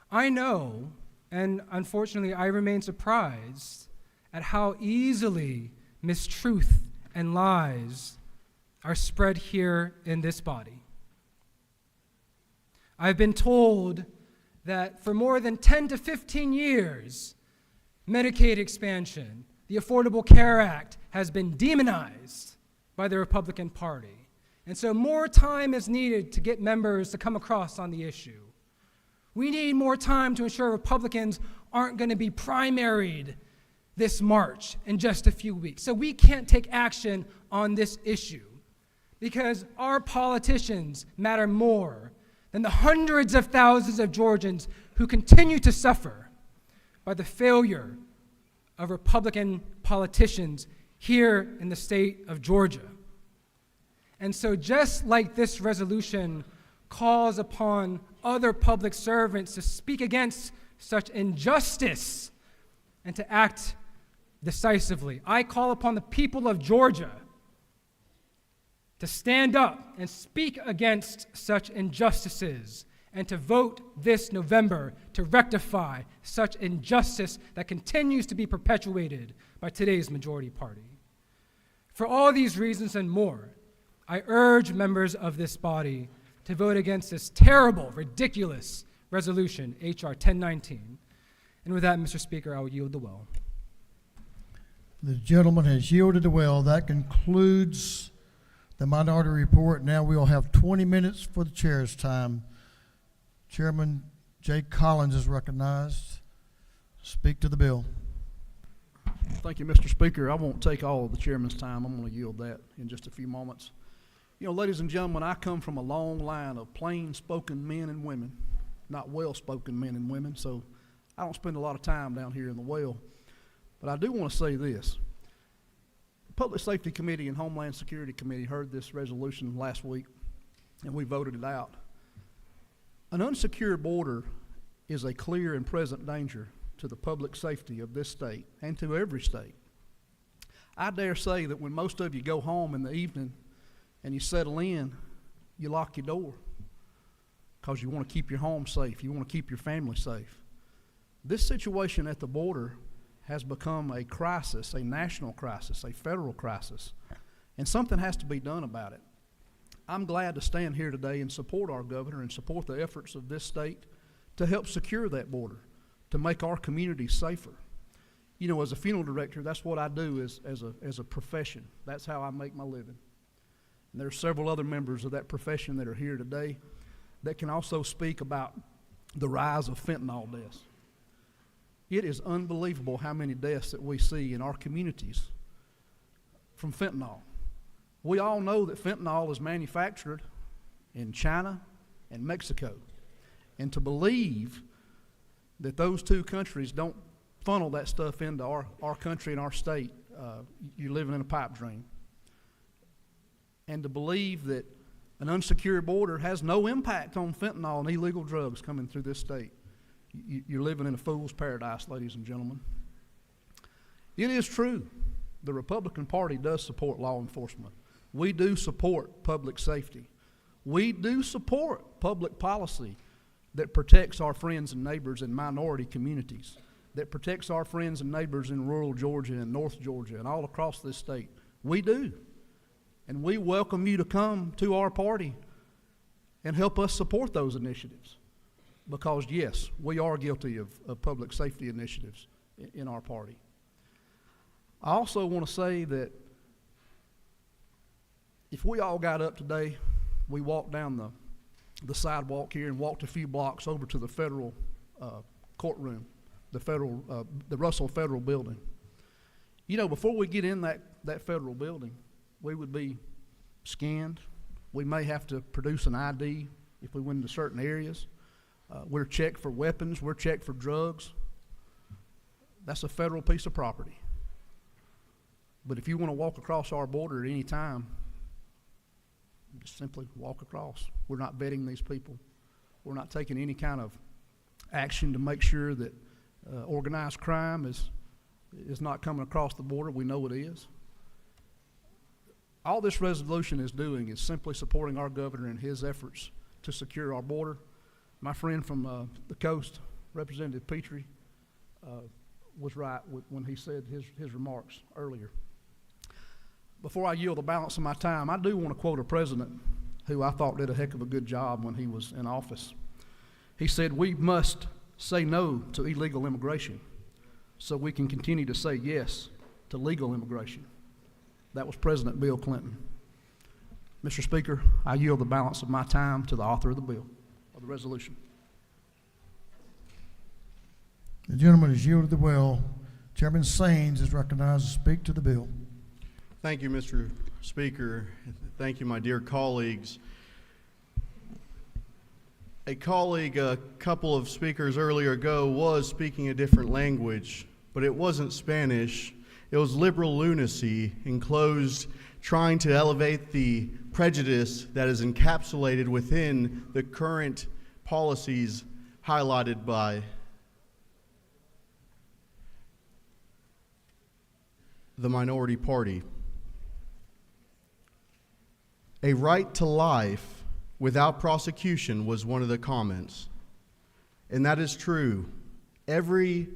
I know, and unfortunately I remain surprised at how easily mistruth and lies are spread here in this body. I've been told that for more than 10 to 15 years, Medicaid expansion, the Affordable Care Act, has been demonized by the Republican Party. And so more time is needed to get members to come across on the issue. We need more time to ensure Republicans aren't going to be primaried this March in just a few weeks. So we can't take action on this issue because our politicians matter more than the hundreds of thousands of Georgians who continue to suffer by the failure of Republican politicians here in the state of Georgia. And so just like this resolution calls upon other public servants to speak against such injustice and to act decisively, I call upon the people of Georgia to stand up and speak against such injustices and to vote this November to rectify such injustice that continues to be perpetuated by today's majority party. For all these reasons and more, I urge members of this body to vote against this terrible, ridiculous resolution, H.R. 1019. And with that, Mr. Speaker, I will yield the well. The gentleman has yielded the well. That concludes the minority report. Now we'll have 20 minutes for the chair's time. Chairman Jay Collins is recognized. Speak to the bill. Thank you, Mr. Speaker. I won't take all of the chairman's time. I'm going to yield that in just a few moments. You know, ladies and gentlemen, I come from a long line of plain-spoken men and women, not well-spoken men and women, so I don't spend a lot of time down here in the well. But I do want to say this. The Public Safety Committee and Homeland Security Committee heard this resolution last week, and we voted it out. An unsecured border is a clear and present danger to the public safety of this state and to every state. I dare say that when most of you go home in the evening and you settle in, you lock your door because you want to keep your home safe, you want to keep your family safe. This situation at the border has become a crisis, a national crisis, a federal crisis, and something has to be done about it. I'm glad to stand here today and support our governor and support the efforts of this state to help secure that border, to make our communities safer. You know, as a funeral director, that's what I do as a profession. That's how I make my living. And there are several other members of that profession that are here today that can also speak about the rise of fentanyl deaths. It is unbelievable how many deaths that we see in our communities from fentanyl. We all know that fentanyl is manufactured in China and Mexico. And to believe that those two countries don't funnel that stuff into our country and our state, you're living in a pipe dream. And to believe that an unsecured border has no impact on fentanyl and illegal drugs coming through this state, you're living in a fool's paradise, ladies and gentlemen. It is true. The Republican Party does support law enforcement. We do support public safety. We do support public policy that protects our friends and neighbors in minority communities, that protects our friends and neighbors in rural Georgia and North Georgia and all across this state. We do. And we welcome you to come to our party and help us support those initiatives. Because, yes, we are guilty of public safety initiatives in our party. I also want to say that if we all got up today, we walked down the sidewalk here and walked a few blocks over to the federal courtroom, the Russell Federal Building. You know, before we get in that federal building, we would be scanned. We may have to produce an ID if we went into certain areas. We're checked for weapons. We're checked for drugs. That's a federal piece of property. But if you want to walk across our border at any time, just simply walk across. We're not vetting these people. We're not taking any kind of action to make sure that organized crime is not coming across the border. We know it is. All this resolution is doing is simply supporting our governor in his efforts to secure our border. My friend from the coast, Representative Petrie, was right when he said his remarks earlier. Before I yield the balance of my time, I do want to quote a president who I thought did a heck of a good job when he was in office. He said, "We must say no to illegal immigration so we can continue to say yes to legal immigration." That was President Bill Clinton. Mr. Speaker, I yield the balance of my time to the author of the bill, of the resolution. The gentleman has yielded the well. Chairman Saines is recognized to speak to the bill. Thank you, Mr. Speaker. Thank you, my dear colleagues. A colleague, a couple of speakers earlier ago, was speaking a different language, but it wasn't Spanish, It was liberal lunacy enclosed, trying to elevate the prejudice that is encapsulated within the current policies highlighted by the minority party. A right to life without prosecution was one of the comments. And that is true. Every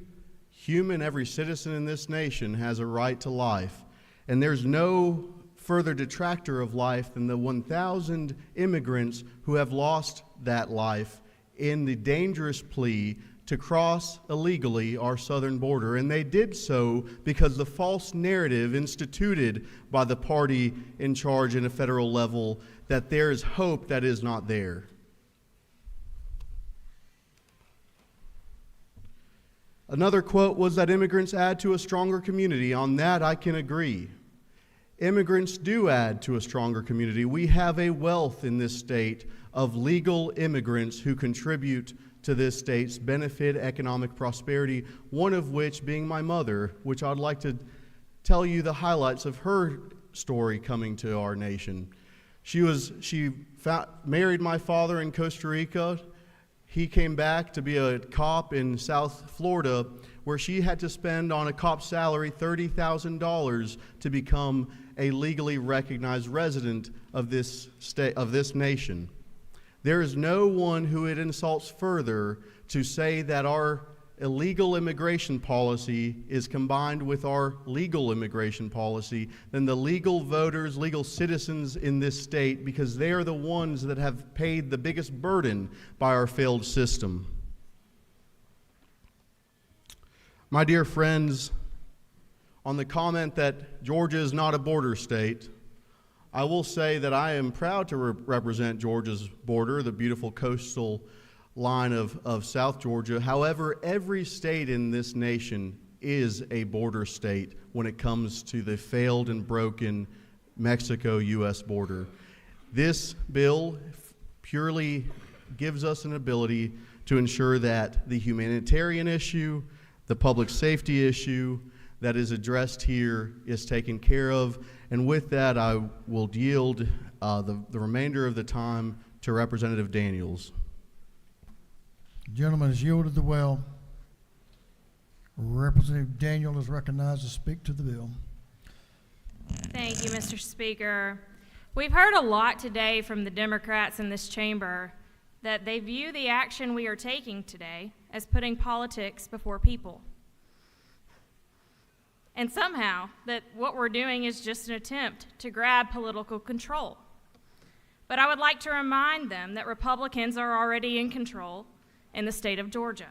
human, every citizen in this nation has a right to life. And there's no further detractor of life than the 1,000 immigrants who have lost that life in the dangerous plea to cross illegally our southern border. And they did so because the false narrative instituted by the party in charge at a federal level that there is hope that is not there. Another quote was that immigrants add to a stronger community. On that, I can agree. Immigrants do add to a stronger community. We have a wealth in this state of legal immigrants who contribute to this state's benefit, economic prosperity, one of which being my mother, which I'd like to tell you the highlights of her story coming to our nation. She married my father in Costa Rica. He came back to be a cop in South Florida, where she had to spend on a cop's salary $30,000 to become a legally recognized resident of this state, of this nation. There is no one who it insults further to say that our illegal immigration policy is combined with our legal immigration policy than the legal voters, legal citizens in this state, because they are the ones that have paid the biggest burden by our failed system. My dear friends, on the comment that Georgia is not a border state, I will say that I am proud to represent Georgia's border, the beautiful coastal line of South Georgia. However, every state in this nation is a border state when it comes to the failed and broken Mexico-U.S. border. This bill purely gives us an ability to ensure that the humanitarian issue, the public safety issue that is addressed here is taken care of. And with that, I will yield the remainder of the time to Representative Daniels. The gentleman has yielded the well. Representative Daniel is recognized to speak to the bill. Thank you, Mr. Speaker. We've heard a lot today from the Democrats in this chamber that they view the action we are taking today as putting politics before people. And somehow that what we're doing is just an attempt to grab political control. But I would like to remind them that Republicans are already in control in the state of Georgia.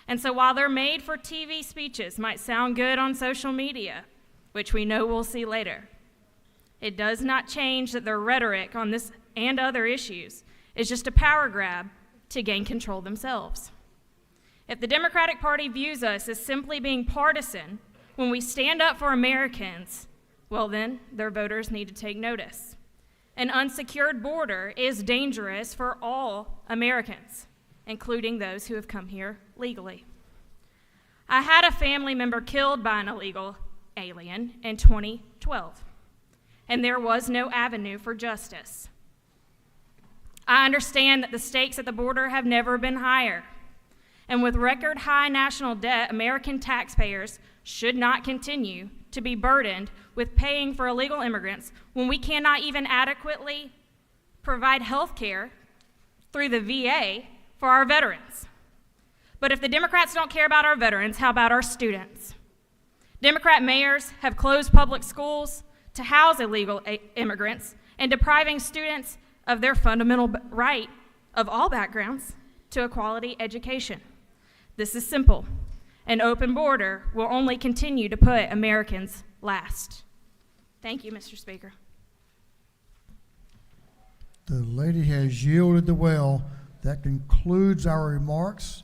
And so while their made-for-TV speeches might sound good on social media, which we know we'll see later, it does not change that their rhetoric on this and other issues is just a power grab to gain control themselves. If the Democratic Party views us as simply being partisan when we stand up for Americans, well then, their voters need to take notice. An unsecured border is dangerous for all Americans, including those who have come here legally. I had a family member killed by an illegal alien in 2012, and there was no avenue for justice. I understand that the stakes at the border have never been higher, and with record high national debt, American taxpayers should not continue to be burdened with paying for illegal immigrants when we cannot even adequately provide health care through the VA for our veterans. But if the Democrats don't care about our veterans, how about our students? Democrat mayors have closed public schools to house illegal immigrants and depriving students of their fundamental right of all backgrounds to a quality education. This is simple. An open border will only continue to put Americans last. Thank you, Mr. Speaker. The lady has yielded the well. That concludes our remarks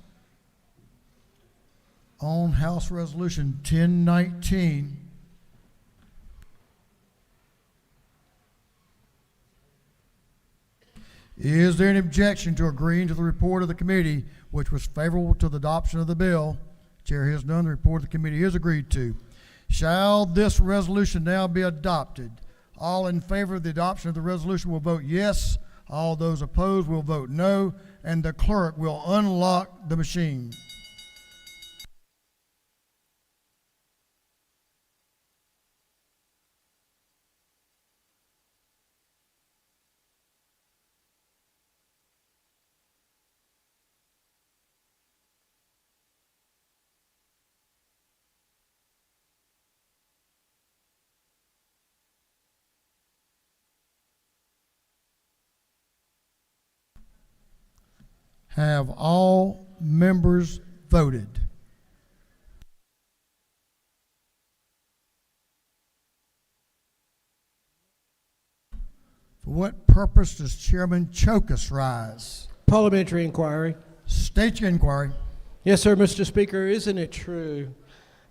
on House Resolution 1019. Is there an objection to agreeing to the report of the committee, which was favorable to the adoption of the bill? Chair hears none. The report of the committee is agreed to. Shall this resolution now be adopted? All in favor of the adoption of the resolution will vote yes. All those opposed will vote no, and the clerk will unlock the machine. Have all members voted? For what purpose does Chairman Chokus rise? Parliamentary inquiry. State your inquiry. Yes, sir, Mr. Speaker. Isn't it true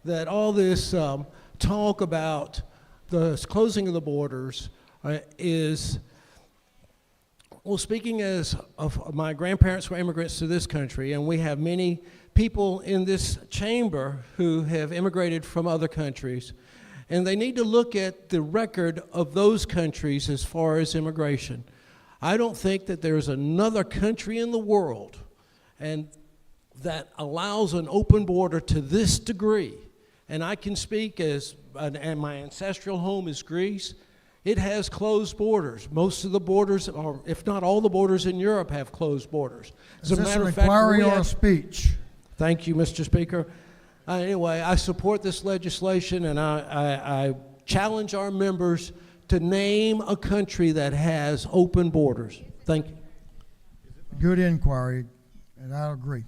that all this talk about the closing of the borders is, well, speaking as of my grandparents were immigrants to this country, and we have many people in this chamber who have immigrated from other countries, and they need to look at the record of those countries as far as immigration. I don't think that there's another country in the world and that allows an open border to this degree. And I can speak as, and my ancestral home is Greece. It has closed borders. Most of the borders, or if not all the borders in Europe, have closed borders. Is this an inquiry or a speech? Thank you, Mr. Speaker. Anyway, I support this legislation, and I challenge our members to name a country that has open borders. Thank you. Good inquiry, and I agree.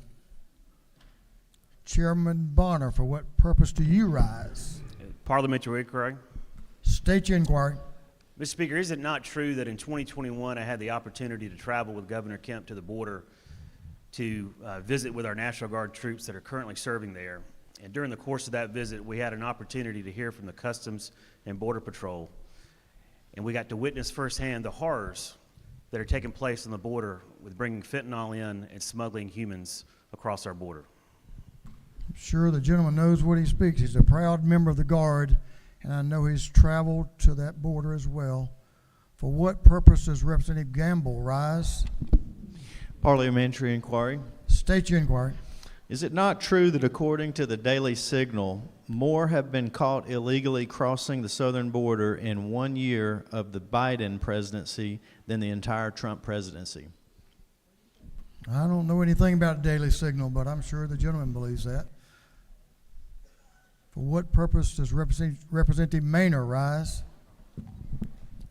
Chairman Bonner, for what purpose do you rise? Parliamentary inquiry. State your inquiry. Mr. Speaker, is it not true that in 2021 I had the opportunity to travel with Governor Kemp to the border to visit with our National Guard troops that are currently serving there? And during the course of that visit, we had an opportunity to hear from the Customs and Border Patrol, and we got to witness firsthand the horrors that are taking place on the border with bringing fentanyl in and smuggling humans across our border. I'm sure the gentleman knows what he speaks. He's a proud member of the Guard, and I know he's traveled to that border as well. For what purpose does Representative Gamble rise? Parliamentary inquiry. State your inquiry. Is it not true that according to the Daily Signal, more have been caught illegally crossing the southern border in 1 year of the Biden presidency than the entire Trump presidency? I don't know anything about Daily Signal, but I'm sure the gentleman believes that. For what purpose does Representative Maynor rise?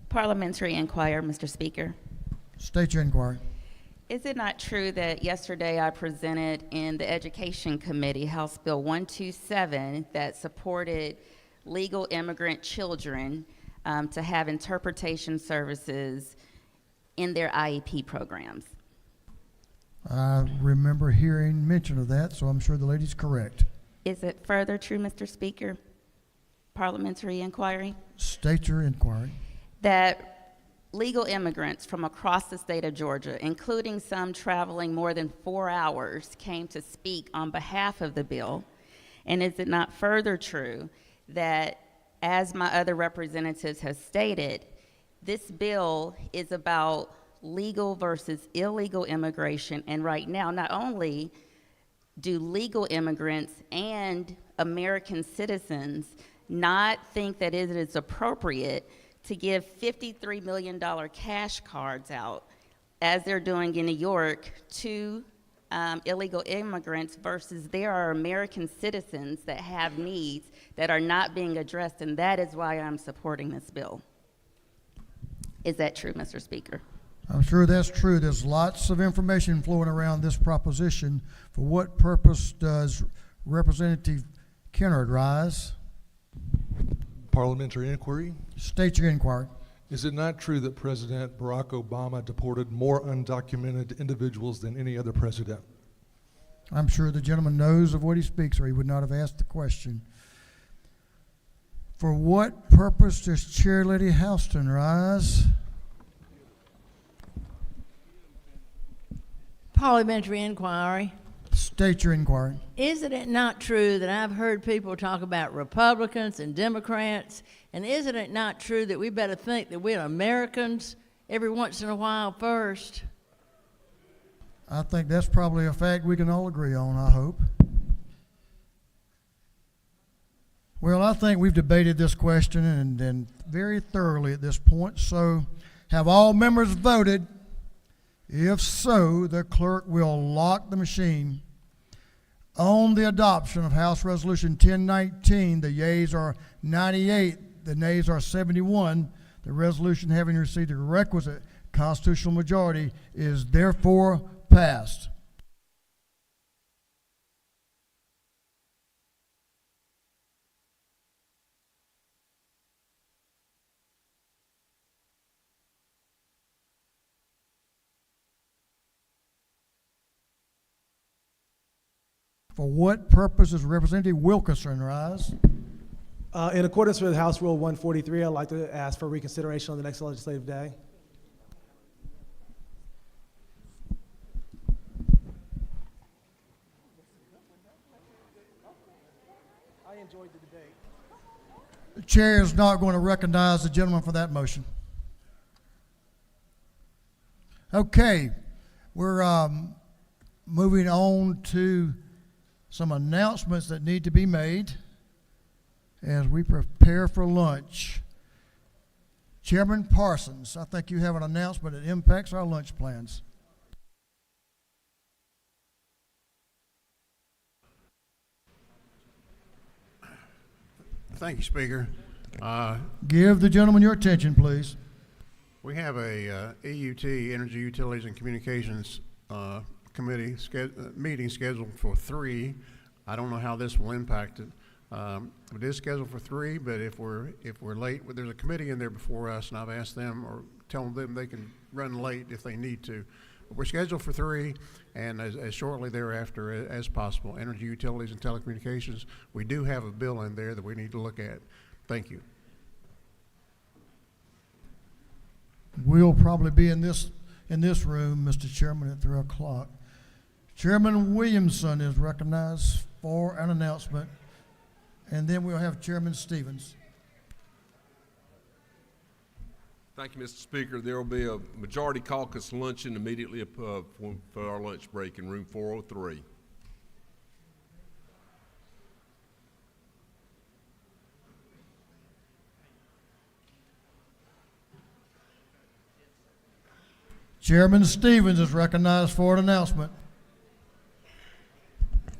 Parliamentary inquiry, Mr. Speaker. State your inquiry. Is it not true that yesterday I presented in the Education Committee House Bill 127 that supported legal immigrant children to have interpretation services in their IEP programs? I remember hearing mention of that, so I'm sure the lady's correct. Is it further true, Mr. Speaker? Parliamentary inquiry. State your inquiry. That legal immigrants from across the state of Georgia, including some traveling more than 4 hours, came to speak on behalf of the bill? And is it not further true that, as my other representatives have stated, this bill is about legal versus illegal immigration, and right now not only do legal immigrants and American citizens not think that it is appropriate to give $53 million cash cards out, as they're doing in New York, to illegal immigrants, versus there are American citizens that have needs that are not being addressed, and that is why I'm supporting this bill. Is that true, Mr. Speaker? I'm sure that's true. There's lots of information flowing around this proposition. For what purpose does Representative Kennard rise? Parliamentary inquiry. State your inquiry. Is it not true that President Barack Obama deported more undocumented individuals than any other president? I'm sure the gentleman knows of what he speaks, or he would not have asked the question. For what purpose does Chair Lady Houston rise? Parliamentary inquiry. State your inquiry. Isn't it not true that I've heard people talk about Republicans and Democrats, and isn't it not true that we better think that we're Americans every once in a while first? I think that's probably a fact we can all agree on, I hope. Well, I think we've debated this question and very thoroughly at this point. So, have all members voted? If so, the clerk will lock the machine. On the adoption of House Resolution 1019, the yeas are 98, the nays are 71. The resolution, having received the requisite constitutional majority, is therefore passed. For what purpose does Representative Wilkerson rise? In accordance with House Rule 143, I'd like to ask for reconsideration on the next legislative day. I enjoyed the debate. The chair is not going to recognize the gentleman for that motion. Okay, we're moving on to some announcements that need to be made as we prepare for lunch. Chairman Parsons, I think you have an announcement that impacts our lunch plans. Thank you, Speaker. Give the gentleman your attention, please. We have a EUT, Energy Utilities and Communications Committee meeting scheduled for 3. I don't know how this will impact it. It is scheduled for 3, but if we're late, there's a committee in there before us, and I've asked them or tell them they can run late if they need to. But we're scheduled for 3, and as shortly thereafter as possible. Energy Utilities and Telecommunications. We do have a bill in there that we need to look at. Thank you. We'll probably be in this room, Mr. Chairman, at 3 o'clock. Chairman Williamson is recognized for an announcement, and then we'll have Chairman Stevens. Thank you, Mr. Speaker. There will be a majority caucus luncheon immediately for our lunch break in room 403. Chairman Stevens is recognized for an announcement.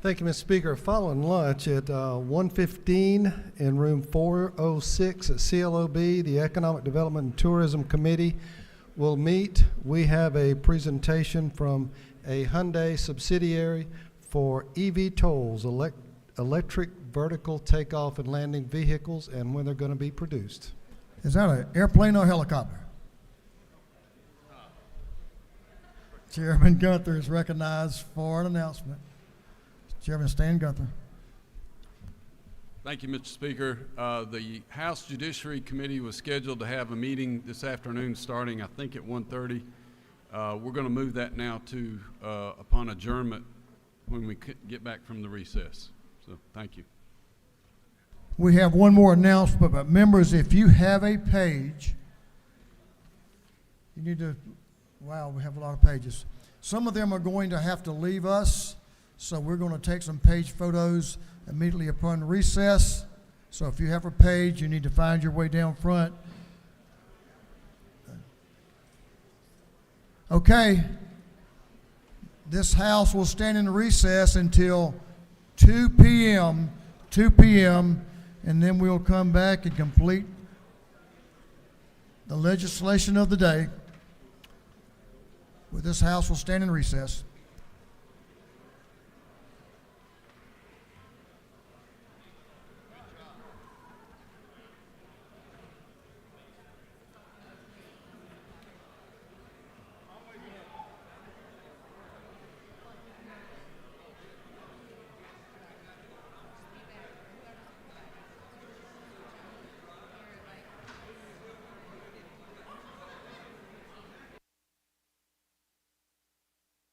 Thank you, Mr. Speaker. Following lunch at 1:15 in room 406 at CLOB, the Economic Development and Tourism Committee will meet. We have a presentation from a Hyundai subsidiary for EV tolls, electric vertical takeoff and landing vehicles, and when they're going to be produced. Is that an airplane or helicopter? Chairman Gunther is recognized for an announcement. Chairman Stan Gunther. Thank you, Mr. Speaker. The House Judiciary Committee was scheduled to have a meeting this afternoon starting, I think, at 1:30. We're going to move that now to upon adjournment when we get back from the recess. So, thank you. We have one more announcement, but members, if you have a page, you need to, wow, we have a lot of pages. Some of them are going to have to leave us, so we're going to take some page photos immediately upon recess. So if you have a page, you need to find your way down front. Okay. This House will stand in recess until 2 p.m., and then we'll come back and complete the legislation of the day. This House will stand in recess.